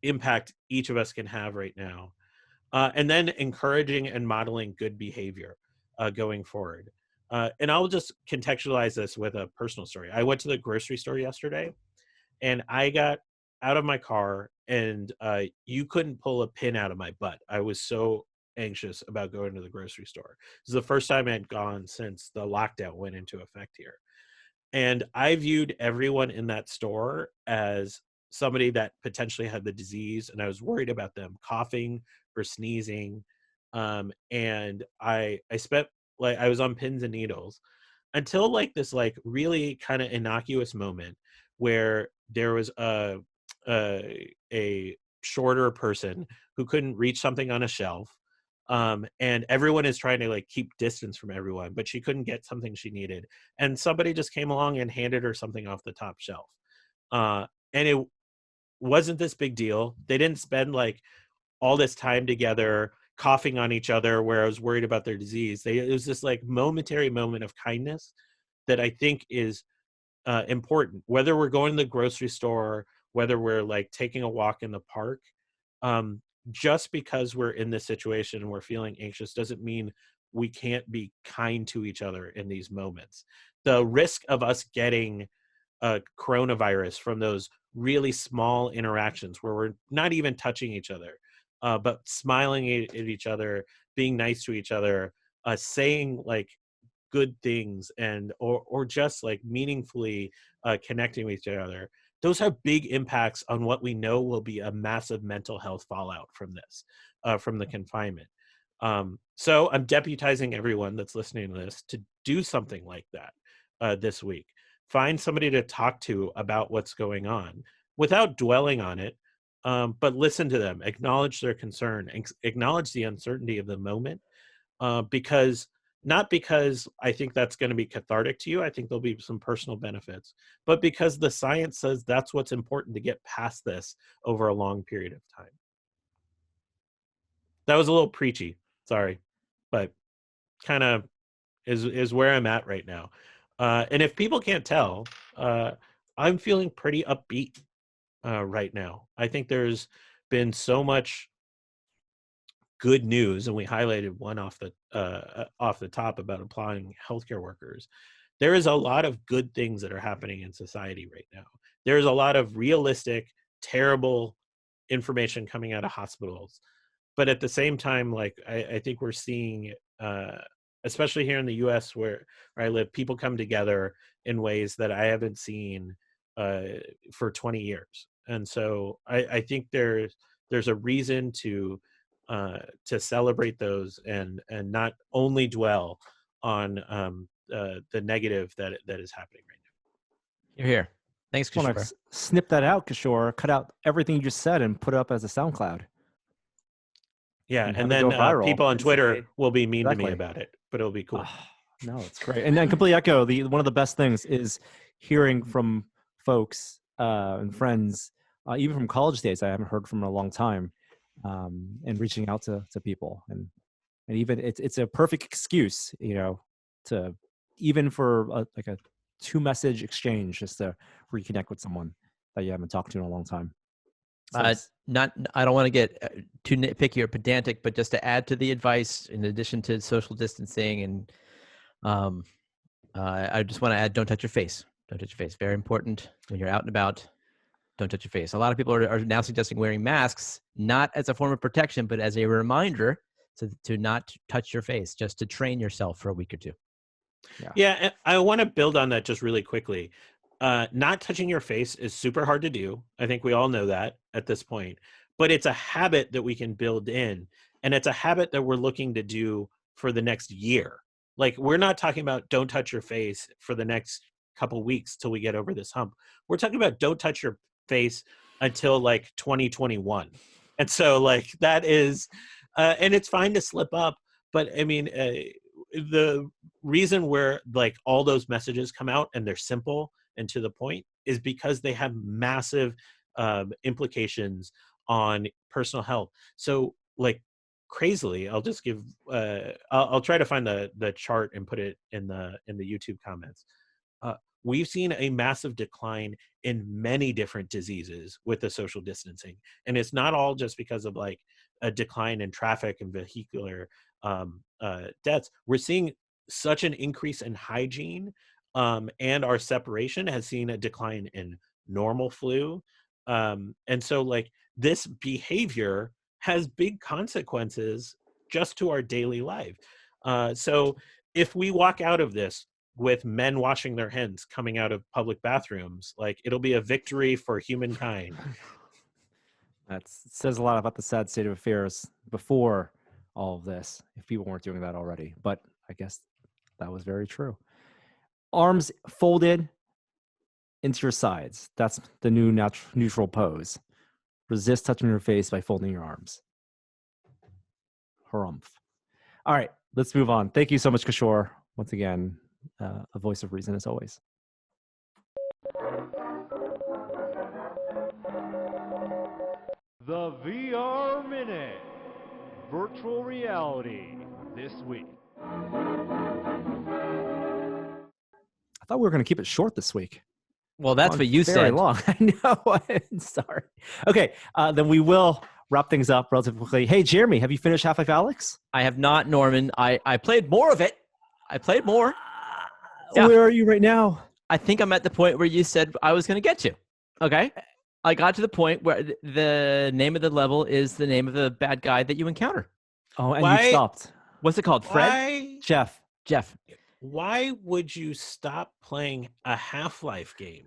impact each of us can have right now. And then encouraging and modeling good behavior going forward. And I'll just contextualize this with a personal story. I went to the grocery store yesterday, and I got out of my car, and you couldn't pull a pin out of my butt. I was so anxious about going to the grocery store. This is the first time I'd gone since the lockdown went into effect here. And I viewed everyone in that store as somebody that potentially had the disease, and I was worried about them coughing or sneezing. And I spent, like, I was on pins and needles until like this like really kind of innocuous moment where there was a shorter person who couldn't reach something on a shelf, and everyone is trying to like keep distance from everyone, but she couldn't get something she needed, and somebody just came along and handed her something off the top shelf. And it wasn't this big deal. They didn't spend like all this time together coughing on each other where I was worried about their disease. It was this like momentary moment of kindness that I think is important, whether we're going to the grocery store, whether we're like taking a walk in the park. Just because we're in this situation and we're feeling anxious doesn't mean we can't be kind to each other in these moments. The risk of us getting coronavirus from those really small interactions where we're not even touching each other, but smiling at each other, being nice to each other, saying like good things, and or just like meaningfully connecting with each other. Those have big impacts on what we know will be a massive mental health fallout from this, from the confinement. So I'm deputizing everyone that's listening to this to do something like that this week. Find somebody to talk to about what's going on without dwelling on it, but listen to them, acknowledge their concern, acknowledge the uncertainty of the moment, because not because I think that's going to be cathartic to you. I think there'll be some personal benefits, but because the science says that's what's important to get past this over a long period of time. That was a little preachy, sorry, but kind of is where I'm at right now. And if people can't tell, I'm feeling pretty upbeat right now. I think there's been so much good news, and we highlighted one off the top about applying healthcare workers. There is a lot of good things that are happening in society right now. There's a lot of realistic, terrible information coming out of hospitals. But at the same time, like I think we're seeing, especially here in the U.S. where I live, people come together in ways that I haven't seen for 20 years. And so I think there's a reason to celebrate those and not only dwell on the negative that is happening right now. You're here. Thanks, I want Kishore. to snip that out, Kishore. Cut out everything you just said and put it up as a SoundCloud. Yeah, And and have it then go viral people on Twitter instantly. will be mean to me Exactly. about it, but it'll be cool. No, it's great. And then completely echo, one of the best things is hearing from folks and friends, even from college days I haven't heard from in a long time, and reaching out to people. And even it's a perfect excuse, to even for a 2-message exchange, just to reconnect with someone that you haven't talked to in a long time. So I don't want to get too nitpicky or pedantic, but just to add to the advice, in addition to social distancing, and I just want to add, don't touch your face. Don't touch your face. Very important when you're out and about. Don't touch your face. A lot of people are now suggesting wearing masks, not as a form of protection, but as a reminder to not touch your face, just to train yourself for a week or two. Yeah, and I want to build on that just really quickly. Not touching your face is super hard to do. I think we all know that at this point, but it's a habit that we can build in, and it's a habit that we're looking to do for the next year. Like, we're not talking about don't touch your face for the next couple weeks till we get over this hump. We're talking about don't touch your face until like 2021. And so like that is, and it's fine to slip up, but I mean, the reason where like all those messages come out and they're simple and to the point is because they have massive implications on personal health. So like crazily, I'll just give I'll try to find the chart and put it in the YouTube comments. We've seen a massive decline in many different diseases with the social distancing, and it's not all just because of like a decline in traffic and vehicular deaths. We're seeing such an increase in hygiene, and our separation has seen a decline in normal flu, and so like this behavior has big consequences just to our daily life. So if we walk out of this with men washing their hands coming out of public bathrooms, like it'll be a victory for humankind. That says a lot about the sad state of affairs before all of this, if people weren't doing that already. But I guess that was very true. Arms folded into your sides. That's the new neutral pose. Resist touching your face by folding your arms. Harumph. All right, let's move on. Thank you so much, Kishore. Once again, a voice of reason as always. The VR Minute. Virtual reality this week. I thought we were going to keep it short this week. Well, that's what you very said. Long. I know. I'm sorry. Okay, then we will wrap things up relatively quickly. Hey, Jeremy, have you finished Half-Life Alyx? I have not, Norman. I played more of it. I played more. Yeah. Where are you right now? I think I'm at the point where you said I was going to get to. Okay. I got to the point where the name of the level is the name of the bad guy that you encounter. Oh, and you stopped. What's it called? Fred? Why, Jeff. why would you stop playing a Half-Life game?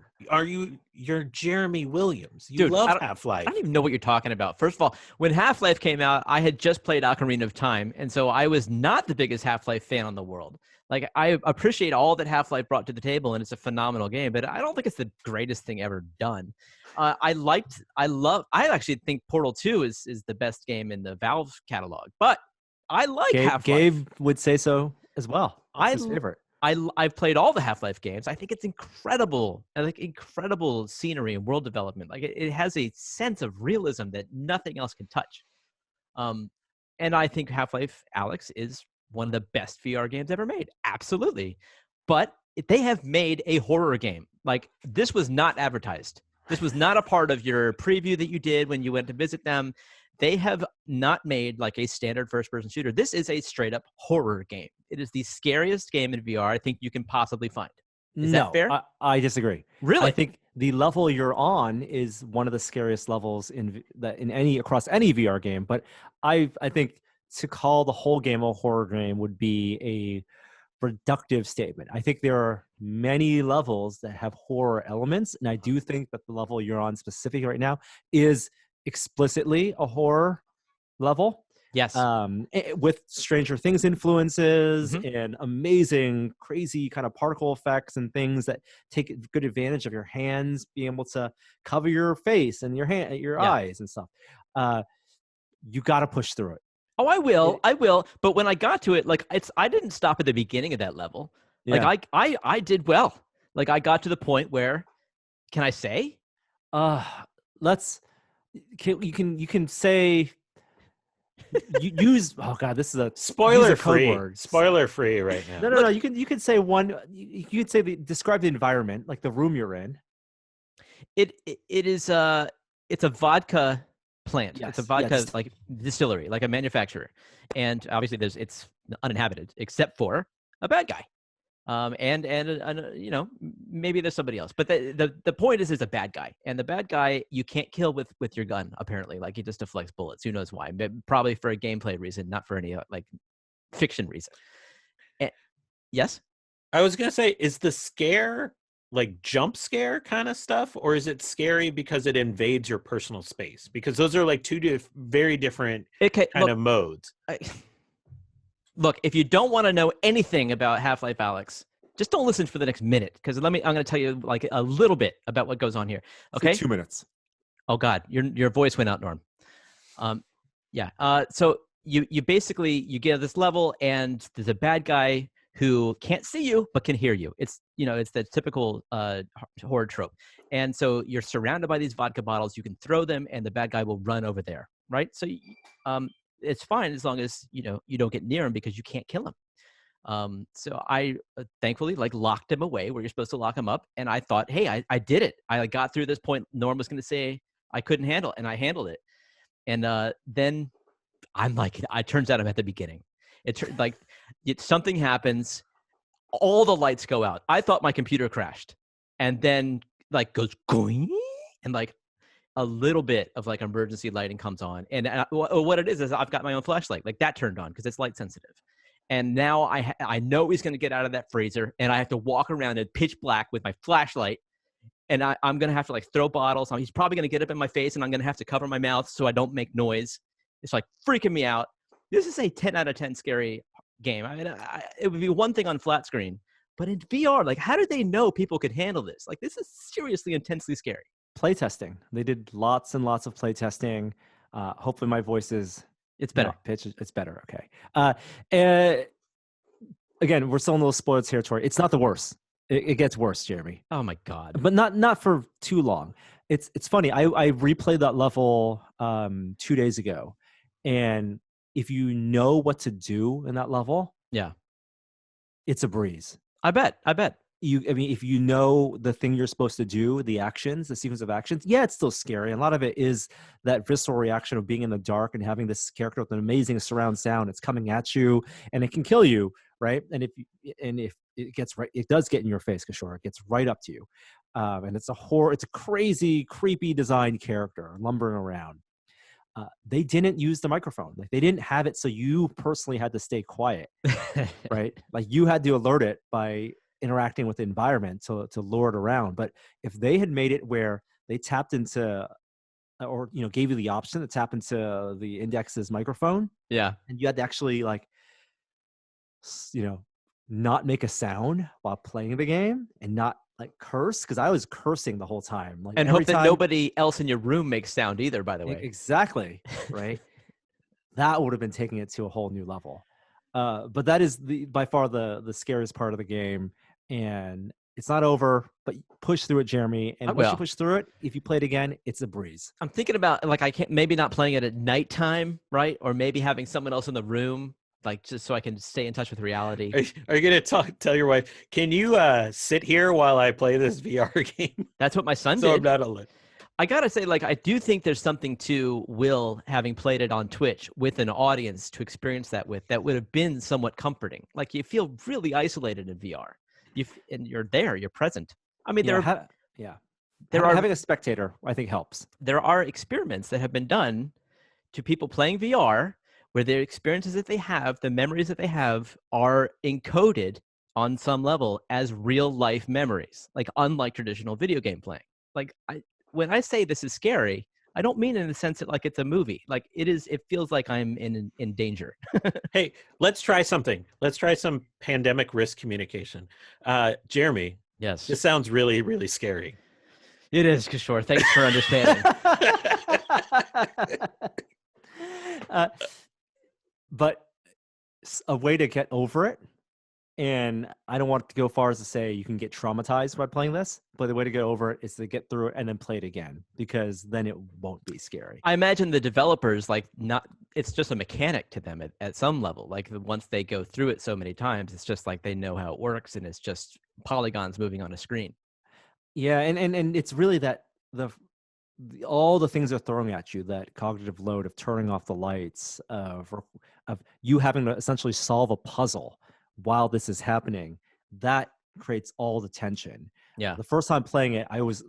You're Jeremy Williams. You love Half-Life. I don't even know what you're talking about. First of all, when Half-Life came out, I had just played Ocarina of Time, and so I was not the biggest Half-Life fan in the world. Like, I appreciate all that Half-Life brought to the table, and it's a phenomenal game, but I don't think it's the greatest thing ever done. I actually think Portal 2 is the best game in the Valve catalog, but I like Half-Life. Gabe would say so as well. That's his favorite. I've played all the Half-Life games. I think it's incredible. I like incredible scenery and world development. Like it has a sense of realism that nothing else can touch. And I think Half-Life Alyx is one of the best VR games ever made. Absolutely. But they have made a horror game. Like, this was not advertised. This was not a part of your preview that you did when you went to visit them. They have not made like a standard first-person shooter. This is a straight-up horror game. It is the scariest game in VR I think you can possibly find. Is that fair? I disagree. Really? I think the level you're on is one of the scariest levels across any VR game. But I think to call the whole game a horror game would be a reductive statement. I think there are many levels that have horror elements, and I do think that the level you're on specifically right now is explicitly a horror level. Yes. With Stranger Things influences and amazing, crazy kind of particle effects and things that take good advantage of your hands being able to cover your face and your eyes and stuff. You got to push through it. Oh, I will. But when I got to it, like I didn't stop at the beginning of that level. Yeah. Like I did well. Like I got to the point where, can I say? You can say. You use this is a spoiler free code word. Spoiler free right now. No. You can say one. You could say describe the environment, like the room you're in. It is it's a vodka plant. Yes. It's a vodka like distillery, like a manufacturer, and obviously it's uninhabited except for a bad guy, and you know, maybe there's somebody else, but the point is there's a bad guy, and the bad guy you can't kill with your gun apparently. Like he just deflects bullets. Who knows why? Probably for a gameplay reason, not for any like fiction reason. Yes, I was gonna say, is the scare like jump scare kind of stuff, or is it scary because it invades your personal space? Because those are like two very different kind of modes. Look, if you don't want to know anything about Half-Life Alyx, just don't listen for the next minute, because I'm going to tell you like a little bit about what goes on here. Okay, 2 minutes. Oh God, your voice went out, Norm. So you basically you get this level, and there's a bad guy who can't see you but can hear you. It's the typical horror trope. And so you're surrounded by these vodka bottles. You can throw them, and the bad guy will run over there, right? So it's fine as long as you don't get near him, because you can't kill him. So I thankfully locked him away where you're supposed to lock him up, and I thought, hey, I did it. I got through this point. Norm was going to say I couldn't handle it, and I handled it. And then I'm like, it turns out I'm at the beginning. Something happens, all the lights go out. I thought my computer crashed, and then goes going, and a little bit of emergency lighting comes on. And what it is I've got my own flashlight, that turned on because it's light sensitive. And now I know he's going to get out of that freezer, and I have to walk around in pitch black with my flashlight, and I'm going to have to throw bottles. He's probably going to get up in my face, and I'm going to have to cover my mouth so I don't make noise. It's freaking me out. This is a 10 out of 10 scary game. I mean, it would be one thing on flat screen, but in VR, how did they know people could handle this? This is seriously intensely scary. Playtesting. They did lots and lots of playtesting. Hopefully my voice is... It's better. Pitch. It's better. Okay. Again, we're still in a little spoiled territory. It's not the worst. It gets worse, Jeremy. Oh my God. But not for too long. It's funny. I replayed that level 2 days ago, and if you know what to do in that level, yeah, it's a breeze. I bet. If you know the thing you're supposed to do, the actions, the sequence of actions, yeah, it's still scary. And a lot of it is that visceral reaction of being in the dark and having this character with an amazing surround sound. It's coming at you, and it can kill you, right? And if it gets right, it does get in your face, for sure. It gets right up to you, and it's a crazy, creepy designed character lumbering around. They didn't use the microphone. They didn't have it, so you personally had to stay quiet, right? You had to alert it by interacting with the environment to lure it around. But if they had made it where they tapped into, or gave you the option to tap into the index's microphone, yeah, and you had to actually not make a sound while playing the game and not curse, because I was cursing the whole time. And hope that nobody else in your room makes sound either, by the way. Exactly, right? That would have been taking it to a whole new level. But that is by far the scariest part of the game. And it's not over, but push through it, Jeremy. And once you push through it, if you play it again, it's a breeze. I'm thinking about I can't, maybe not playing it at nighttime, right? Or maybe having someone else in the room, just so I can stay in touch with reality. Are you going to tell your wife, can you sit here while I play this VR game? That's what my son so did. I'm not alone. I got to say, I do think there's something to Will having played it on Twitch with an audience to experience that with, that would have been somewhat comforting. You feel really isolated in VR. And you're there, you're present. I mean, yeah. Having a spectator, I think, helps. There are experiments that have been done to people playing VR where their experiences that they have, the memories that they have, are encoded on some level as real life memories, like unlike traditional video game playing. Like when I say this is scary, I don't mean in the sense that like it's a movie. Like it is, it feels like I'm in danger. Hey, let's try something. Let's try some pandemic risk communication. Jeremy, Yes. this sounds really, really scary. It is, Kishore. Thanks for understanding. But a way to get over it, and I don't want to go far as to say you can get traumatized by playing this, but the way to get over it is to get through it and then play it again, because then it won't be scary. I imagine the developers, like, not, it's just a mechanic to them at some level. Like once they go through it so many times, it's just like they know how it works, and it's just polygons moving on a screen. Yeah, and it's really that all the things they're throwing at you, that cognitive load of turning off the lights, of you having to essentially solve a puzzle while this is happening, that creates all the tension. Yeah. The first time playing it, I was,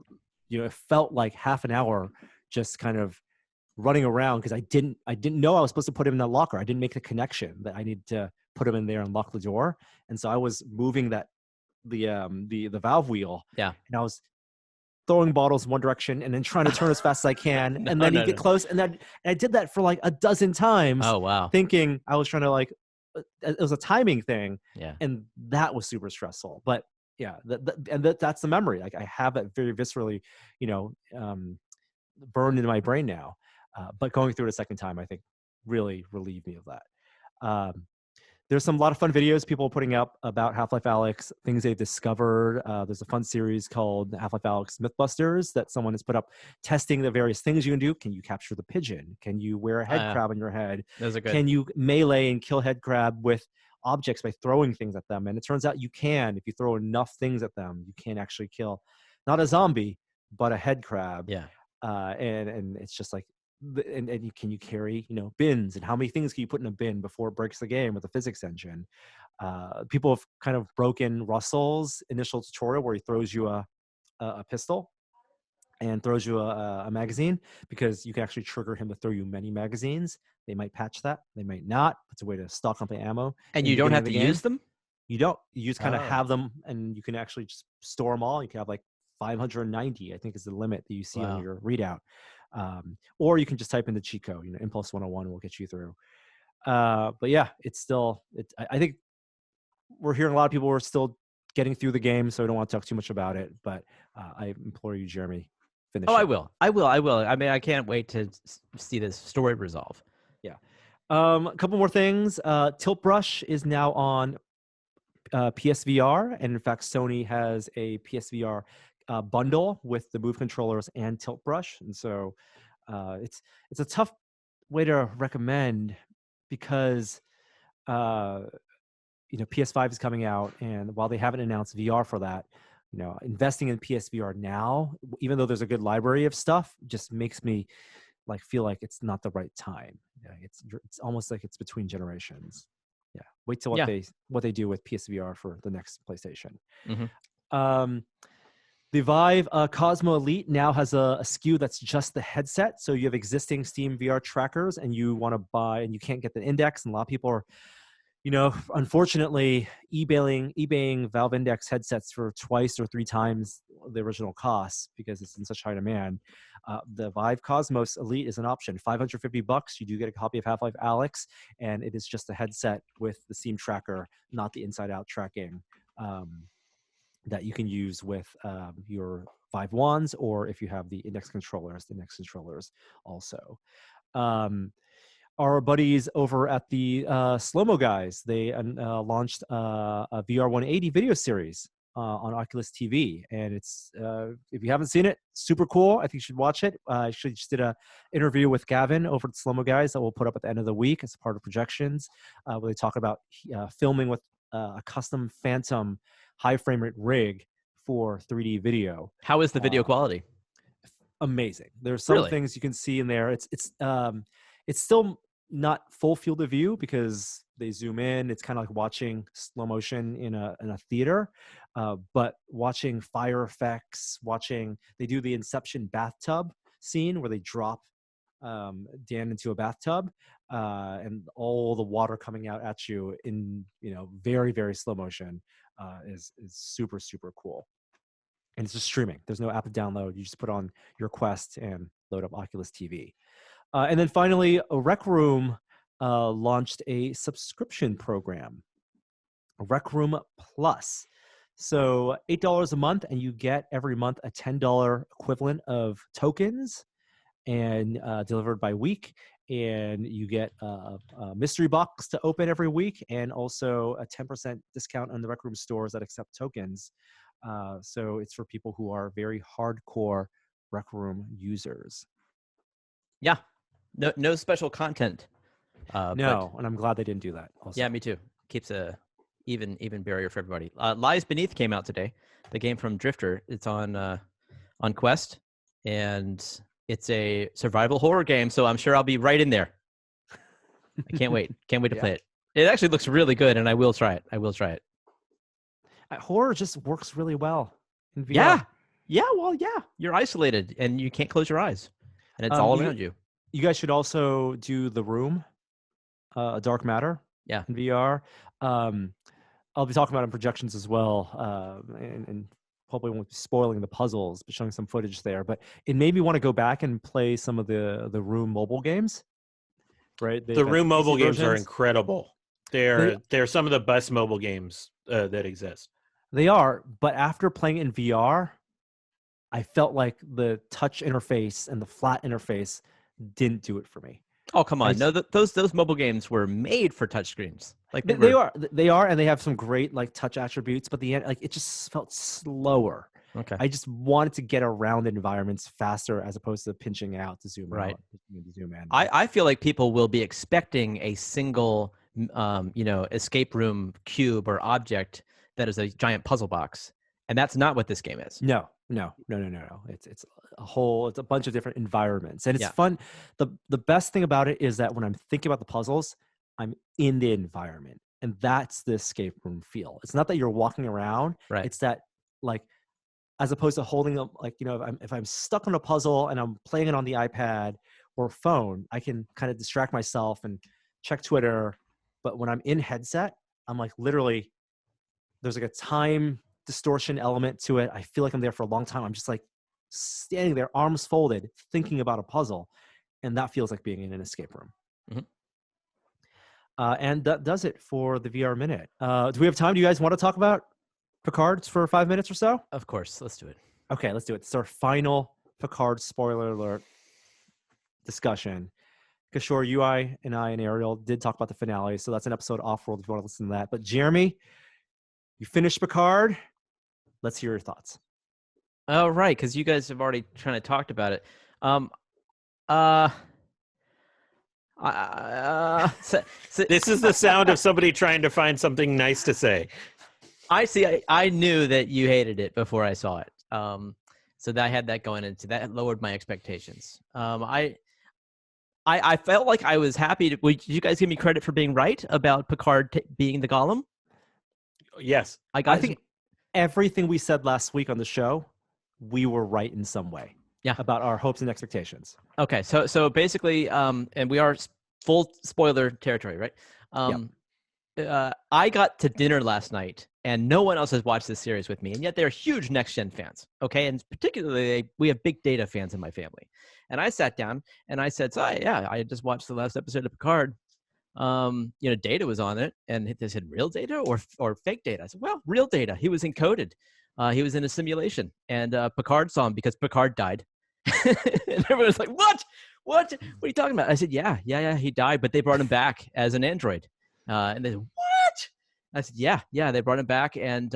it felt like half an hour just kind of running around because I didn't know I was supposed to put him in that locker. I didn't make the connection that I need to put him in there and lock the door. And so I was moving the valve wheel. Yeah. And I was throwing bottles in one direction and then trying to turn as fast as I can. And then you get close. And I did that for like a dozen times. Oh, wow. Thinking I was trying to it was a timing thing. Yeah. And that was super stressful. But yeah, that's the memory. Like I have it very viscerally, burned into my brain now. But going through it a second time, I think really relieved me of that. There's a lot of fun videos people are putting up about Half-Life Alyx, things they've discovered. There's a fun series called Half-Life Alyx Mythbusters that someone has put up, testing the various things you can do. Can you capture the pigeon? Can you wear a head crab on your head? Those are good. Can you melee and kill head crab with objects by throwing things at them? And it turns out you can. If you throw enough things at them, you can actually kill not a zombie, but a head crab. Yeah. And it's just like, can you carry bins, and how many things can you put in a bin before it breaks the game with the physics engine? People have kind of broken Russell's initial tutorial where he throws you a pistol and throws you a magazine, because you can actually trigger him to throw you many magazines. They might patch that, they might not. It's a way to stock up the ammo. And you don't have to use them? You don't. You just kind of have them, and you can actually just store them all. You can have like 590, I think, is the limit that you see on your readout. Or you can just type in the cheat code, Impulse 101 will get you through. But yeah, it's still, I think we're hearing a lot of people are still getting through the game, so I don't want to talk too much about it, but I implore you, Jeremy, finish it. I will. I mean, I can't wait to see this story resolve. Yeah. A couple more things. Tilt Brush is now on PSVR, and in fact, Sony has a PSVR bundle with the Move controllers and Tilt Brush, and so it's a tough way to recommend, because PS5 is coming out, and while they haven't announced VR for that, investing in PSVR now, even though there's a good library of stuff, just makes me feel like it's not the right time. It's almost like it's between generations. Yeah, wait till what they do with PSVR for the next PlayStation. Mm-hmm. The Vive Cosmo Elite now has a SKU that's just the headset. So you have existing Steam VR trackers, and you want to buy, and you can't get the Index. And a lot of people are, unfortunately, eBaying Valve Index headsets for twice or three times the original cost because it's in such high demand. The Vive Cosmos Elite is an option. $550. You do get a copy of Half-Life Alyx, and it is just a headset with the Steam tracker, not the inside-out tracking. That you can use with your Vive wands, or if you have the Index controllers also. Our buddies over at the Slow-Mo guys, they launched a VR 180 video series on Oculus TV, and it's if you haven't seen it, super cool. I think you should watch it. I actually just did a interview with Gavin over at the Slow-Mo guys that we'll put up at the end of the week as part of projections, where they talk about filming with a custom Phantom high frame rate rig for 3D video. How is the video quality? Amazing. There's some things you can see in there. It's still not full field of view because they zoom in. It's kind of like watching slow motion in a theater, but watching fire effects, they do the Inception bathtub scene where they drop Dan into a bathtub, and all the water coming out at you in very, very slow motion is super, super cool. And it's just streaming. There's no app to download. You just put on your Quest and load up Oculus TV. And then finally, Rec Room launched a subscription program, Rec Room Plus. So $8 a month, and you get every month a $10 equivalent of tokens, and delivered by week. And you get a mystery box to open every week, and also a 10% discount on the Rec Room stores that accept tokens. So it's for people who are very hardcore Rec Room users. Yeah. No special content. No, and I'm glad they didn't do that. Also. Yeah, me too. Keeps a even barrier for everybody. Lies Beneath came out today. The game from Drifter. It's on Quest, and it's a survival horror game. So I'm sure I'll be right in there. I can't wait. Can't wait to play it. It actually looks really good, and I will try it. Horror just works really well in VR. Yeah. Well, yeah. You're isolated, and you can't close your eyes, and it's all around you. You guys should also do The Room, Dark Matter. Yeah. In VR. I'll be talking about it in projections as well, and probably won't be spoiling the puzzles, but showing some footage there. But it made me want to go back and play some of the Room mobile games. Right. The Room mobile games are incredible. They're some of the best mobile games that exist. They are, but after playing in VR, I felt like the touch interface and the flat interface didn't do it for me. Oh, come on. No, those mobile games were made for touchscreens. Like they are, and they have some great like touch attributes, but the end, like, it just felt slower. Okay. I just wanted to get around environments faster as opposed to pinching out to zoom out, to zoom in. I feel like people will be expecting a single escape room cube or object that is a giant puzzle box, and that's not what this game is. No. It's a bunch of different environments, and it's fun. The best thing about it is that when I'm thinking about the puzzles, I'm in the environment, and that's the escape room feel. It's not that you're walking around. Right. It's that, like, as opposed to holding up, like, if I'm stuck on a puzzle and I'm playing it on the iPad or phone, I can kind of distract myself and check Twitter. But when I'm in headset, I'm like, literally, there's like a time distortion element to it. I feel like I'm there for a long time. I'm just like standing there, arms folded, thinking about a puzzle, and that feels like being in an escape room. Mm-hmm. And that does it for the VR Minute. Do we have time? Do you guys want to talk about Picard for 5 minutes or so? Of course. Let's do it. Okay, let's do it. It's our final Picard spoiler alert discussion. Kishore, I and Ariel did talk about the finale, so that's an episode off-world if you want to listen to that. But Jeremy, you finished Picard. Let's hear your thoughts. Oh, right, because you guys have already kind of talked about it. This is the sound of somebody trying to find something nice to say. I knew that you hated it before I saw it. So that I had that going into that lowered my expectations. I felt like I was happy. Did you guys give me credit for being right about Picard being the Golem? Yes. I think everything we said last week on the show, we were right in some way. Yeah. About our hopes and expectations. Okay. So basically, and we are full spoiler territory, right? I got to dinner last night, and no one else has watched this series with me, and yet they're huge Next Gen fans. Okay, and particularly we have big Data fans in my family. And I sat down and I said, I just watched the last episode of Picard. Data was on it, and they said real Data or fake Data. I said, well, real Data. He was encoded. He was in a simulation, and Picard saw him because Picard died. And everyone was like, what are you talking about? I said, yeah, he died, but they brought him back as an android. And they said, what? I said, yeah, they brought him back. And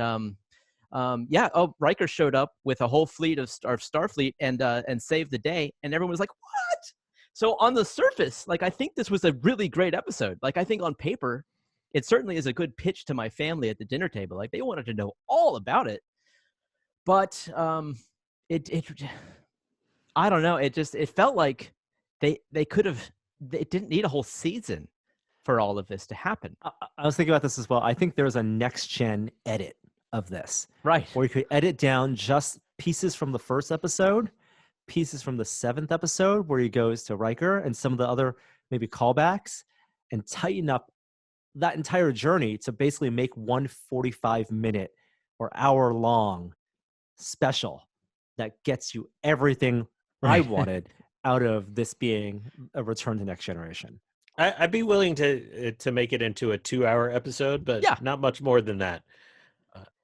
Riker showed up with a whole fleet of Starfleet and saved the day. And everyone was like, what? So on the surface, like, I think this was a really great episode. Like, I think on paper, it certainly is a good pitch to my family at the dinner table. Like, they wanted to know all about it. But I don't know. It felt like they could have it didn't need a whole season for all of this to happen. I was thinking about this as well. I think there's a next gen edit of this, Right. where you could edit down just pieces from the first episode, pieces from the 7th episode where he goes to Riker, and some of the other maybe callbacks, and tighten up that entire journey to basically make one 45-minute or hour-long special that gets you everything I wanted out of this being a Return to Next Generation. I'd be willing to make it into a 2-hour episode, but not much more than that.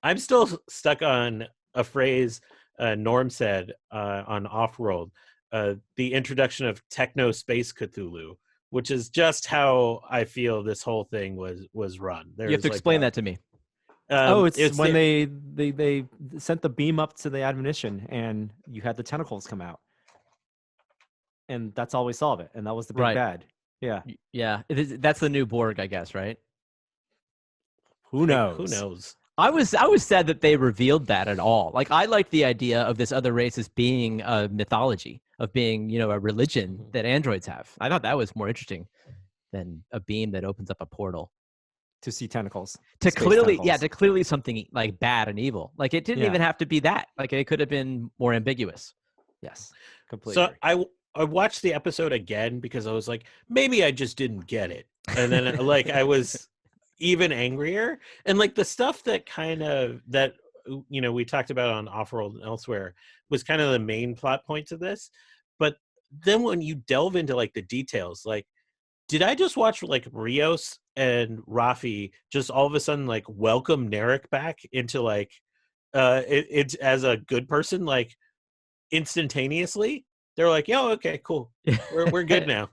I'm still stuck on a phrase Norm said on Offworld, the introduction of Techno Space Cthulhu, which is just how I feel this whole thing was run. You have to explain that to me. It's when they sent the beam up to the admonition, and you had the tentacles come out, and that's all we saw of it, and that was the big bad. Yeah. That's the new Borg, I guess, right? Who knows? Who knows? I was sad that they revealed that at all. Like, I liked the idea of this other race as being a mythology, of being, a religion that androids have. I thought that was more interesting than a beam that opens up a portal. To see tentacles. To clearly something like bad and evil. Like, it didn't even have to be that. Like, it could have been more ambiguous. Yes, completely. So I watched the episode again because I was like, maybe I just didn't get it. And then I was even angrier. And like the stuff that we talked about on Offworld and elsewhere was kind of the main plot points of this. But then when you delve into like the details, like, did I just watch like Rios and Rafi just all of a sudden like welcome Narek back into like it's as a good person, like instantaneously? They're like, "Yo, okay, cool, we're good now."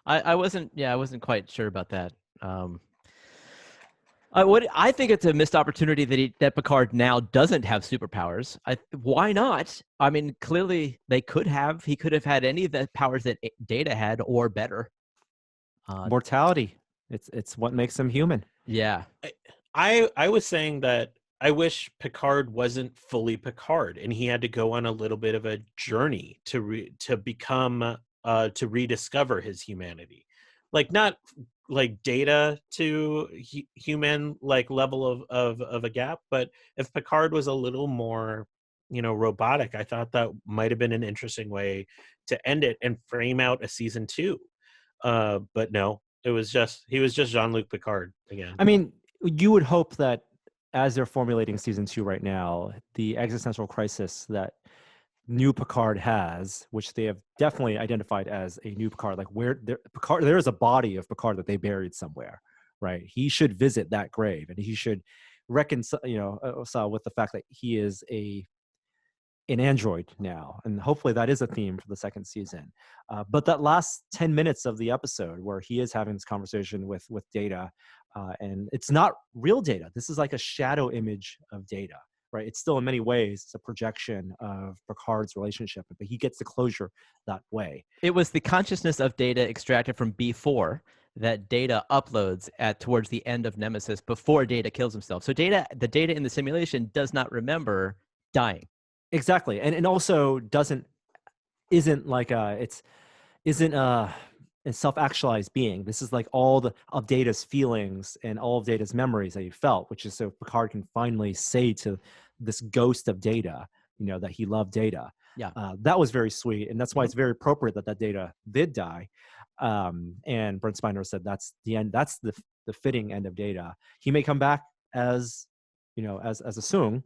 I wasn't quite sure about that. I think it's a missed opportunity that Picard now doesn't have superpowers. Why not? I mean, clearly they could have. He could have had any of the powers that Data had, or better. Mortality. It's what makes him human. Yeah. I was saying that I wish Picard wasn't fully Picard, and he had to go on a little bit of a journey to become to rediscover his humanity, like not like Data to human like level of a gap, but if Picard was a little more robotic, I thought that might have been an interesting way to end it and frame out a season 2. But no, he was just Jean-Luc Picard again. I mean, you would hope that as they're formulating season 2 right now, the existential crisis that new Picard has, which they have definitely identified as a new Picard, like Picard, there is a body of Picard that they buried somewhere, right? He should visit that grave, and he should reconcile, with the fact that he is an android now, and hopefully that is a theme for the second season. But that last 10 minutes of the episode where he is having this conversation with Data, and it's not real Data. This is like a shadow image of Data, right? It's still in many ways it's a projection of Picard's relationship, but he gets the closure that way. It was the consciousness of Data extracted from B4 that Data uploads towards the end of Nemesis before Data kills himself. So the Data in the simulation does not remember dying. Exactly, and also isn't a self-actualized being. This is like all of Data's feelings and all of Data's memories that he felt, which is so Picard can finally say to this ghost of Data, that he loved Data. Yeah, that was very sweet, and that's why it's very appropriate that Data did die. And Brent Spiner said that's the end. That's the fitting end of Data. He may come back as as a Soong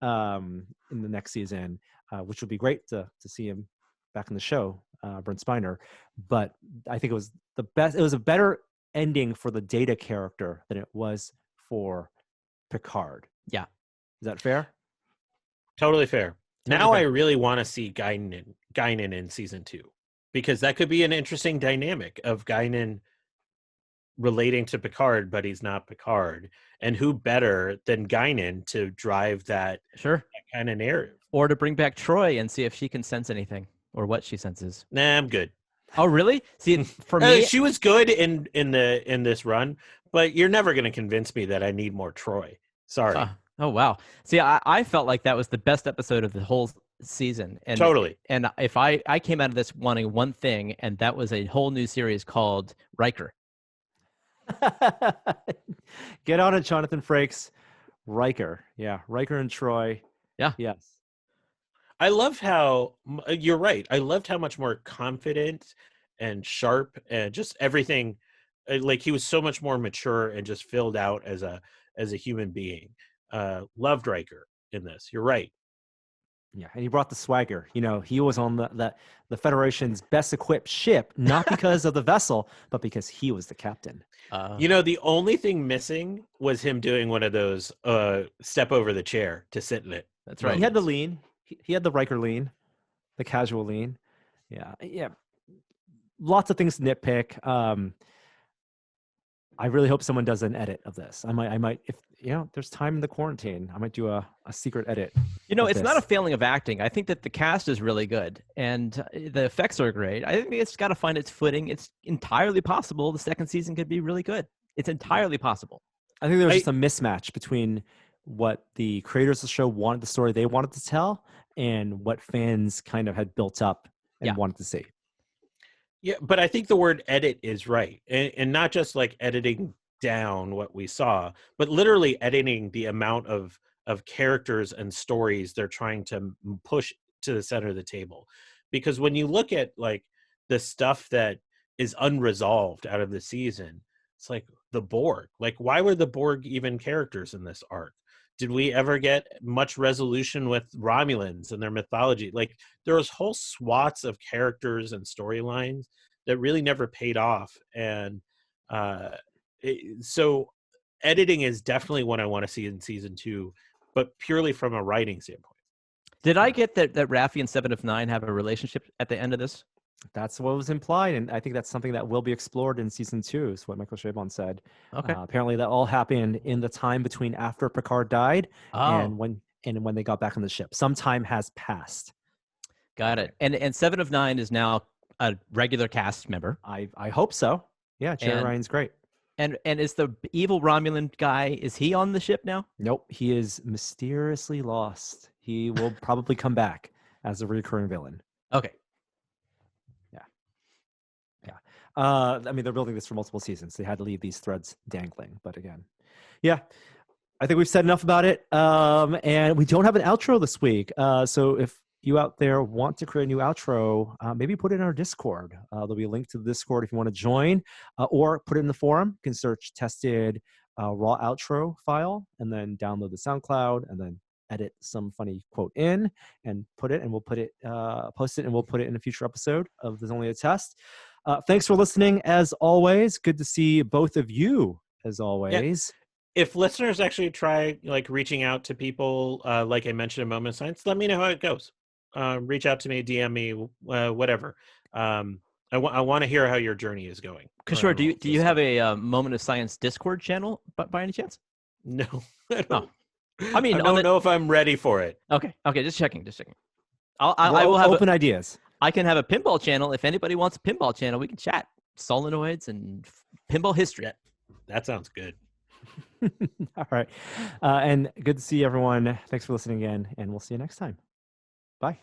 in the next season, which would be great to see him back in the show, Brent Spiner. But I think it was the best. It was a better ending for the Data character than it was for Picard. Yeah, is that fair? Totally fair. Now I really want to see Guinan in season 2, because that could be an interesting dynamic of Guinan relating to Picard, but he's not Picard. And who better than Guinan to drive that kind of narrative? Or to bring back Troy and see if she can sense anything or what she senses. Nah, I'm good. Oh, really? See, for me, she was good in this run, but you're never going to convince me that I need more Troy. Sorry. Oh, wow. See, I felt like that was the best episode of the whole season. And Totally. And if I came out of this wanting one thing, and that was a whole new series called Riker. Get on it, Jonathan Frakes. Riker. Yeah, Riker and Troy. Yeah. Yes. I love how you're right. I loved how much more confident and sharp and just everything. Like he was so much more mature and just filled out as a human being. Loved Riker in this. You're right. Yeah, and he brought the swagger. You know, he was on the Federation's best equipped ship, not because of the vessel, but because he was the captain. You know, the only thing missing was him doing one of those step over the chair to sit in it. That's right. He had the lean. He had the Riker lean, the casual lean. Yeah. Lots of things to nitpick. I really hope someone does an edit of this. I might, if there's time in the quarantine, I might do a secret edit. You know, it's not a failing of acting. I think that the cast is really good and the effects are great. I think it's got to find its footing. It's entirely possible the second season could be really good. It's entirely possible. I think there was just a mismatch between what the creators of the show wanted, the story they wanted to tell, and what fans kind of had built up and wanted to see. Yeah, but I think the word edit is right. And not just like editing down what we saw, but literally editing the amount of characters and stories they're trying to push to the center of the table. Because when you look at like the stuff that is unresolved out of the season, it's like the Borg. Like, why were the Borg even characters in this arc? Did we ever get much resolution with Romulans and their mythology? Like, there was whole swaths of characters and storylines that really never paid off. And so editing is definitely what I want to see in season 2, but purely from a writing standpoint. Did I get that Raffi and 7 of 9 have a relationship at the end of this? That's what was implied, and I think that's something that will be explored in season 2, is what Michael Chabon said. Okay. Apparently that all happened in the time between after Picard died and when they got back on the ship. Some time has passed. Got it. And 7 of 9 is now a regular cast member. I hope so. Yeah, Jerry Ryan's great. And is the evil Romulan guy, is he on the ship now? Nope, he is mysteriously lost. He will probably come back as a recurring villain. Okay. I mean, they're building this for multiple seasons. They had to leave these threads dangling. But again, I think we've said enough about it. And we don't have an outro this week. So if you out there want to create a new outro, maybe put it in our Discord. There'll be a link to the Discord if you want to join, or put it in the forum. You can search tested raw outro file and then download the SoundCloud and then edit some funny quote in and put it, and we'll put it, post it, and we'll put it in a future episode of There's Only a Test. Thanks for listening, as always. Good to see both of you, as always. Yeah. If listeners actually try like reaching out to people, like I mentioned in Moment of Science, let me know how it goes. Reach out to me, DM me, whatever. I want to hear how your journey is going. Sure. Do you have a Moment of Science Discord channel by any chance? No. I mean, I don't know if I'm ready for it. Okay. Just checking. I will have open ideas. I can have a pinball channel. If anybody wants a pinball channel, we can chat solenoids and pinball history. That sounds good. All right. And good to see everyone. Thanks for listening again, and we'll see you next time. Bye.